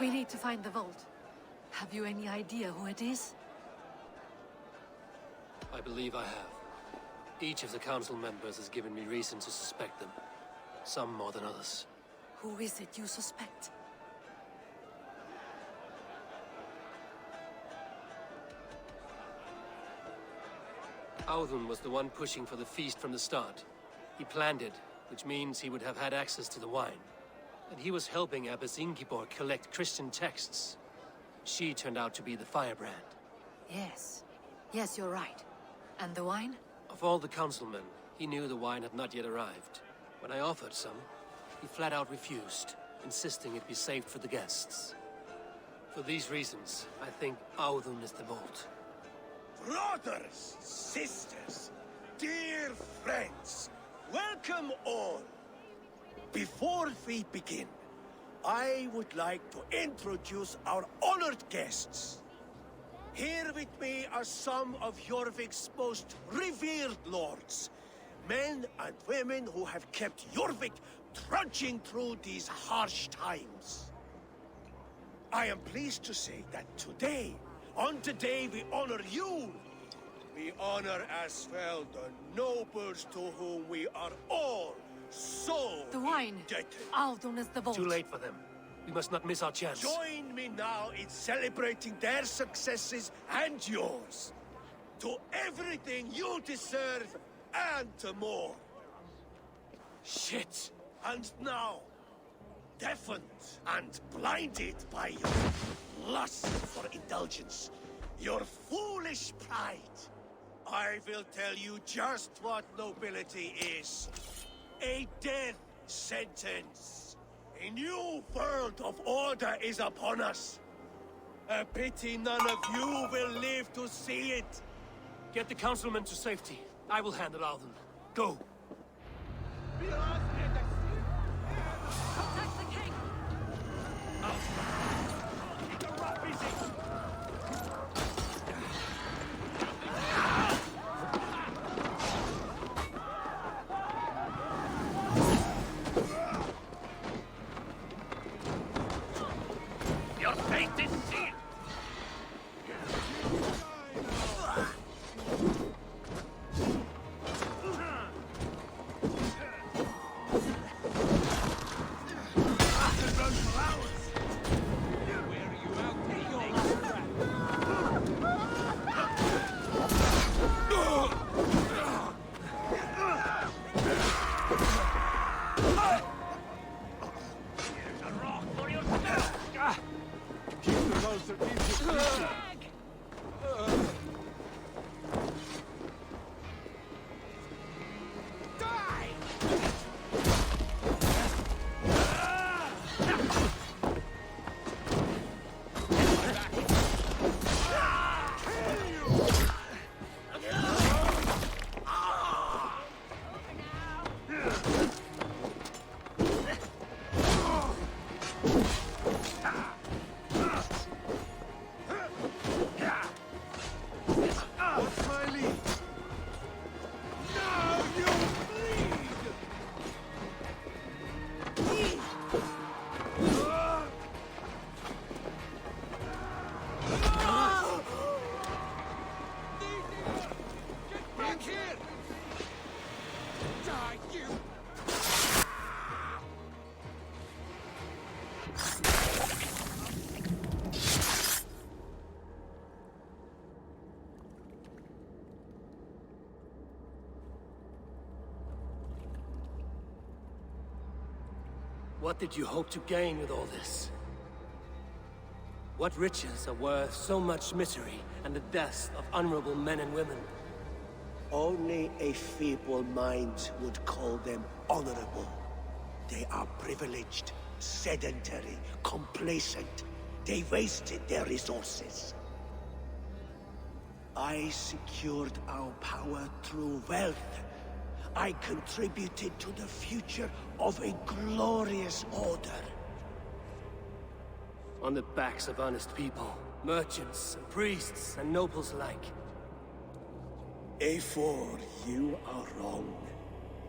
We need to find the vault. Have you any idea who it is? I believe I have. Each of the council members has given me reason to suspect them. Some more than others. Who is it you suspect? Auden was the one pushing for the feast from the start. He planned it, which means he would have had access to the wine. And he was helping Abbess Ingibor collect Christian texts. She turned out to be the Firebrand. Yes. Yes, you're right. And the wine? Of all the councilmen, he knew the wine had not yet arrived. When I offered some, he flat out refused, insisting it be saved for the guests. For these reasons, I think Audun is the bolt. Brothers, sisters, dear friends, welcome all. Before we begin, I would like to introduce our honored guests. Here with me are some of Jorvik's most revered lords, men and women who have kept Jorvik trudging through these harsh times. I am pleased to say that today, on the day we honor you, we honor as well the nobles to whom we are all so The wine. indebted. Audun is the bolt. Too late for them. We must not miss our chance. Join me now in celebrating their successes and yours. To everything you deserve and to more. Shit! And now, deafened and blinded by your lust for indulgence, your foolish pride, I will tell you just what nobility is. A death sentence. A new world of order is upon us. A pity none of you will live to see it. Get the councilmen to safety. I will handle Audun. Go! Your fate is sealed! What did you hope to gain with all this? What riches are worth so much misery and the deaths of honorable men and women? Only a feeble mind would call them honorable. They are privileged, sedentary, complacent. They wasted their resources. I secured our power through wealth. I contributed to the future of a glorious order. On the backs of honest people, merchants, and priests, and nobles alike. Eivor, you are wrong.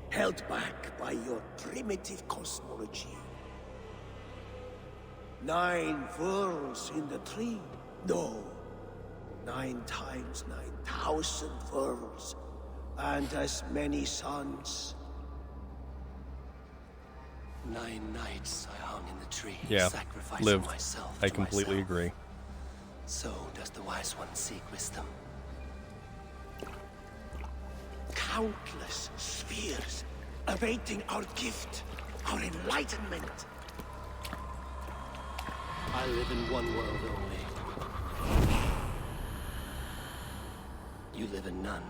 Held back by your primitive cosmology. 9 worlds in the tree? No. 9 times 9,000 worlds. And as many suns. 9 nights I hung in the tree, Yeah, sacrificing lived. myself I to completely myself. agree. So does the wise one seek wisdom. Countless spheres, awaiting our gift, our enlightenment. I live in one world only. You live in none.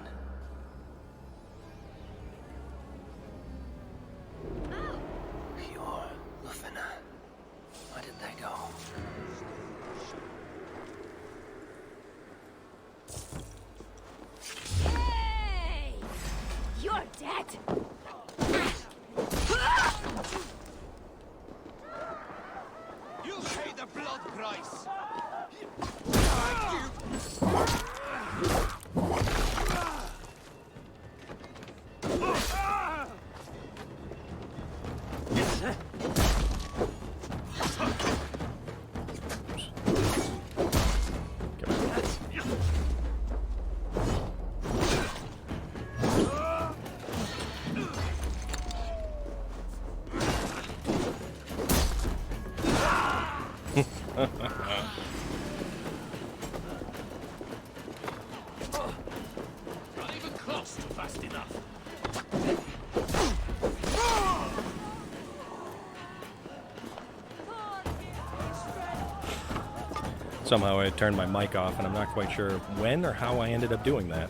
Pure Lufina. Where did they go? Hey! You're dead! You'll pay the blood price! Not even close to fast enough. Somehow I turned my mic off, and I'm not quite sure when or how I ended up doing that.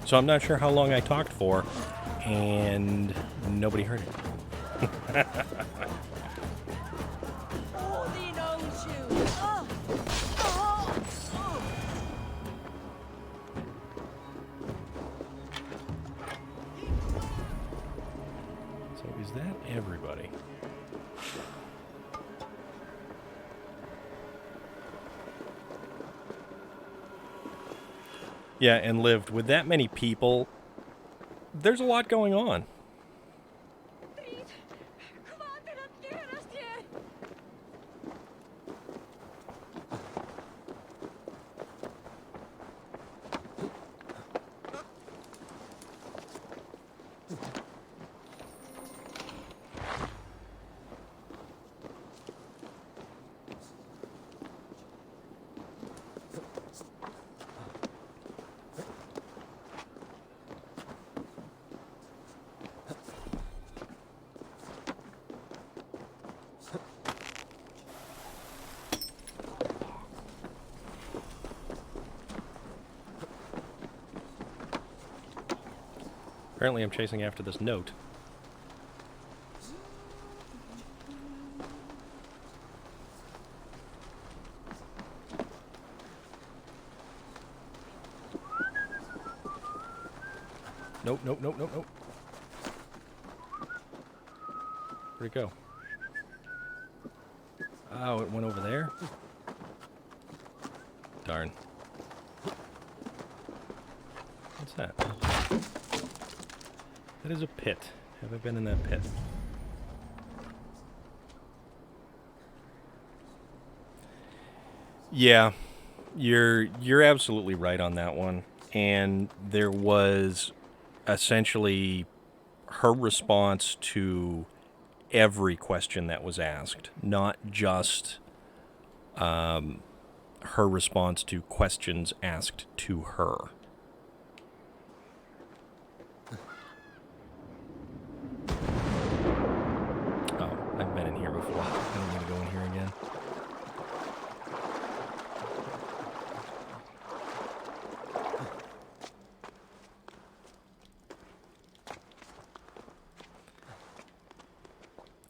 So I'm not sure how long I talked for, and nobody heard it. Odin owns you! So is that everybody? Yeah, and lived with that many people, there's a lot going on. Apparently I'm chasing after this note. Nope, nope, nope, nope, nope. Where'd it go? Oh, it went over there? Darn. What's that? That is a pit. Have I been in that pit? Yeah, you're absolutely right on that one. And there was essentially her response to every question that was asked, not just her response to questions asked to her. I've been in here before. I don't need to go in here again.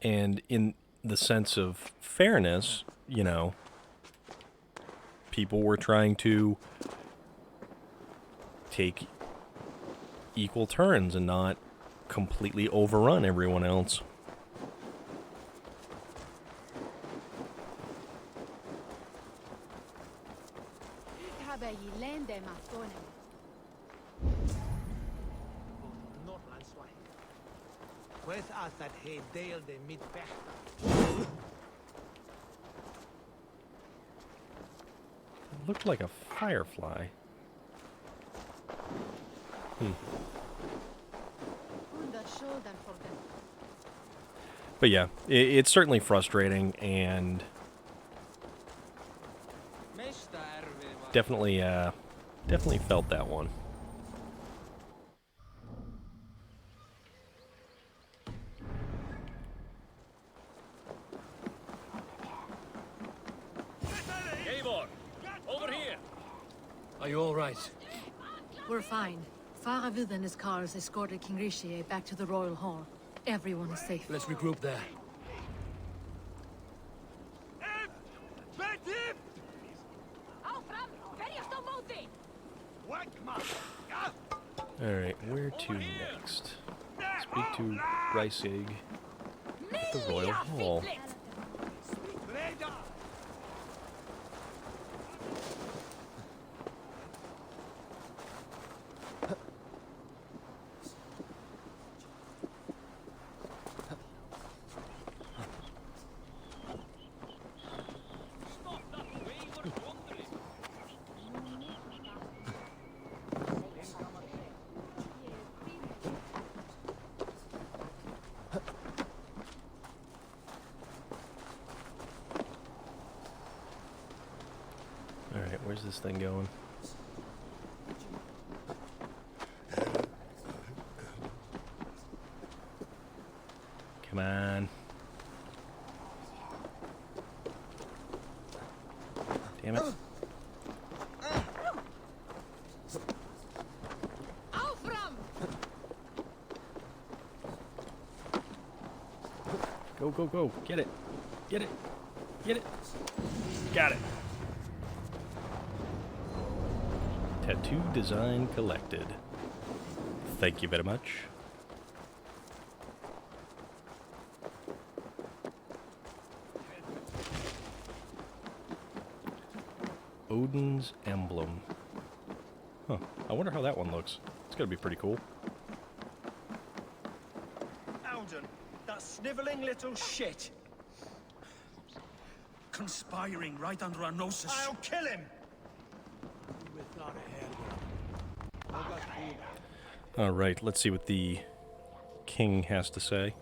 And in the sense of fairness, you know, people were trying to take equal turns and not completely overrun everyone else. It looked like a firefly. But yeah, it's certainly frustrating and definitely felt that one. Are you all right? We're fine. Firebrand and his cars escorted King Richier back to the Royal Hall. Everyone is safe. Let's regroup there. Alright, where to next? Speak to Reisig at the Royal Hall. Reda! Alright, where's this thing going? Come on. Damn it. Go, go, go. Get it. Get it. Get it. Got it. Tattoo design collected. Thank you very much. Odin's emblem. Huh. I wonder how that one looks. It's gonna be pretty cool. Alden, that sniveling little shit. Conspiring right under our noses. I'll kill him! Alright, let's see what the king has to say.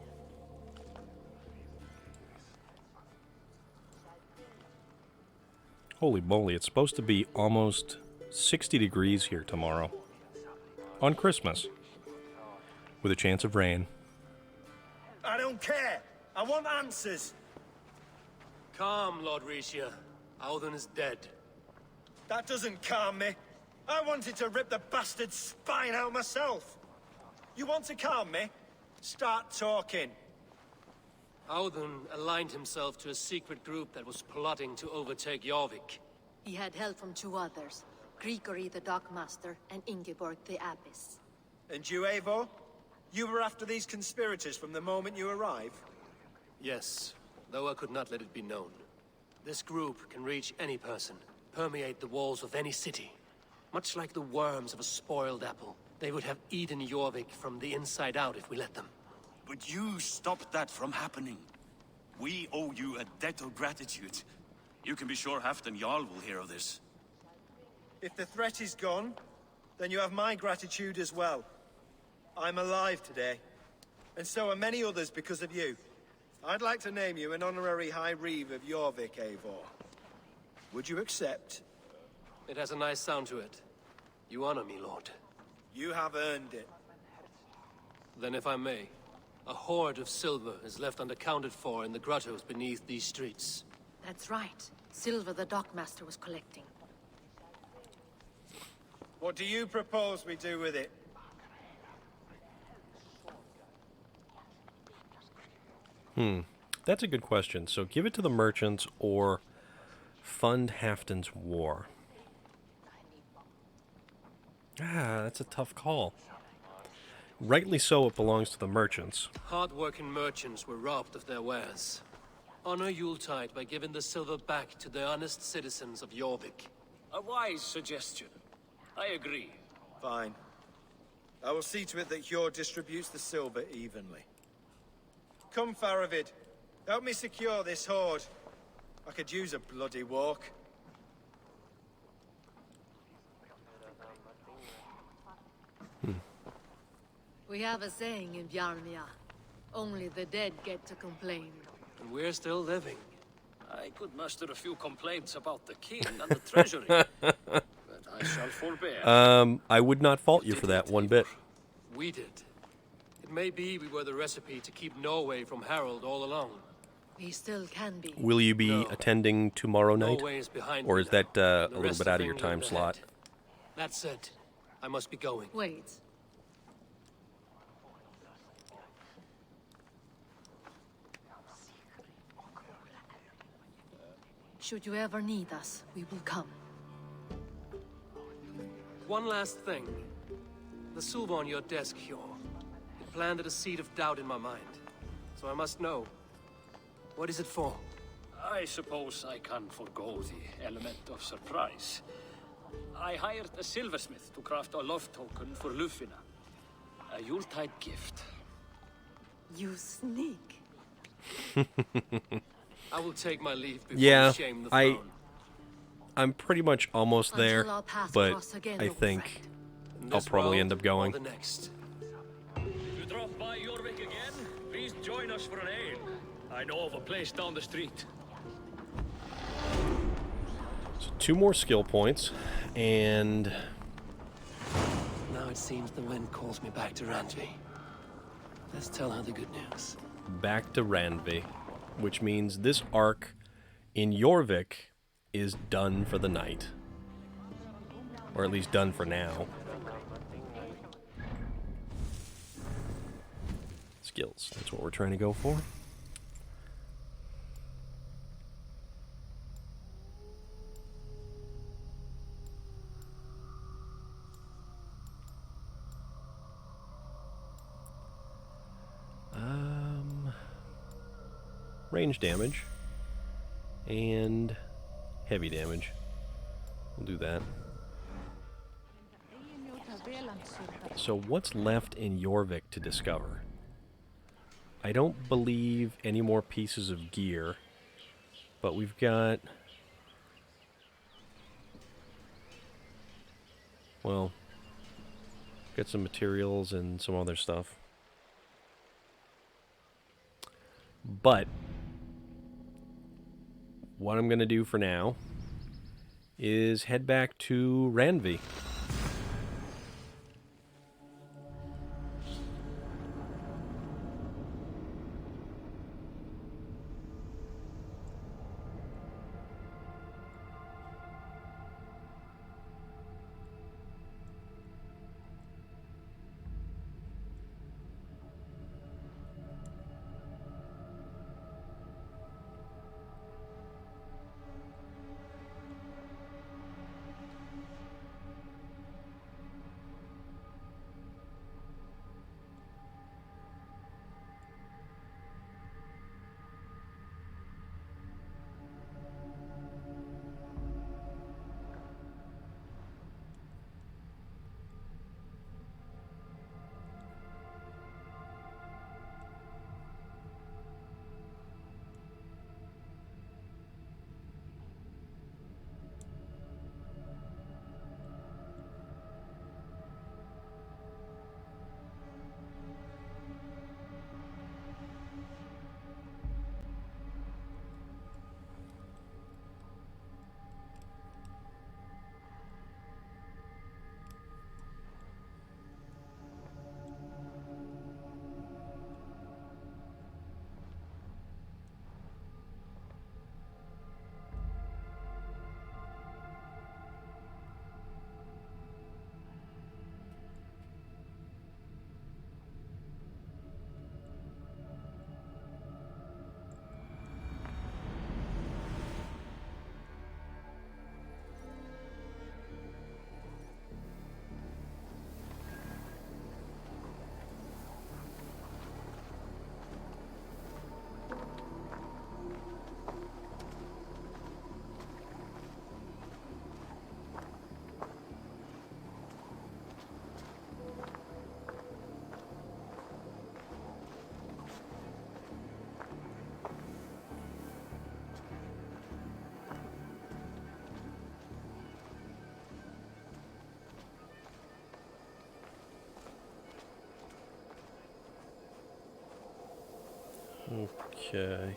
Holy moly, it's supposed to be almost 60 degrees here tomorrow. On Christmas. With a chance of rain. I don't care. I want answers. Calm, Lord Richier. Alden is dead. That doesn't calm me. I wanted to rip the bastard's spine out myself. You want to calm me? Start talking. Alden aligned himself to a secret group that was plotting to overtake Jorvik. He had help from two others, Grigory the Dockmaster and Ingeborg the Abbess. And you, Eivor? You were after these conspirators from the moment you arrived? Yes, though I could not let it be known. This group can reach any person, permeate the walls of any city. Much like the worms of a spoiled apple, they would have eaten Jorvik from the inside out if we let them. But you stopped that from happening. We owe you a debt of gratitude. You can be sure Halfdan Jarl will hear of this. If the threat is gone, then you have my gratitude as well. I'm alive today, and so are many others because of you. I'd like to name you an honorary High Reeve of Jorvik, Eivor. Would you accept? It has a nice sound to it. You honor me, Lord. You have earned it. Then if I may, a hoard of silver is left unaccounted for in the grottos beneath these streets. That's right. Silver the Dockmaster was collecting. What do you propose we do with it? That's a good question. So give it to the merchants or fund Halfdan's war. That's a tough call. Rightly so, it belongs to the merchants. Hard-working merchants were robbed of their wares. Honor Yuletide by giving the silver back to the honest citizens of Jorvik. A wise suggestion. I agree. Fine. I will see to it that Hjord distributes the silver evenly. Come, Faravid. Help me secure this hoard. I could use a bloody walk. We have a saying in Bjarnia. Only the dead get to complain. And we're still living. I could muster a few complaints about the king and the treasury, but I shall forbear. I would not fault you for that one bit. We did. It may be we were the recipe to keep Norway from Harald all along. We still can be. Will you be attending tomorrow night? Norway is behind Or me is that now. a little bit out of your time slot? That said, I must be going. Wait. Should you ever need us, we will come. One last thing. The silver on your desk, Hjor. It planted a seed of doubt in my mind. So I must know. What is it for? I suppose I can forgo the element of surprise. I hired a silversmith to craft a love token for Lufina. A Yuletide gift. You sneak. I will take my leave before Yeah, you shame the throne. I'm pretty much almost Until there, our paths but cross again, I noble think friend. I'll probably end up going. The next. If you drop by Jorvik again, please join us for an ale. I know of a place down the street. So 2 more skill points, and Now it seems the wind calls me back to Randvi. Let's tell her the good news. back to Randvi, which means this arc in Jorvik is done for the night. Or at least done for now. Skills, that's what we're trying to go for. Range damage and heavy damage. We'll do that. So what's left in Jorvik to discover? I don't believe any more pieces of gear, but we've got, well, got some materials and some other stuff. But what I'm going to do for now is head back to Randvi. Okay.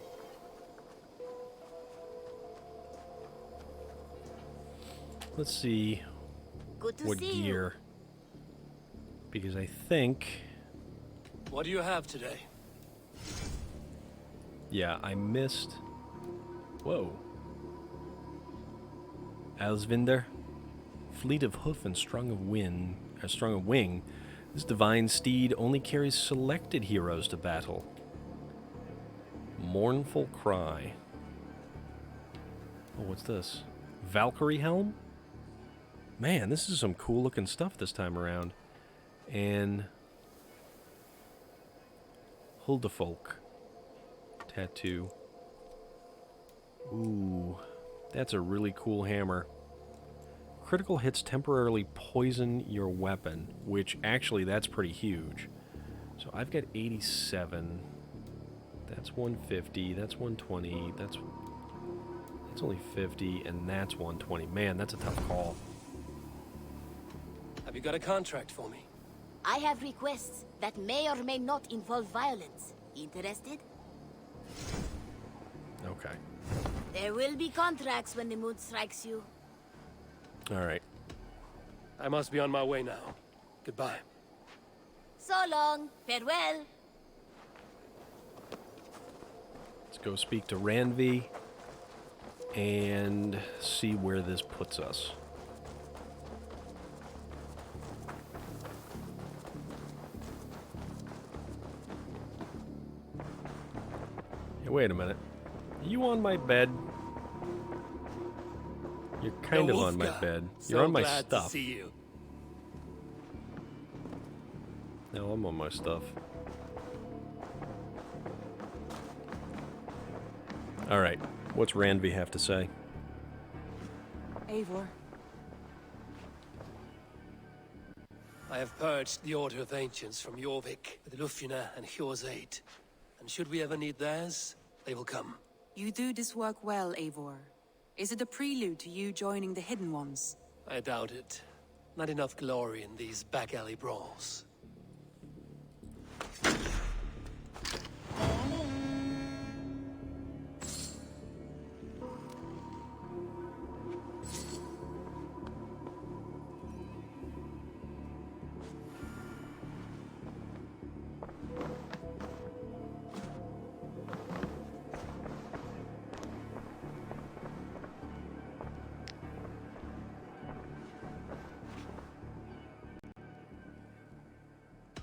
Let's see Good to what see gear. Because I think, What do you have today? yeah, I missed. Whoa. Alsvinder, Fleet of hoof and strong of wing, this divine steed only carries selected heroes to battle. Mournful cry. Oh, what's this? Valkyrie helm? Man, this is some cool looking stuff this time around. And Huldefolk tattoo. Ooh, that's a really cool hammer. Critical hits temporarily poison your weapon, which actually that's pretty huge. So I've got 87. That's 150. That's 120. That's only 50, and that's 120. Man, that's a tough call. Have you got a contract for me? I have requests that may or may not involve violence. Interested? Okay. There will be contracts when the mood strikes you. All right. I must be on my way now. Goodbye. So long. Farewell. Let's go speak to Ranvi and see where this puts us. Hey, wait a minute. Are you on my bed? You're kind of on my bed. You're on my stuff. To see you. No, I'm on my stuff. All right. What's Ranvi have to say? Eivor. I have purged the Order of Ancients from Jorvik with Lufina and Hjor's aid. And should we ever need theirs, they will come. You do this work well, Eivor. Is it a prelude to you joining the Hidden Ones? I doubt it. Not enough glory in these back alley brawls.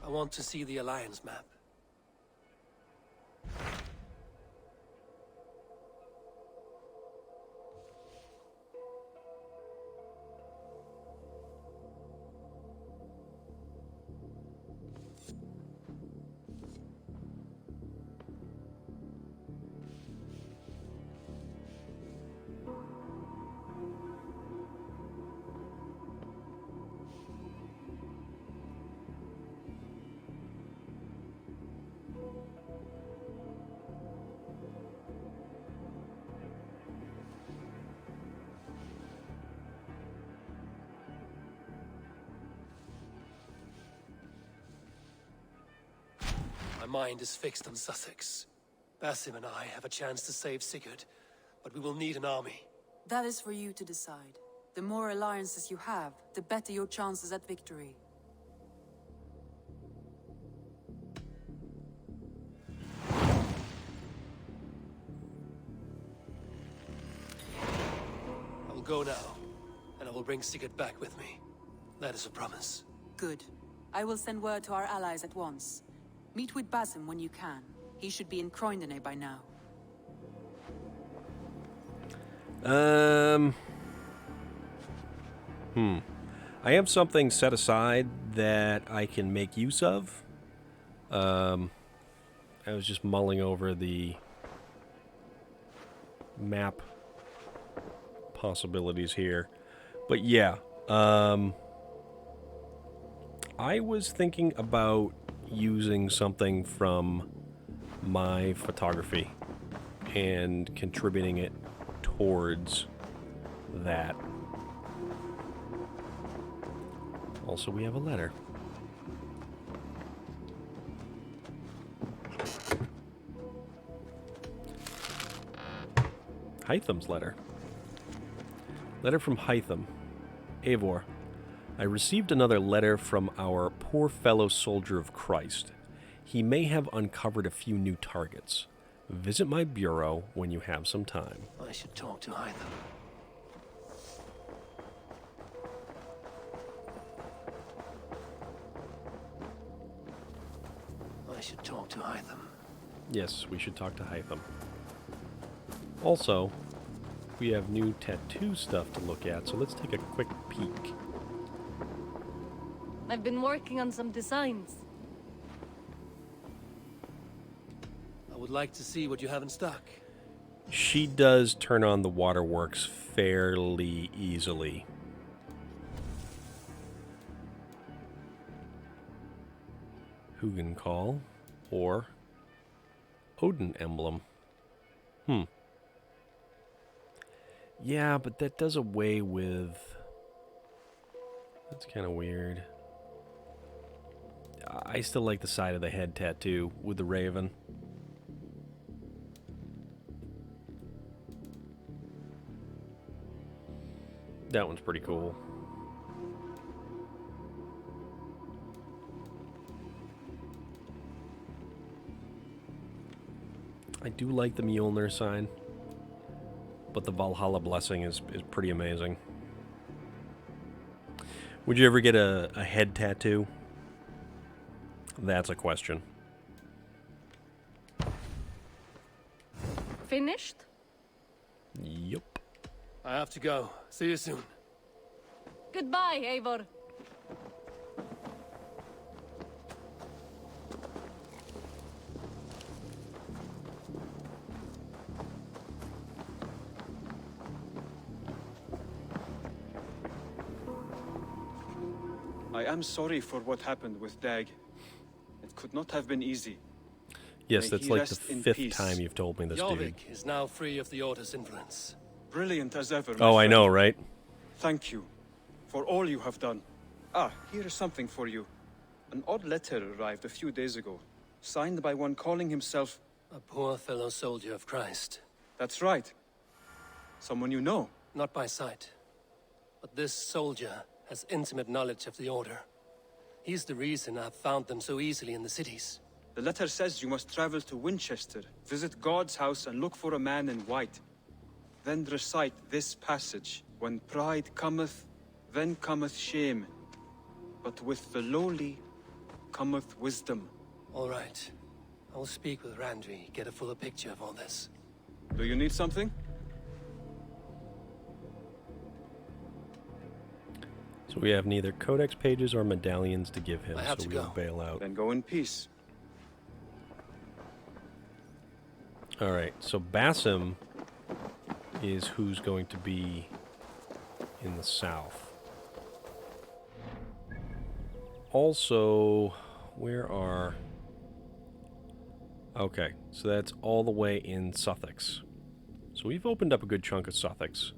I want to see the Alliance map. My mind is fixed on Sussex. Basim and I have a chance to save Sigurd, but we will need an army. That is for you to decide. The more alliances you have, the better your chances at victory. I will go now, and I will bring Sigurd back with me. That is a promise. Good. I will send word to our allies at once. Meet with Basim when you can. He should be in Croydon by now. I have something set aside that I can make use of. I was just mulling over the map possibilities here. But yeah, I was thinking about using something from my photography and contributing it towards that. Also, we have a letter. Hytham's letter. Letter from Hytham. Eivor, I received another letter from our poor fellow soldier of Christ. He may have uncovered a few new targets. Visit my bureau when you have some time. I should talk to Hytham. should talk to Hytham. Yes, we should talk to Hytham. Also, we have new tattoo stuff to look at, so let's take a quick peek. I've been working on some designs. I would like to see what you have in stock. She does turn on the waterworks fairly easily. Hugin Call or Odin Emblem. Yeah, but that does away with... That's kind of weird. I still like the side of the head tattoo with the raven. That one's pretty cool. I do like the Mjolnir sign, but the Valhalla blessing is pretty amazing. Would you ever get a head tattoo? That's a question. Finished? Yup. I have to go. See you soon. Goodbye, Eivor. I am sorry for what happened with Dag. It could not have been easy. Yes, May that's he like rest the in 5th peace. time you've told me this, dude. Jorvik is now free of the Order's influence. Brilliant as ever, my Oh, I friend. know, right? Thank you for all you have done. Ah, here is something for you. An odd letter arrived a few days ago, signed by one calling himself... A poor fellow soldier of Christ. That's right. Someone you know. Not by sight. But this soldier has intimate knowledge of the Order. He's the reason I've found them so easily in the cities. The letter says you must travel to Winchester, visit God's house and look for a man in white. Then recite this passage. When pride cometh, then cometh shame. But with the lowly cometh wisdom. All right. I will speak with Randri, get a fuller picture of all this. Do you need something? So we have neither codex pages or medallions to give him, I have so to we'll go. bail out. Then go in peace. Alright, so Basim is who's going to be in the south. Also, where are... Okay, so that's all the way in Sussex. So we've opened up a good chunk of Sussex.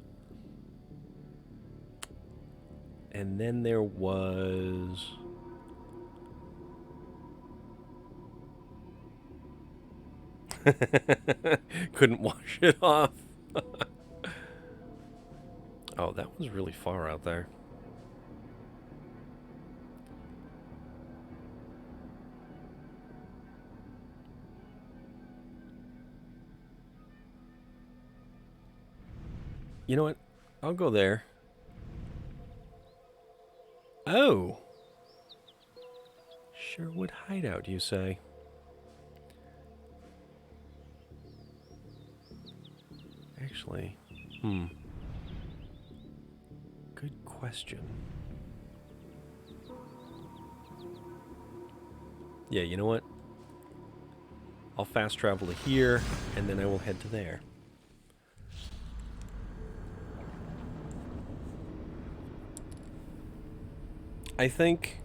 And then there was... Couldn't wash it off. Oh, that was really far out there. You know what? I'll go there. Oh! Sherwood Hideout, you say? Actually, good question. Yeah, you know what? I'll fast travel to here, and then I will head to there. I think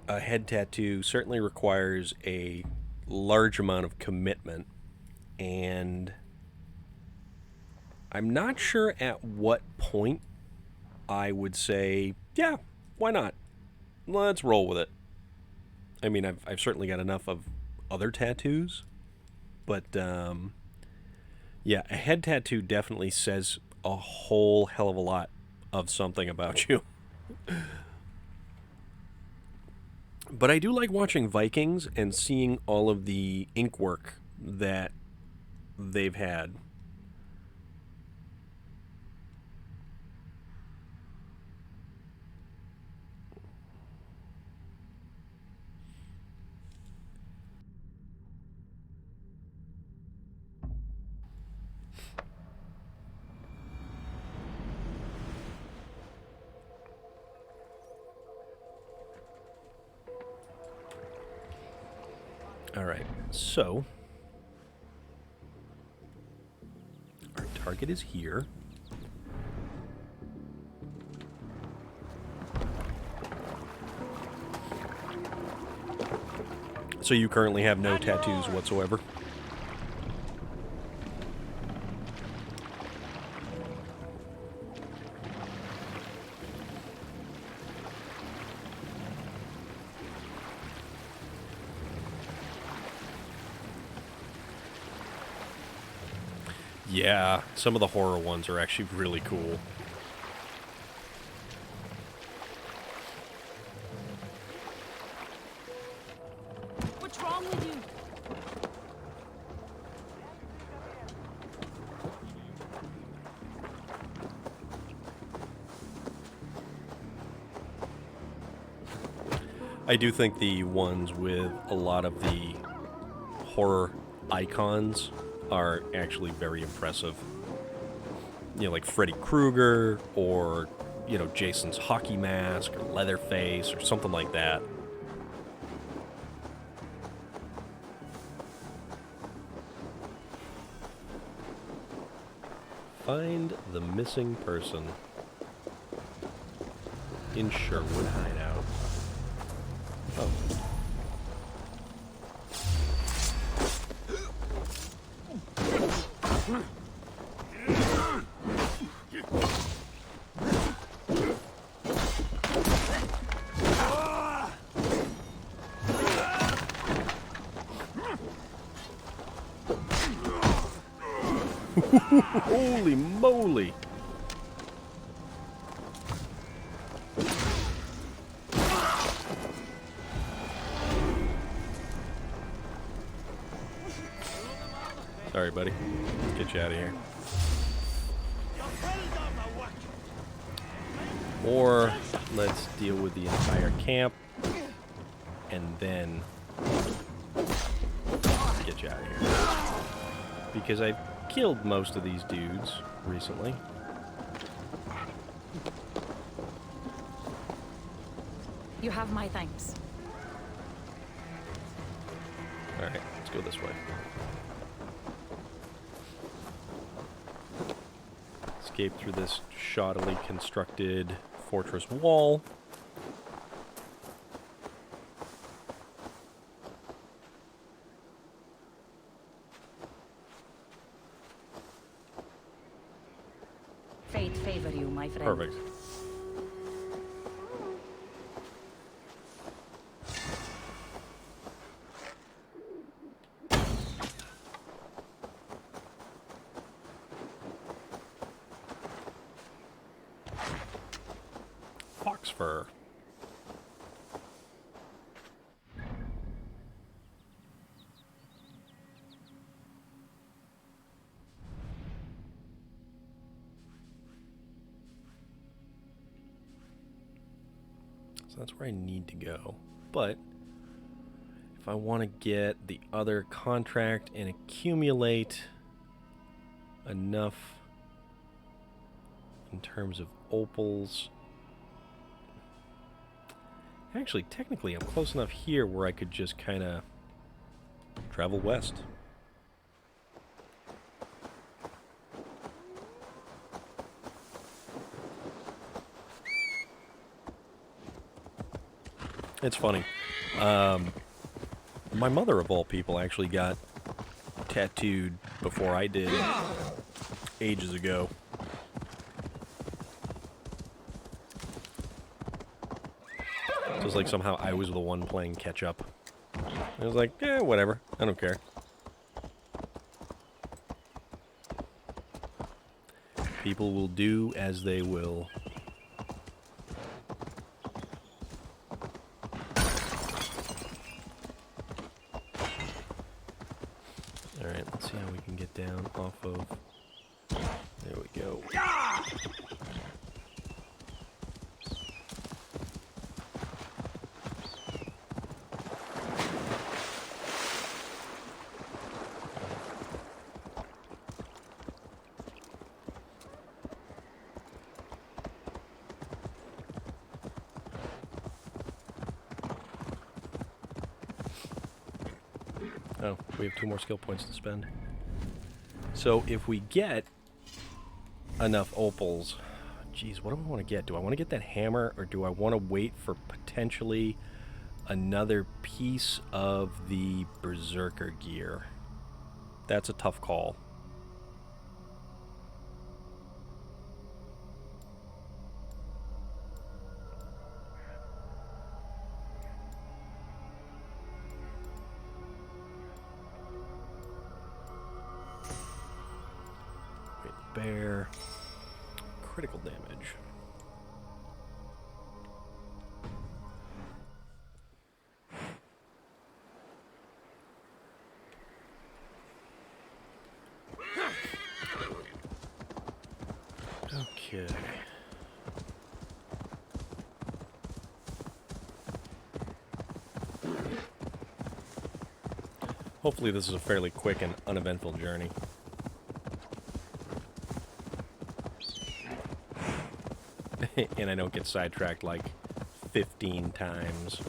a head tattoo certainly requires a large amount of commitment, and I'm not sure at what point I would say, yeah, why not? Let's roll with it. I mean, I've certainly got enough of other tattoos, but yeah, a head tattoo definitely says a whole hell of a lot of something about you. But I do like watching Vikings and seeing all of the ink work that they've had. Alright, so our target is here. So you currently have no tattoos whatsoever? Yeah, some of the horror ones are actually really cool. What's wrong with you? I do think the ones with a lot of the horror icons are actually very impressive. You know, like Freddy Krueger, or, you know, Jason's hockey mask, or Leatherface, or something like that. Find the missing person in Sherwood Hideout. Oh. Holy moly! Sorry, buddy. Let's get you out of here. Or let's deal with the entire camp and then get you out of here. Because I've killed most of these dudes recently. You have my thanks. Alright, let's go this way. Escape through this shoddily constructed fortress wall. Fate favor you, my friend. Perfect. Fox fur. So that's where I need to go. But if I want to get the other contract and accumulate enough in terms of opals. Actually, technically, I'm close enough here where I could just kind of travel west. It's funny. My mother, of all people, actually got tattooed before I did ages ago. So it's like somehow I was the one playing catch up. I was like, eh, whatever. I don't care. People will do as they will. Alright, let's see how we can get down off of... There we go. Oh, we have 2 more skill points to spend. So if we get enough opals... Geez, what do I want to get? Do I want to get that hammer, or do I want to wait for potentially another piece of the Berserker gear? That's a tough call. Bear. Critical damage. Okay. Hopefully this is a fairly quick and uneventful journey. And I don't get sidetracked like 15 times.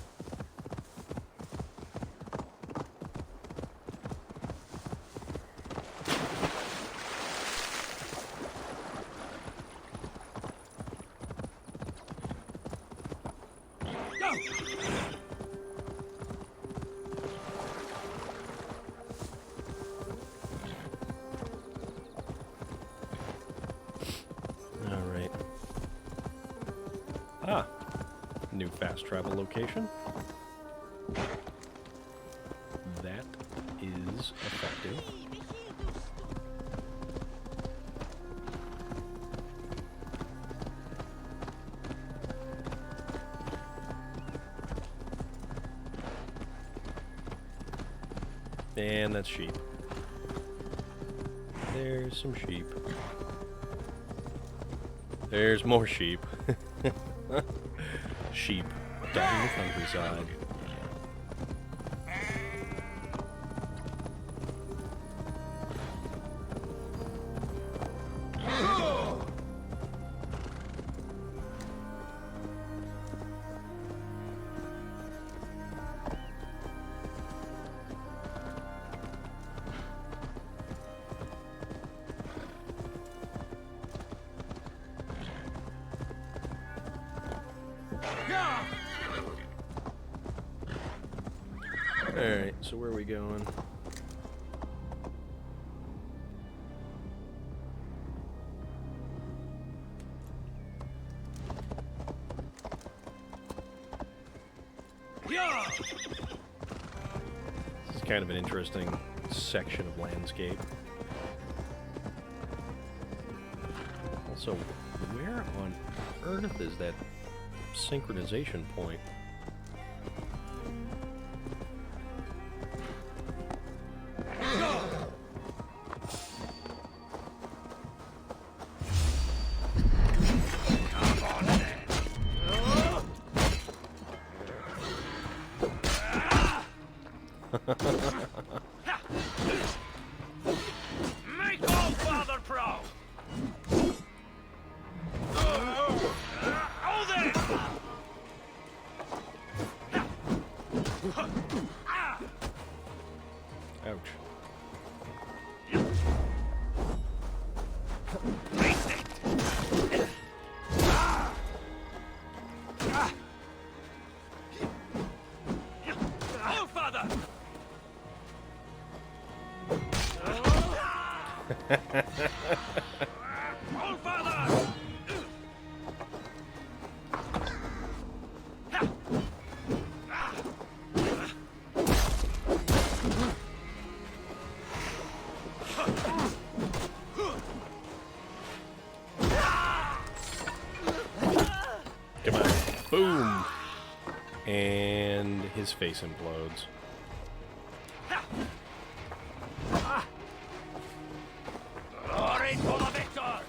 New fast travel location. That is effective. And that's sheep. There's some sheep. There's more sheep. Sheep dotting the countryside. Alright, so where are we going? This is kind of an interesting section of landscape. Also, where on earth is that synchronization point? Make all father proud! Hold it! Ouch. Oh, father! Oh, father! Come on. Boom! And his face implodes. Glory to the victor!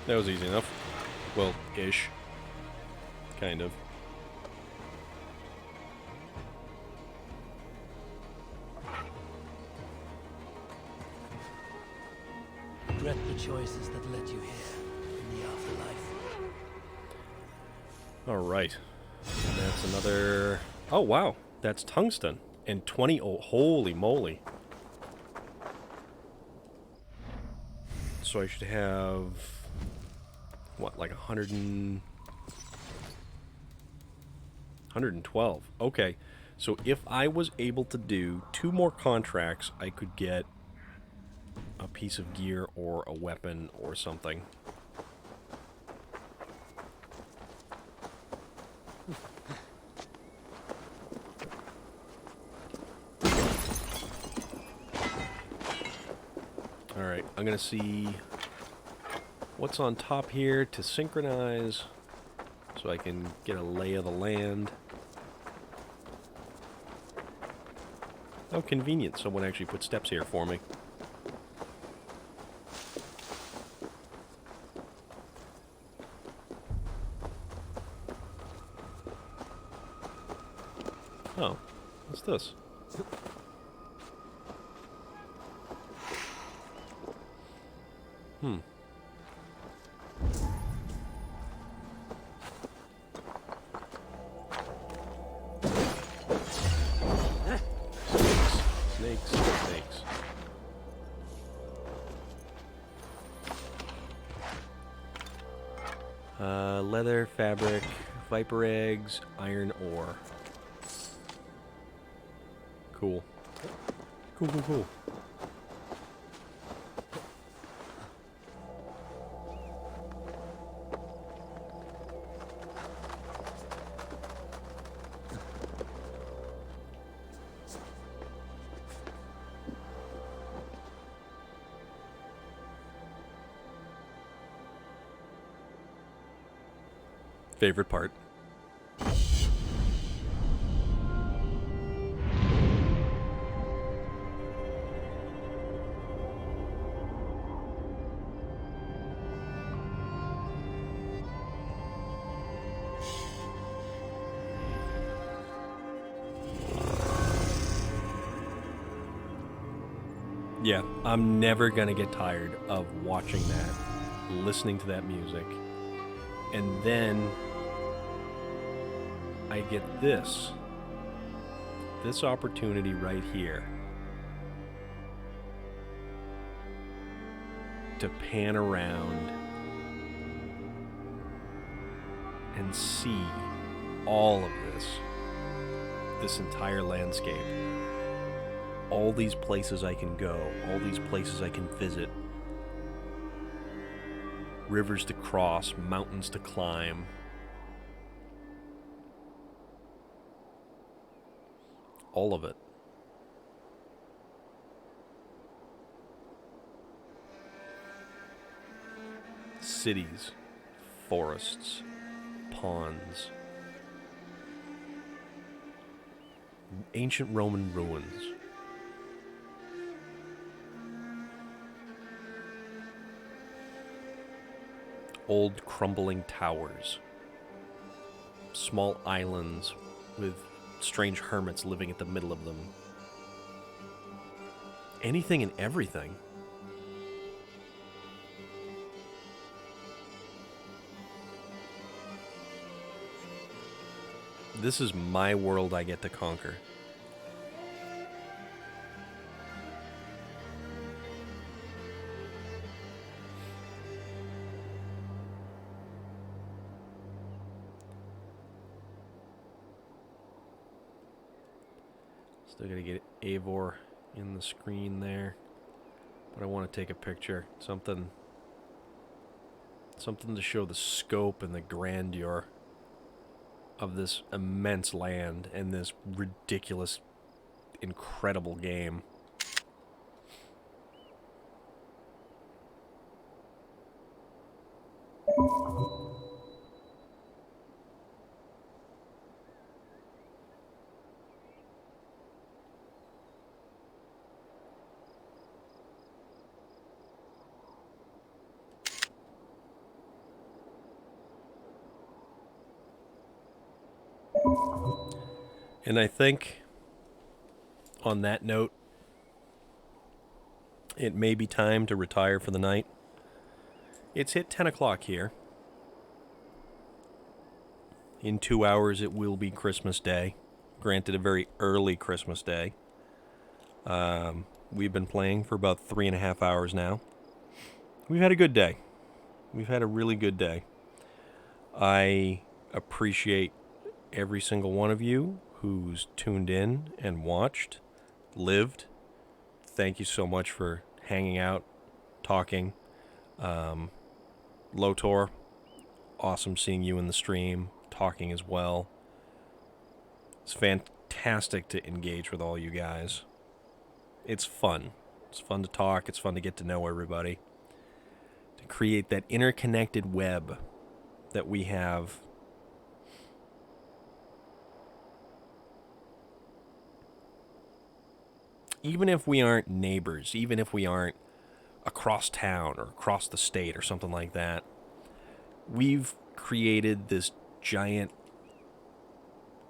That was easy enough. Well, ish. Kind of. choices that led you here in the afterlife. All right. And that's another... Oh, wow. That's tungsten. And 20... Oh, holy moly. So I should have... What, like 112. Okay. So if I was able to do 2 more contracts, I could get a piece of gear or a weapon or something. Alright, I'm gonna see what's on top here to synchronize so I can get a lay of the land. How convenient, someone actually put steps here for me. Oh, what's this? Hmm. Snakes, snakes. Leather, fabric, viper eggs, iron ore. Cool. Cool, cool, cool. Favorite part. Yeah, I'm never gonna get tired of watching that, listening to that music, and then I get this opportunity right here to pan around and see all of this entire landscape. All these places I can go, all these places I can visit, rivers to cross, mountains to climb. All of it. Cities, forests, ponds, ancient Roman ruins. Old crumbling towers, small islands with strange hermits living at the middle of them. Anything and everything. This is my world I get to conquer. Still gotta get Eivor in the screen there. But I want to take a picture. Something to show the scope and the grandeur of this immense land and this ridiculous, incredible game. And I think, on that note, it may be time to retire for the night. It's hit 10 o'clock here. In 2 hours, it will be Christmas Day. Granted, a very early Christmas Day. We've been playing for about 3.5 hours now. We've had a good day. We've had a really good day. I appreciate every single one of you who's tuned in and watched, lived. Thank you so much for hanging out, talking. Lotor, awesome seeing you in the stream, talking as well. It's fantastic to engage with all you guys. It's fun. It's fun to talk. It's fun to get to know everybody. To create that interconnected web that we have. Even if we aren't neighbors, even if we aren't across town or across the state or something like that, we've created this giant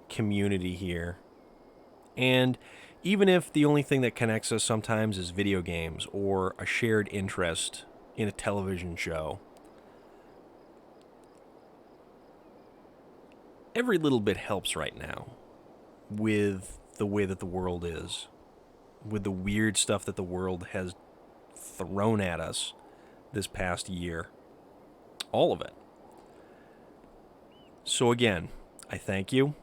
community here. And even if the only thing that connects us sometimes is video games or a shared interest in a television show, every little bit helps right now with the way that the world is, with the weird stuff that the world has thrown at us this past year. All of it. So again, I thank you.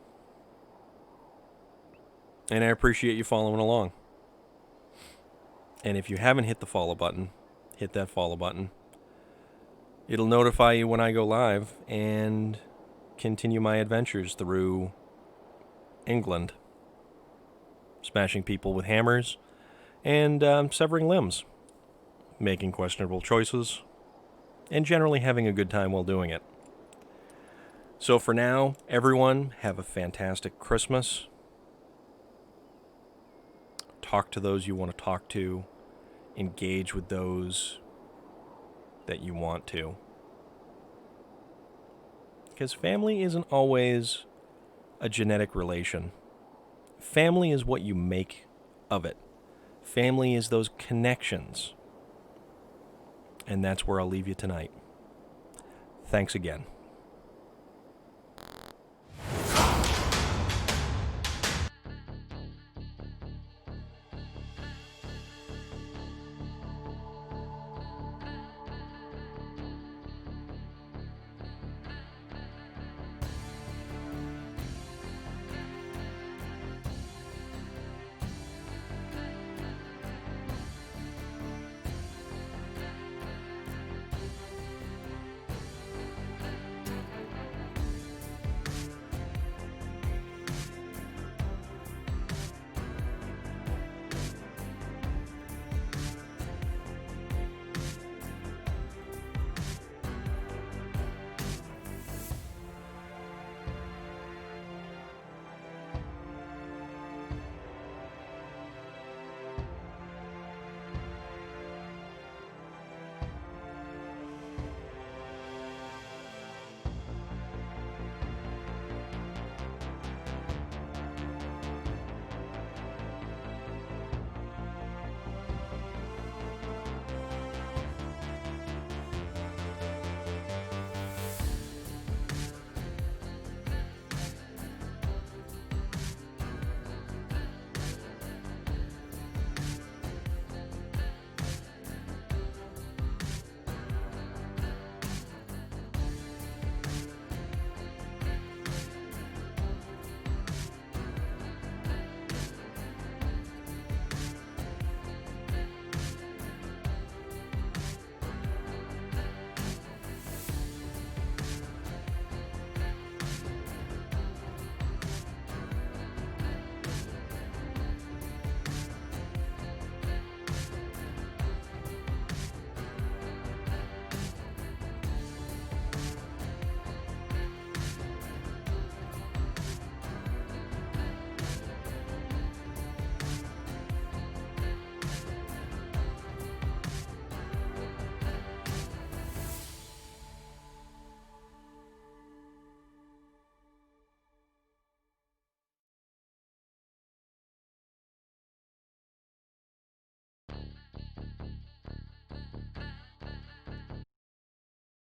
And I appreciate you following along. And if you haven't hit the follow button, hit that follow button. It'll notify you when I go live and continue my adventures through England. Smashing people with hammers and severing limbs. Making questionable choices. And generally having a good time while doing it. So for now, everyone, have a fantastic Christmas. Talk to those you want to talk to. Engage with those that you want to. Because family isn't always a genetic relation. Family is what you make of it. Family is those connections. And that's where I'll leave you tonight. Thanks again.